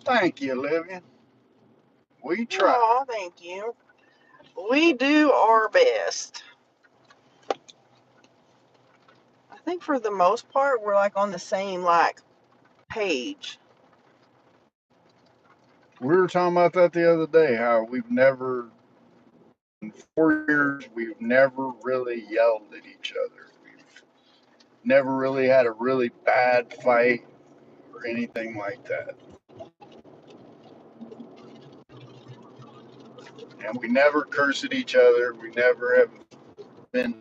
Thank you, Olivia. We try. Aw, thank you. We do our best. I think for the most part, we're like on the same like page. We were talking about that the other day, how we've never, in 4 years, we've never really yelled at each other. We've never really had a really bad fight or anything like that. And we never curse at each other. We never have been,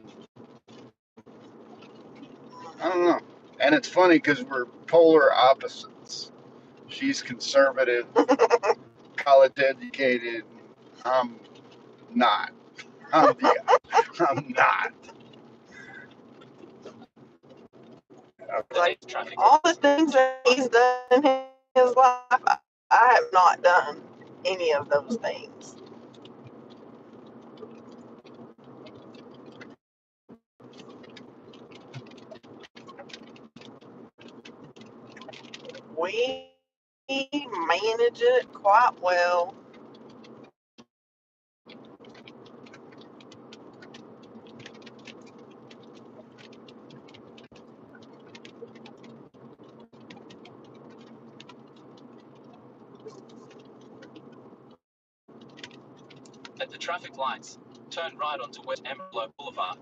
I don't know. And it's funny because we're polar opposites. She's conservative, college educated. I'm not. I'm not. Like Today's traffic. all the things that he's done in his life, I have not done any of those things. We manage it quite well. At the traffic lights, turn right onto West Amarillo Boulevard.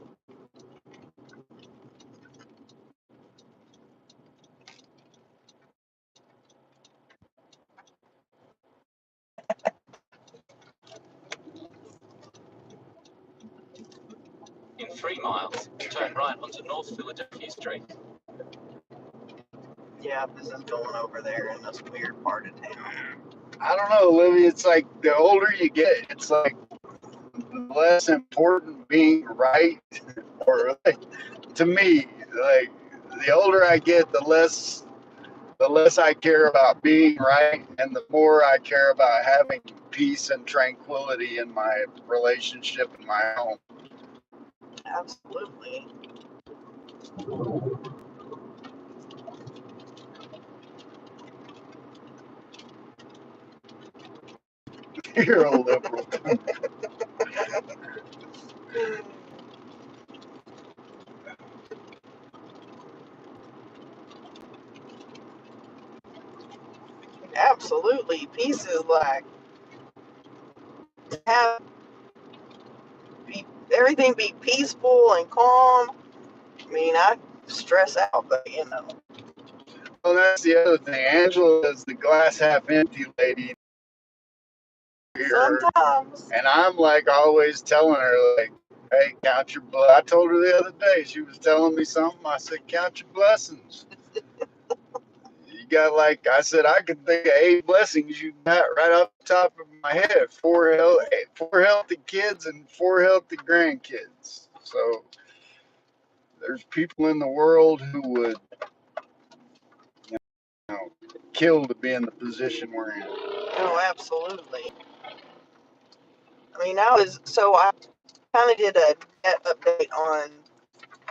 In 3 miles, turn right onto North Philadelphia Street. Yeah, this is going over there in this weird part of town. I don't know, Olivia. It's like the older you get, it's like less important being right, or like, to me, like the older I get, the less I care about being right, and the more I care about having peace and tranquility in my relationship and my home. Absolutely. You're a liberal. Absolutely. Peace is like have everything be peaceful and calm. I mean, I stress out, but you know. Well, that's the other thing. Angela is the glass half empty lady here, Sometimes. and I'm like always telling her, like, hey, count your blood. I told her the other day, she was telling me something. I said, count your blessings. You got, like I said, I could think of 8 blessings you got right off the top of my head. 4 healthy kids and 4 healthy grandkids. So there's people in the world who would, you know, kill to be in the position we're in. Oh, absolutely. I mean, I kind of did a net update on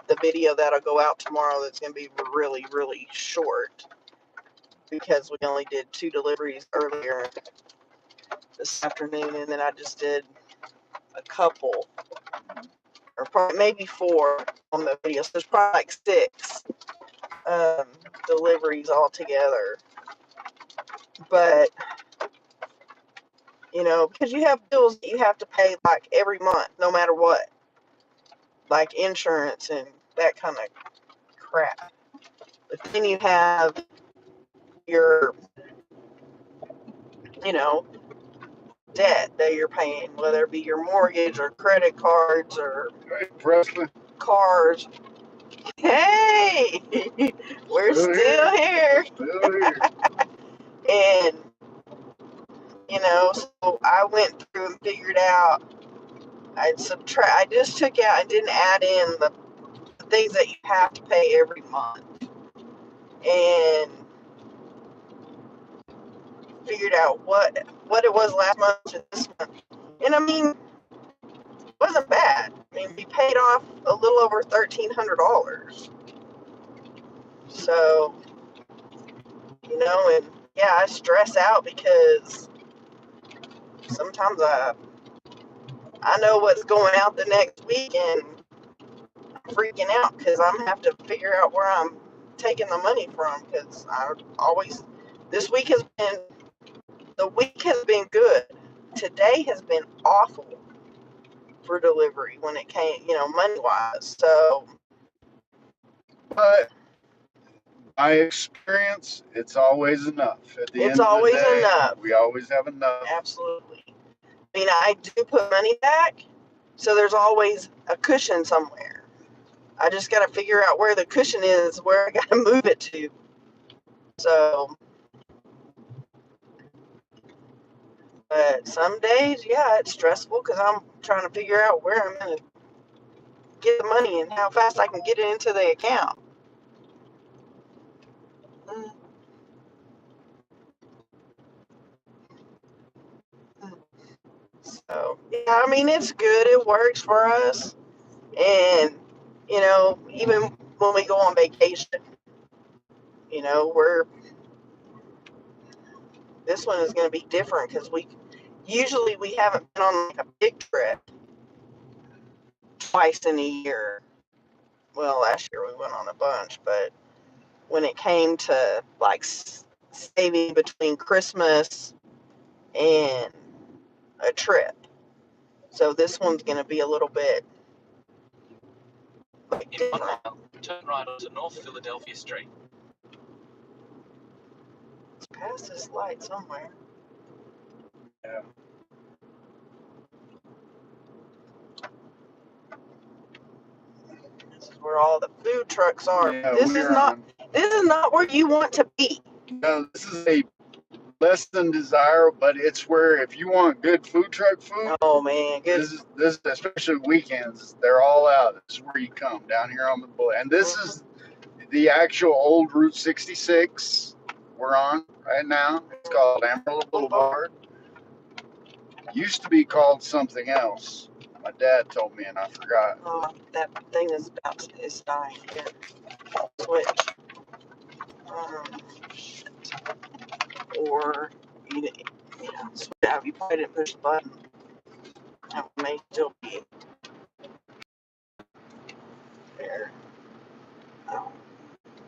the video that'll go out tomorrow. That's going to be really, really short because we only did 2 deliveries earlier this afternoon, and then I just did a couple, or probably maybe 4 on the video. So there's probably like 6 deliveries altogether. But you know, because you have bills that you have to pay like every month, no matter what, like insurance and that kind of crap. But then you have your, you know, debt that you're paying, whether it be your mortgage or credit cards or Right, Presley? cars. Hey, we're still here. Still here. And, you know, so I went through and figured out, I just took out and didn't add in the things that you have to pay every month. And figured out what it was last month and this month. And I mean, it wasn't bad. I mean, we paid off a little over $1,300. So, you know, and yeah, I stress out because sometimes I I know what's going out the next week, and I'm freaking out because I'm gonna have to figure out where I'm taking the money from. Because I always, this week has been, the week has been good. Today has been awful for delivery when it came, money wise. So But by experience, it's always enough. At the it's end of the always day, enough. we always have enough. Absolutely. I mean, I do put money back, so there's always a cushion somewhere. I just got to figure out where the cushion is, where I got to move it to. So, but some days, yeah, it's stressful because I'm trying to figure out where I'm going to get the money and how fast I can get it into the account. Mm. So, yeah, I mean, it's good. It works for us. And, even when we go on vacation, this one is going to be different because we haven't been on like a big trip twice in a year. Well, last year we went on a bunch, but when it came to like saving between Christmas and a trip, so this one's going to be a little bit like In 1 different. mile, turn right onto North Philadelphia Street. It's past this light somewhere. Yeah. This is where all the food trucks are. Yeah, This is not where you want to be. No, this is a less than desirable, but it's where if you want good food truck food, Oh man, good. this especially weekends, they're all out. This is where you come down here on the boulevard. And this is the actual old Route 66 we're on right now. It's called Amarillo Boulevard. Used to be called something else. My dad told me and I forgot. Oh, that thing is dying. Here, switch. Shit. Or switch out. You probably didn't push the button. That may still be there. Oh,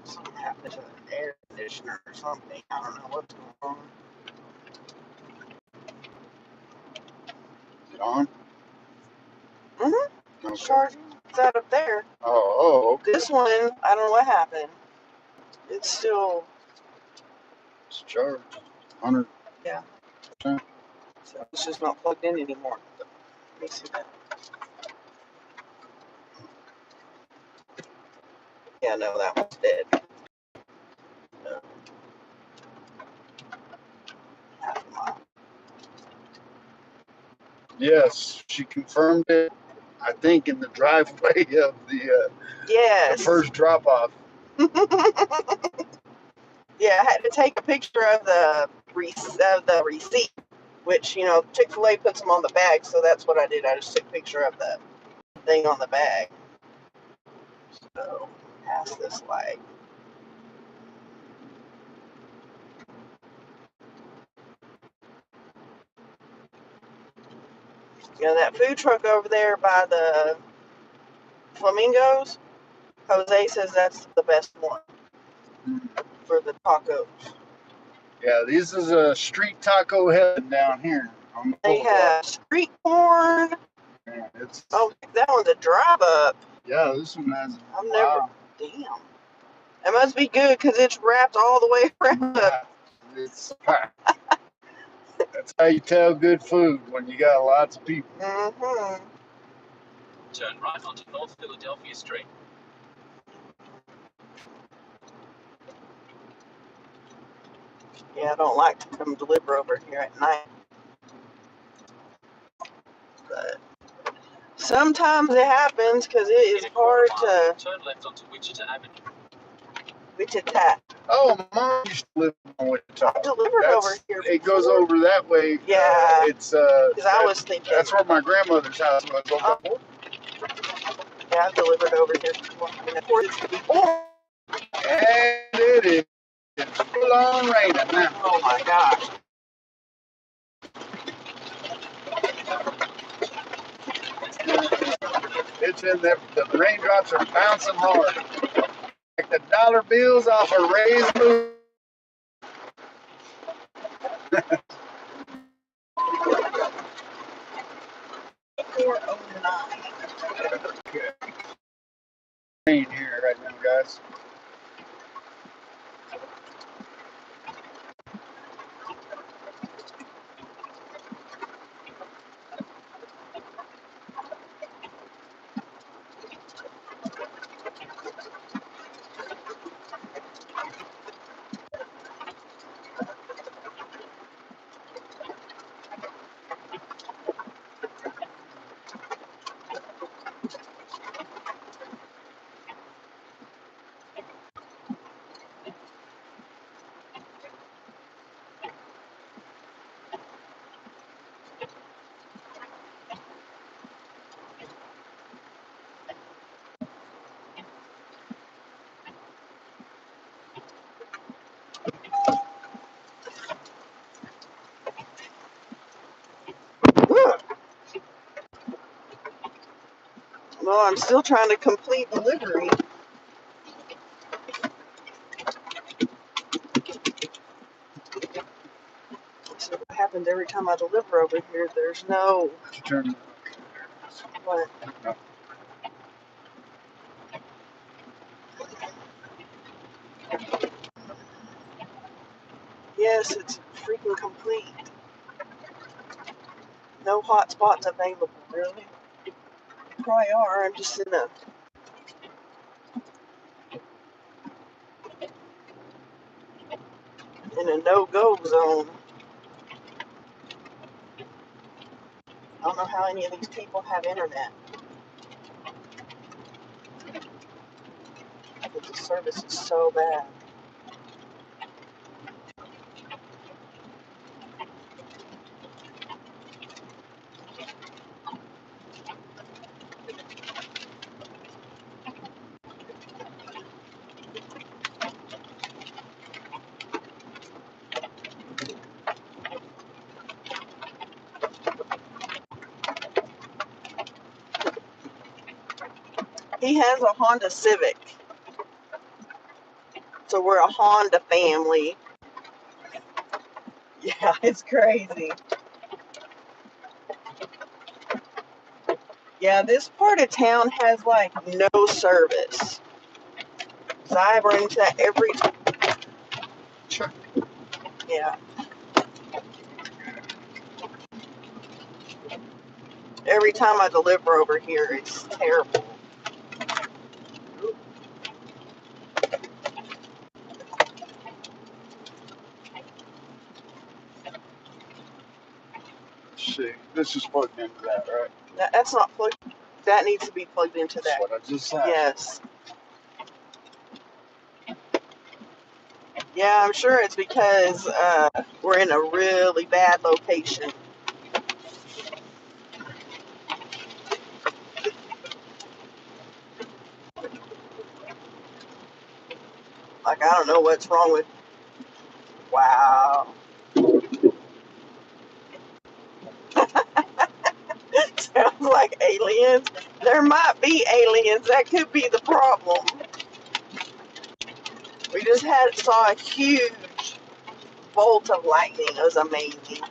something happened to the air conditioner or something. I don't know what's going on. Is it on? Mhm. Okay. Charging. It's out up there. Oh, okay. This one, I don't know what happened. It's still. It's charged. 100. Yeah. So it's just not plugged in anymore. Let me see that. Yeah, no, that one's dead. No. Half a mile. Yes, she confirmed it. I think in the driveway of the Yes. first drop off. Yeah, I had to take a picture of the receipt, which Chick-fil-A puts them on the bag, so that's what I did. I just took a picture of the thing on the bag. So pass this light. That food truck over there by the Flamingos, Jose says that's the best one for the tacos. Yeah, this is a street taco heaven down here on the They boulevard. have street corn. Yeah, it's, Oh, that one's a drive up. yeah, this one has. I've Wow. never. Damn. It must be good because it's wrapped all the way around. It's packed. That's how you tell good food when you got lots of people. Mm-hmm. Turn right onto North Philadelphia Street. Yeah, I don't like to come deliver over here at night. But sometimes it happens because it is In a quarter hard to. mile, turn left onto Wichita Avenue. Wichita. Oh, Mom used to live on Wichita. I delivered over here before. It goes over that way. Yeah. It's Because I was thinking. that's where my grandmother's house was. Oh. Yeah, I delivered over here before. And of course, it's before. And it is. It's full on raining now. Oh my gosh. It's in there. The raindrops are bouncing hard. Like the dollar bills off a raised roof. 409. Rain here right now, guys. Well, I'm still trying to complete delivery. So what happens every time I deliver over here? There's no Turn. what? No. Yes, it's freaking complete. No hot spots available. Really? Probably are. I'm just in a no-go zone. I don't know how any of these people have internet. But the service is so bad. He has a Honda Civic. So we're a Honda family. Yeah, it's crazy. Yeah, this part of town has like no service. So I run into that every Sure. yeah. Every time I deliver over here, it's terrible. Let's see. This is plugged into that, right? That's not plugged. That needs to be plugged into That's that. what I just said. Yes. Yeah, I'm sure it's because we're in a really bad location. Like, I don't know what's wrong with. Wow. Sounds like aliens. There might be aliens. That could be the problem. We just saw a huge bolt of lightning. It was amazing.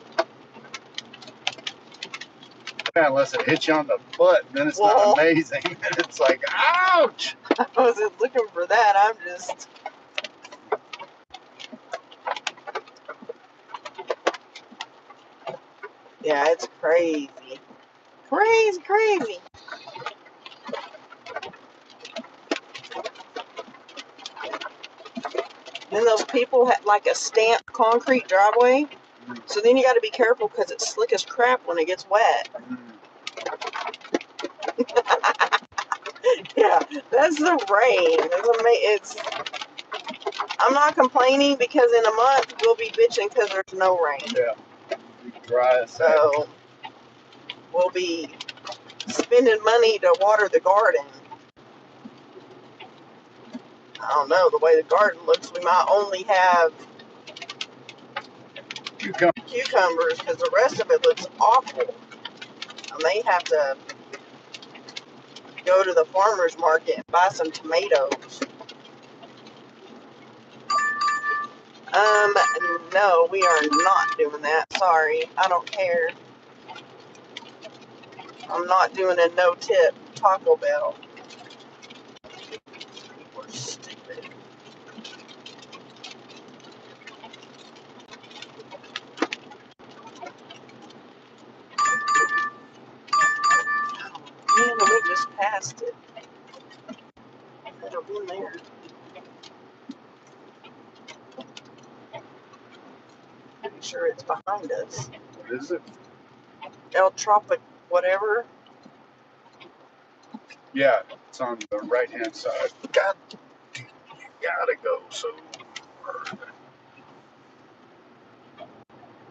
Yeah, unless it hits you on the foot, then it's Well, not amazing. It's like, ouch! I wasn't looking for that. I'm just. Yeah, it's crazy. Crazy, crazy. Then those people had like a stamped concrete driveway. So then you got to be careful because it's slick as crap when it gets wet. Yeah, that's the rain. I'm not complaining because in a month we'll be bitching because there's no rain. Yeah. Dry as heck. So we'll be spending money to water the garden. I don't know, the way the garden looks, we might only have cucumbers because the rest of it looks awful. I may have to go to the farmer's market and buy some tomatoes. No, we are not doing that. Sorry, I don't care. I'm not doing a no-tip Taco Bell. People are stupid. Man, we just passed it. Could have been there. Pretty sure it's behind us. What is it? El Tropic, whatever. Yeah, it's on the right hand side. God, you gotta go. So,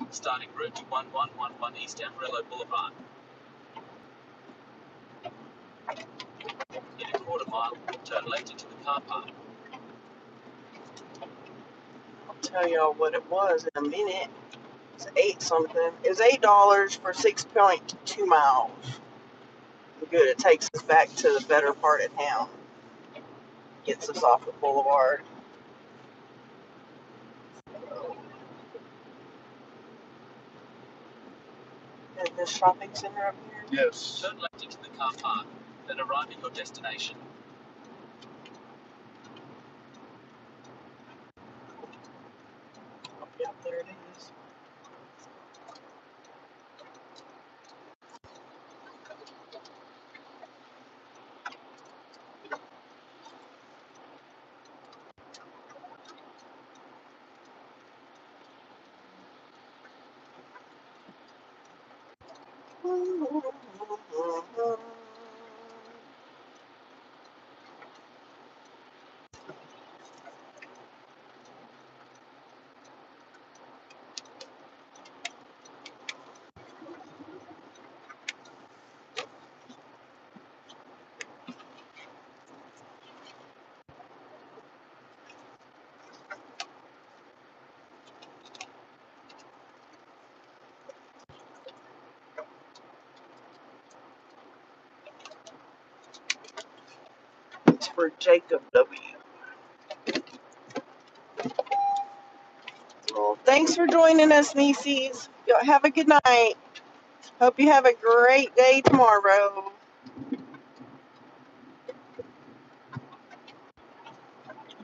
Starting route to 1111 East Amarillo Boulevard. In a quarter mile, turn left into the car park. I'll tell y'all what it was in a minute. It's 8 something. It was $8 for 6.2 miles. Good, it takes us back to the better part of town. Gets us off the boulevard. And this shopping center up here. yes. Turn left into the car park, then arrive at your destination. Oh, yeah, there it is. It's for Jacob W. Well, thanks for joining us, Nieces. Y'all have a good night. Hope you have a great day tomorrow.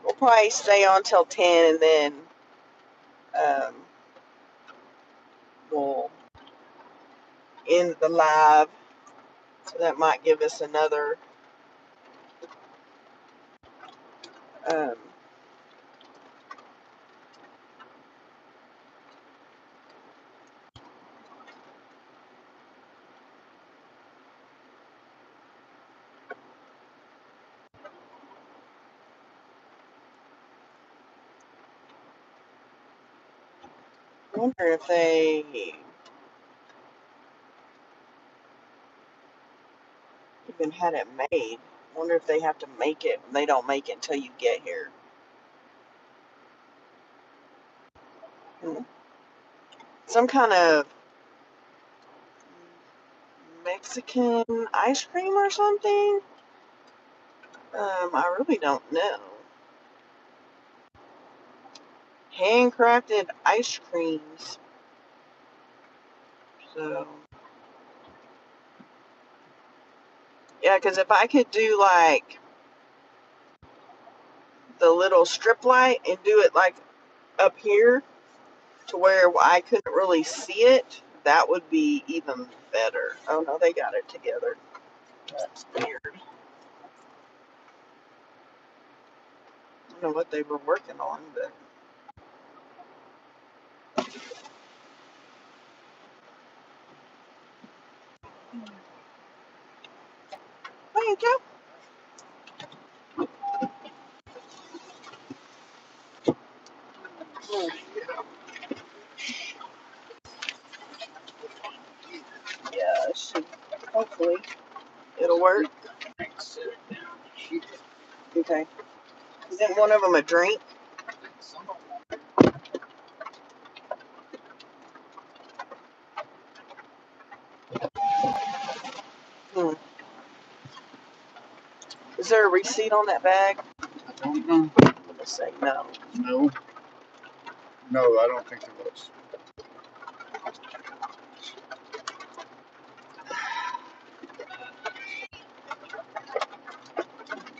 We'll probably stay on till 10 and then um, we'll end the live. So that might give us another um, I wonder if they even had it made. I wonder if they have to make it. They don't make it until you get here. Some kind of Mexican ice cream or something. I really don't know. Handcrafted ice creams. So, yeah, because if I could do like the little strip light and do it like up here to where I couldn't really see it, that would be even better. Oh no, they got it together. That's weird. I don't know what they were working on, but. Thank you. Yeah, it should. Hopefully, it'll work. Okay. Isn't one of them a drink? Hmm. Is there a receipt on that bag? I don't know. Let's say no. No. No, I don't think there was.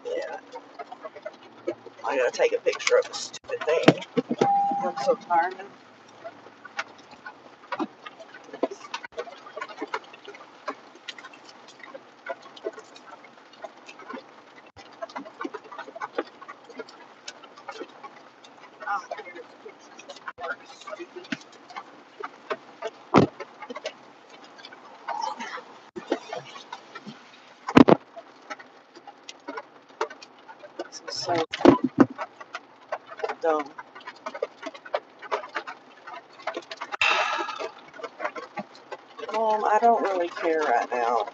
Yeah. I gotta take a picture of the stupid thing. I'm so tired. This is so dumb. Mom, I don't really care right now.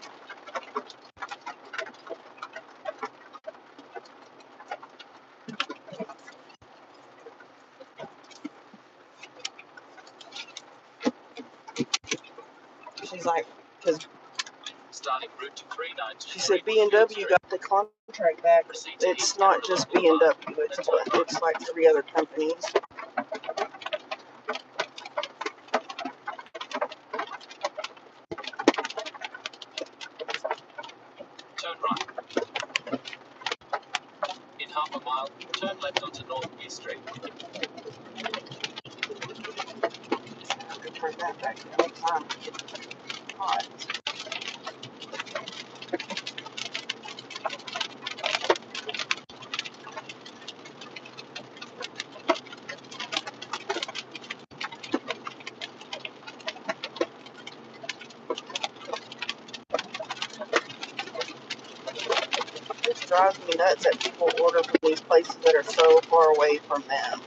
She's like, because Starting route to she said 392. B&W got the contract back. It's not just B&W, it's like 3 other companies. Turn right. In half a mile, turn left onto North East Street. I could turn that back to make time hot. It drives me nuts that people order from these places that are so far away from them.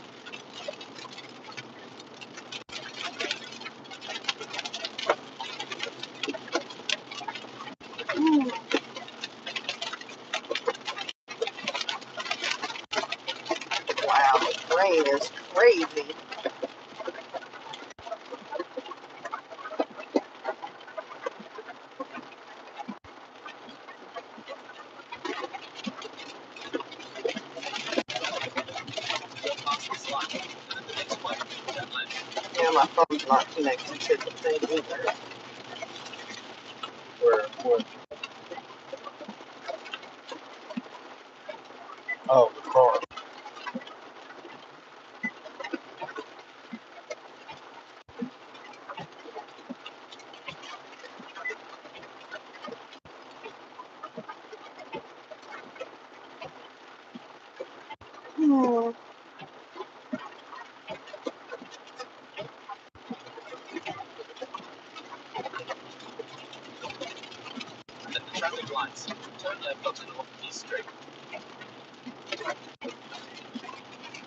Wow, the rain is crazy. Go past this light. The next one, turn left. Yeah, my phone's not connected to the thing either. Where? Oh, the car. Hmm. At the traffic lights, turn left onto North East Street.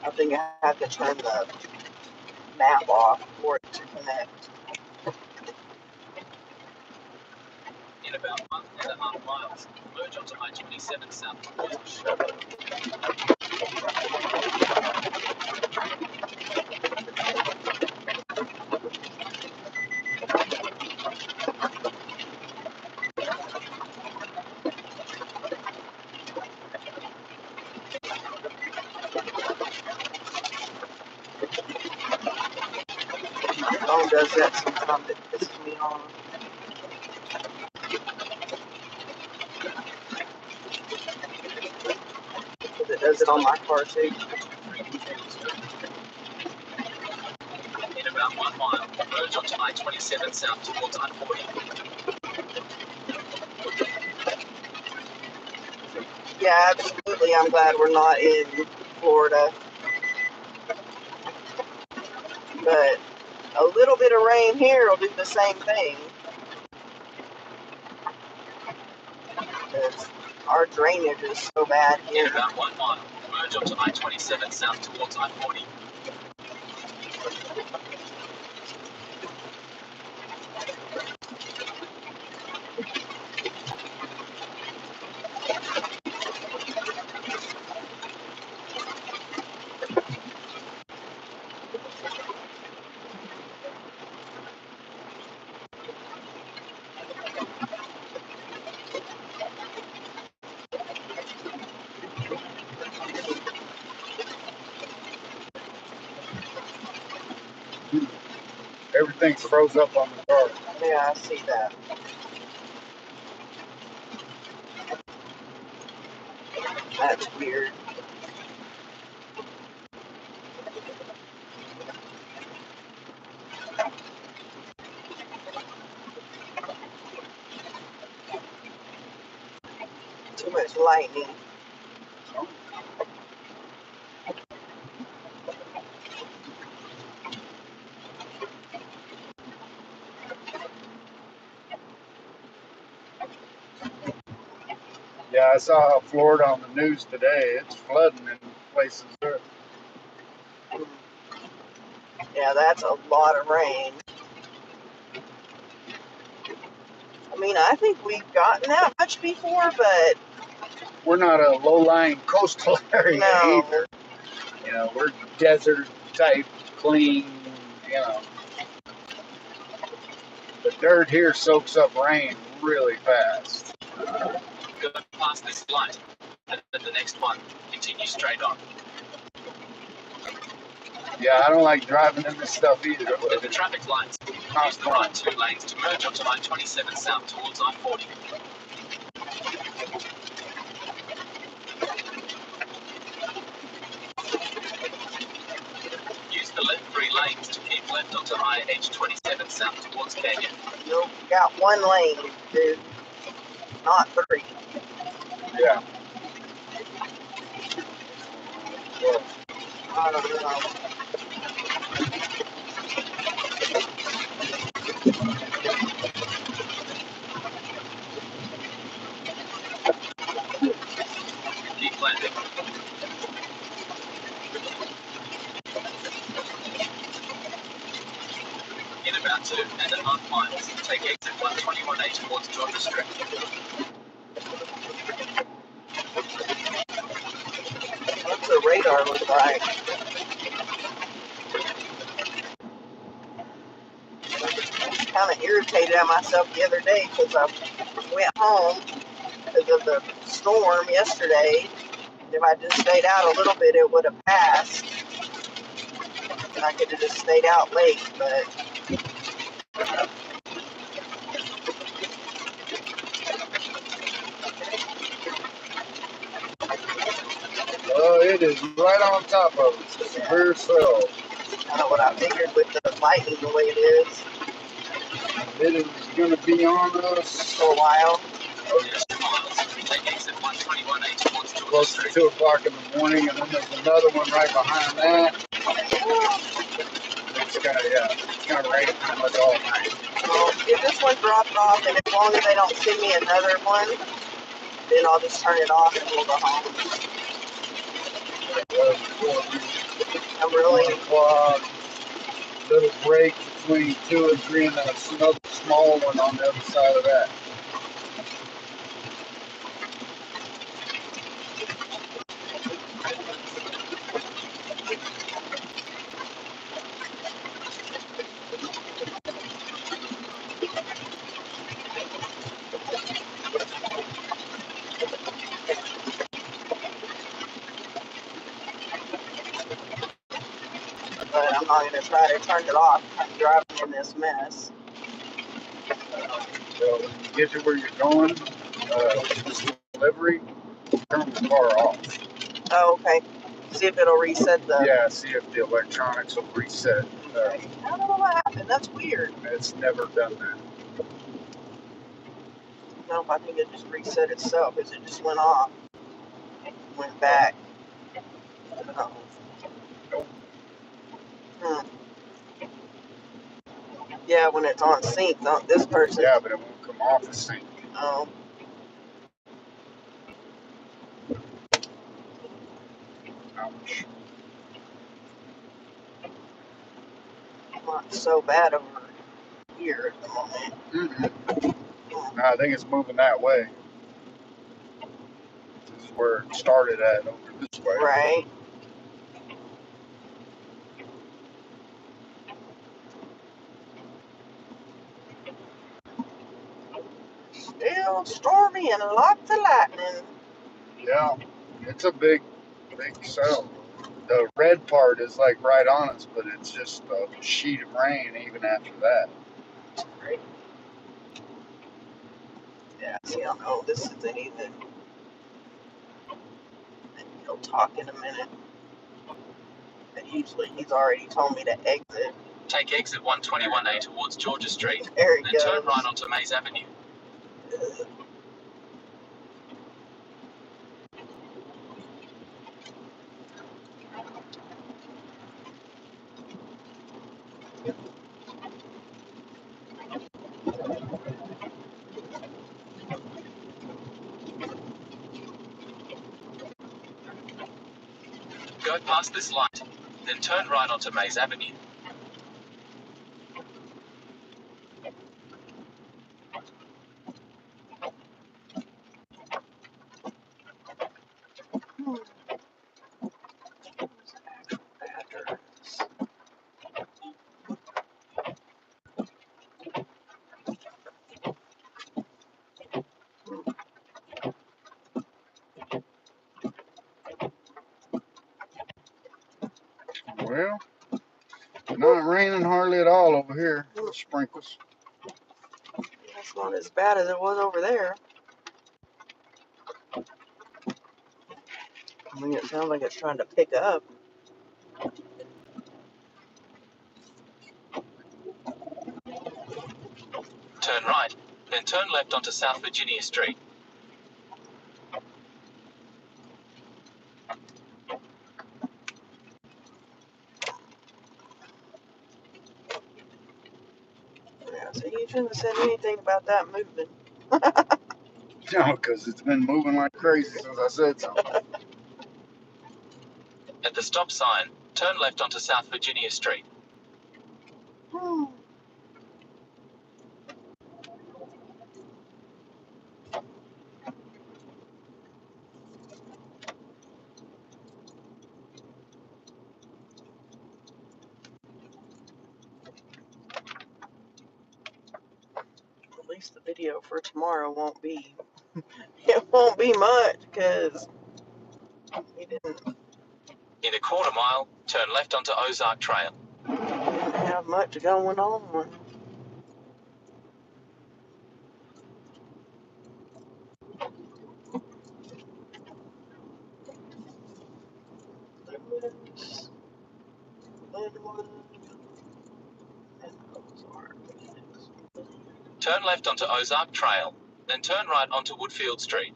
I think I have to turn the map off for it to connect. In about 1.5 miles, merge onto I-27 south towards Sherwood. My phone does that sometimes. It pisses me off. Because it does it on my car too. In about 1 mile, merge onto I-27 south towards I-40. Yeah, absolutely. I'm glad we're not in Florida. But a little bit of rain here will do the same thing. Because our drainage is so bad In here. about 1 mile, merge onto I-27 south towards I-40. Everything's froze up on the car. Yeah, I see that. That's weird. Too much lightning. Yeah, I saw Florida on the news today. It's flooding in places there. Yeah, that's a lot of rain. I mean, I think we've gotten that much before, but We're not a low-lying coastal area no. either. You know, we're desert type, clean. You know, the dirt here soaks up rain really fast. Go past this light, and then the next one. Continue straight on. Yeah, I don't like driving in this stuff either. At But the traffic lights, not use the fun. right 2 lanes to merge onto I-27 south towards I-40. Use the left 3 lanes to keep left onto I-27 south towards Canyon. You got one lane, dude. Not 3. Yeah. Well, I don't know. Keep landing. In about 2.5 miles, take exit 121A towards Georgia Street. What's the radar look like? Kind of irritated at myself the other day because I went home because of the storm yesterday. If I just stayed out a little bit, it would have passed. And I could have just stayed out late, but it is right on top of us. Severe cell. kind of what I figured with the lightning the way it is It is going to be on us for a while. Just 2 miles, take exit 121A towards Georgia close to Street. 2 o'clock in the morning, and then there's another one right behind that. It's gonna rain pretty much all night. Well, if this one drops off, and as long as they don't send me another one, then I'll just turn it off and we'll go home. I'm 1 really, o'clock, little break between 2 and 3, and then another small one on the other side of that. but I'm not going to try to turn it off. I'm driving in this mess. So when you get to where you're going, this delivery, turn the car off. Oh, okay. See if it'll reset the... Yeah, see if the electronics will reset. I don't know what happened. That's weird. It's never done that. No, I think it just reset itself because it just went off. Went back. Oh. Hmm. Yeah, when it's on sync, not this person. Yeah, but it won't come off the sync. Oh. Ouch. Not so bad over here at the moment. Mm-hmm. I think it's moving that way. This is where it started at, over this way. Right. Still stormy and lots of lightning. Yeah, it's a big cell. The red part is like right on us, but it's just a sheet of rain even after that. Right. Yeah, see, I don't know. This isn't even. He'll talk in a minute. And usually he's already told me to exit. Take exit 121A towards Georgia Street, There he then goes. turn right onto Mays Avenue. Go past this light, then turn right onto Mays Avenue. Well, not raining hardly at all over here. Sprinkles. That's not as bad as it was over there. I mean, it sounds like it's trying to pick up. Turn right, then turn left onto South Virginia Street. Yeah, so you shouldn't have said anything about that moving. No, because it's been moving like crazy since I said so. At the stop sign, turn left onto South Virginia Street. At least the video for tomorrow won't be. It won't be much because he didn't In a quarter mile, turn left onto Ozark Trail. have much going on. Turn left onto Ozark Trail, then turn right onto Woodfield Street.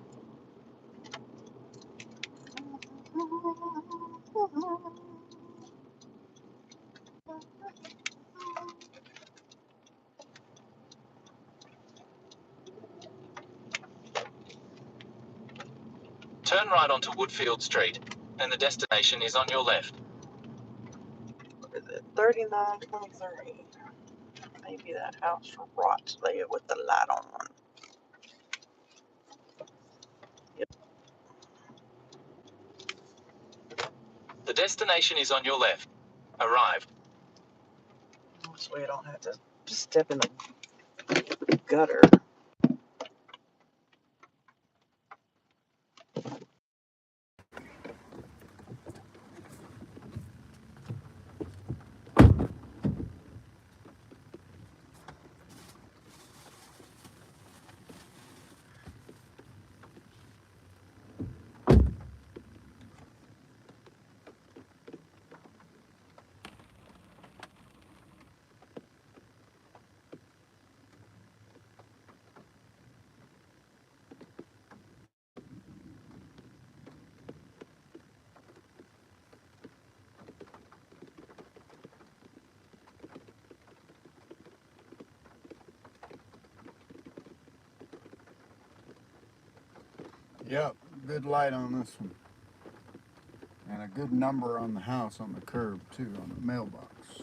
Turn right onto Woodfield Street, and the destination is on your left. What is it? 3923. Maybe that house rots there with the light on. The destination is on your left. Arrived. This way I don't have to step in the gutter. Yep, good light on this one. And a good number on the house on the curb, too, on the mailbox.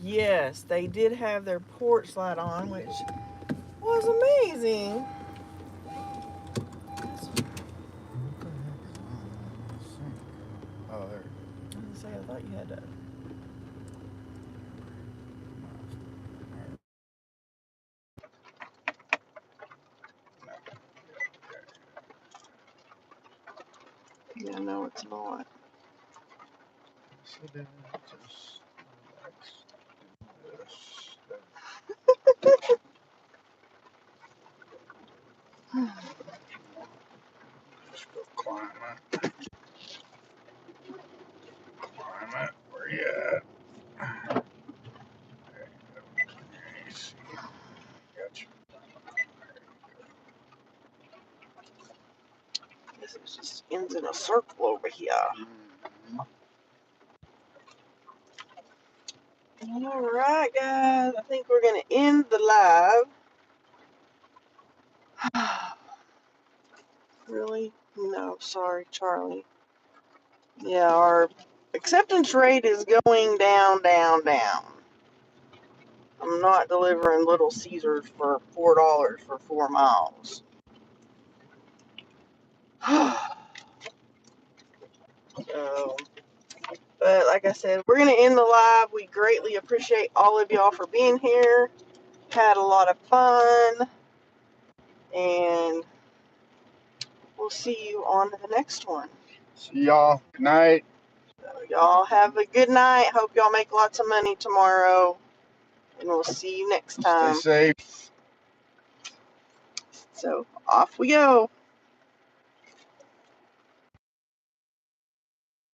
Yes, they did have their porch light on, which was amazing. Oh, there. thought you had to. Yeah, no, it's not. Just go climb it. Climb it. Where you at? There you go. Easy. Gotcha. Guess it just ends in a circle over here. Alright, guys. I think we're going to end the live. Really? No, sorry, Charlie. Yeah, our acceptance rate is going down, down, down. I'm not delivering Little Caesars for $4 for 4 miles. So, but like I said, we're going to end the live. We greatly appreciate all of y'all for being here. Had a lot of fun. And we'll see you on the next one. See y'all. Good night. So y'all have a good night. Hope y'all make lots of money tomorrow. And we'll see you next time. Stay safe. So off we go.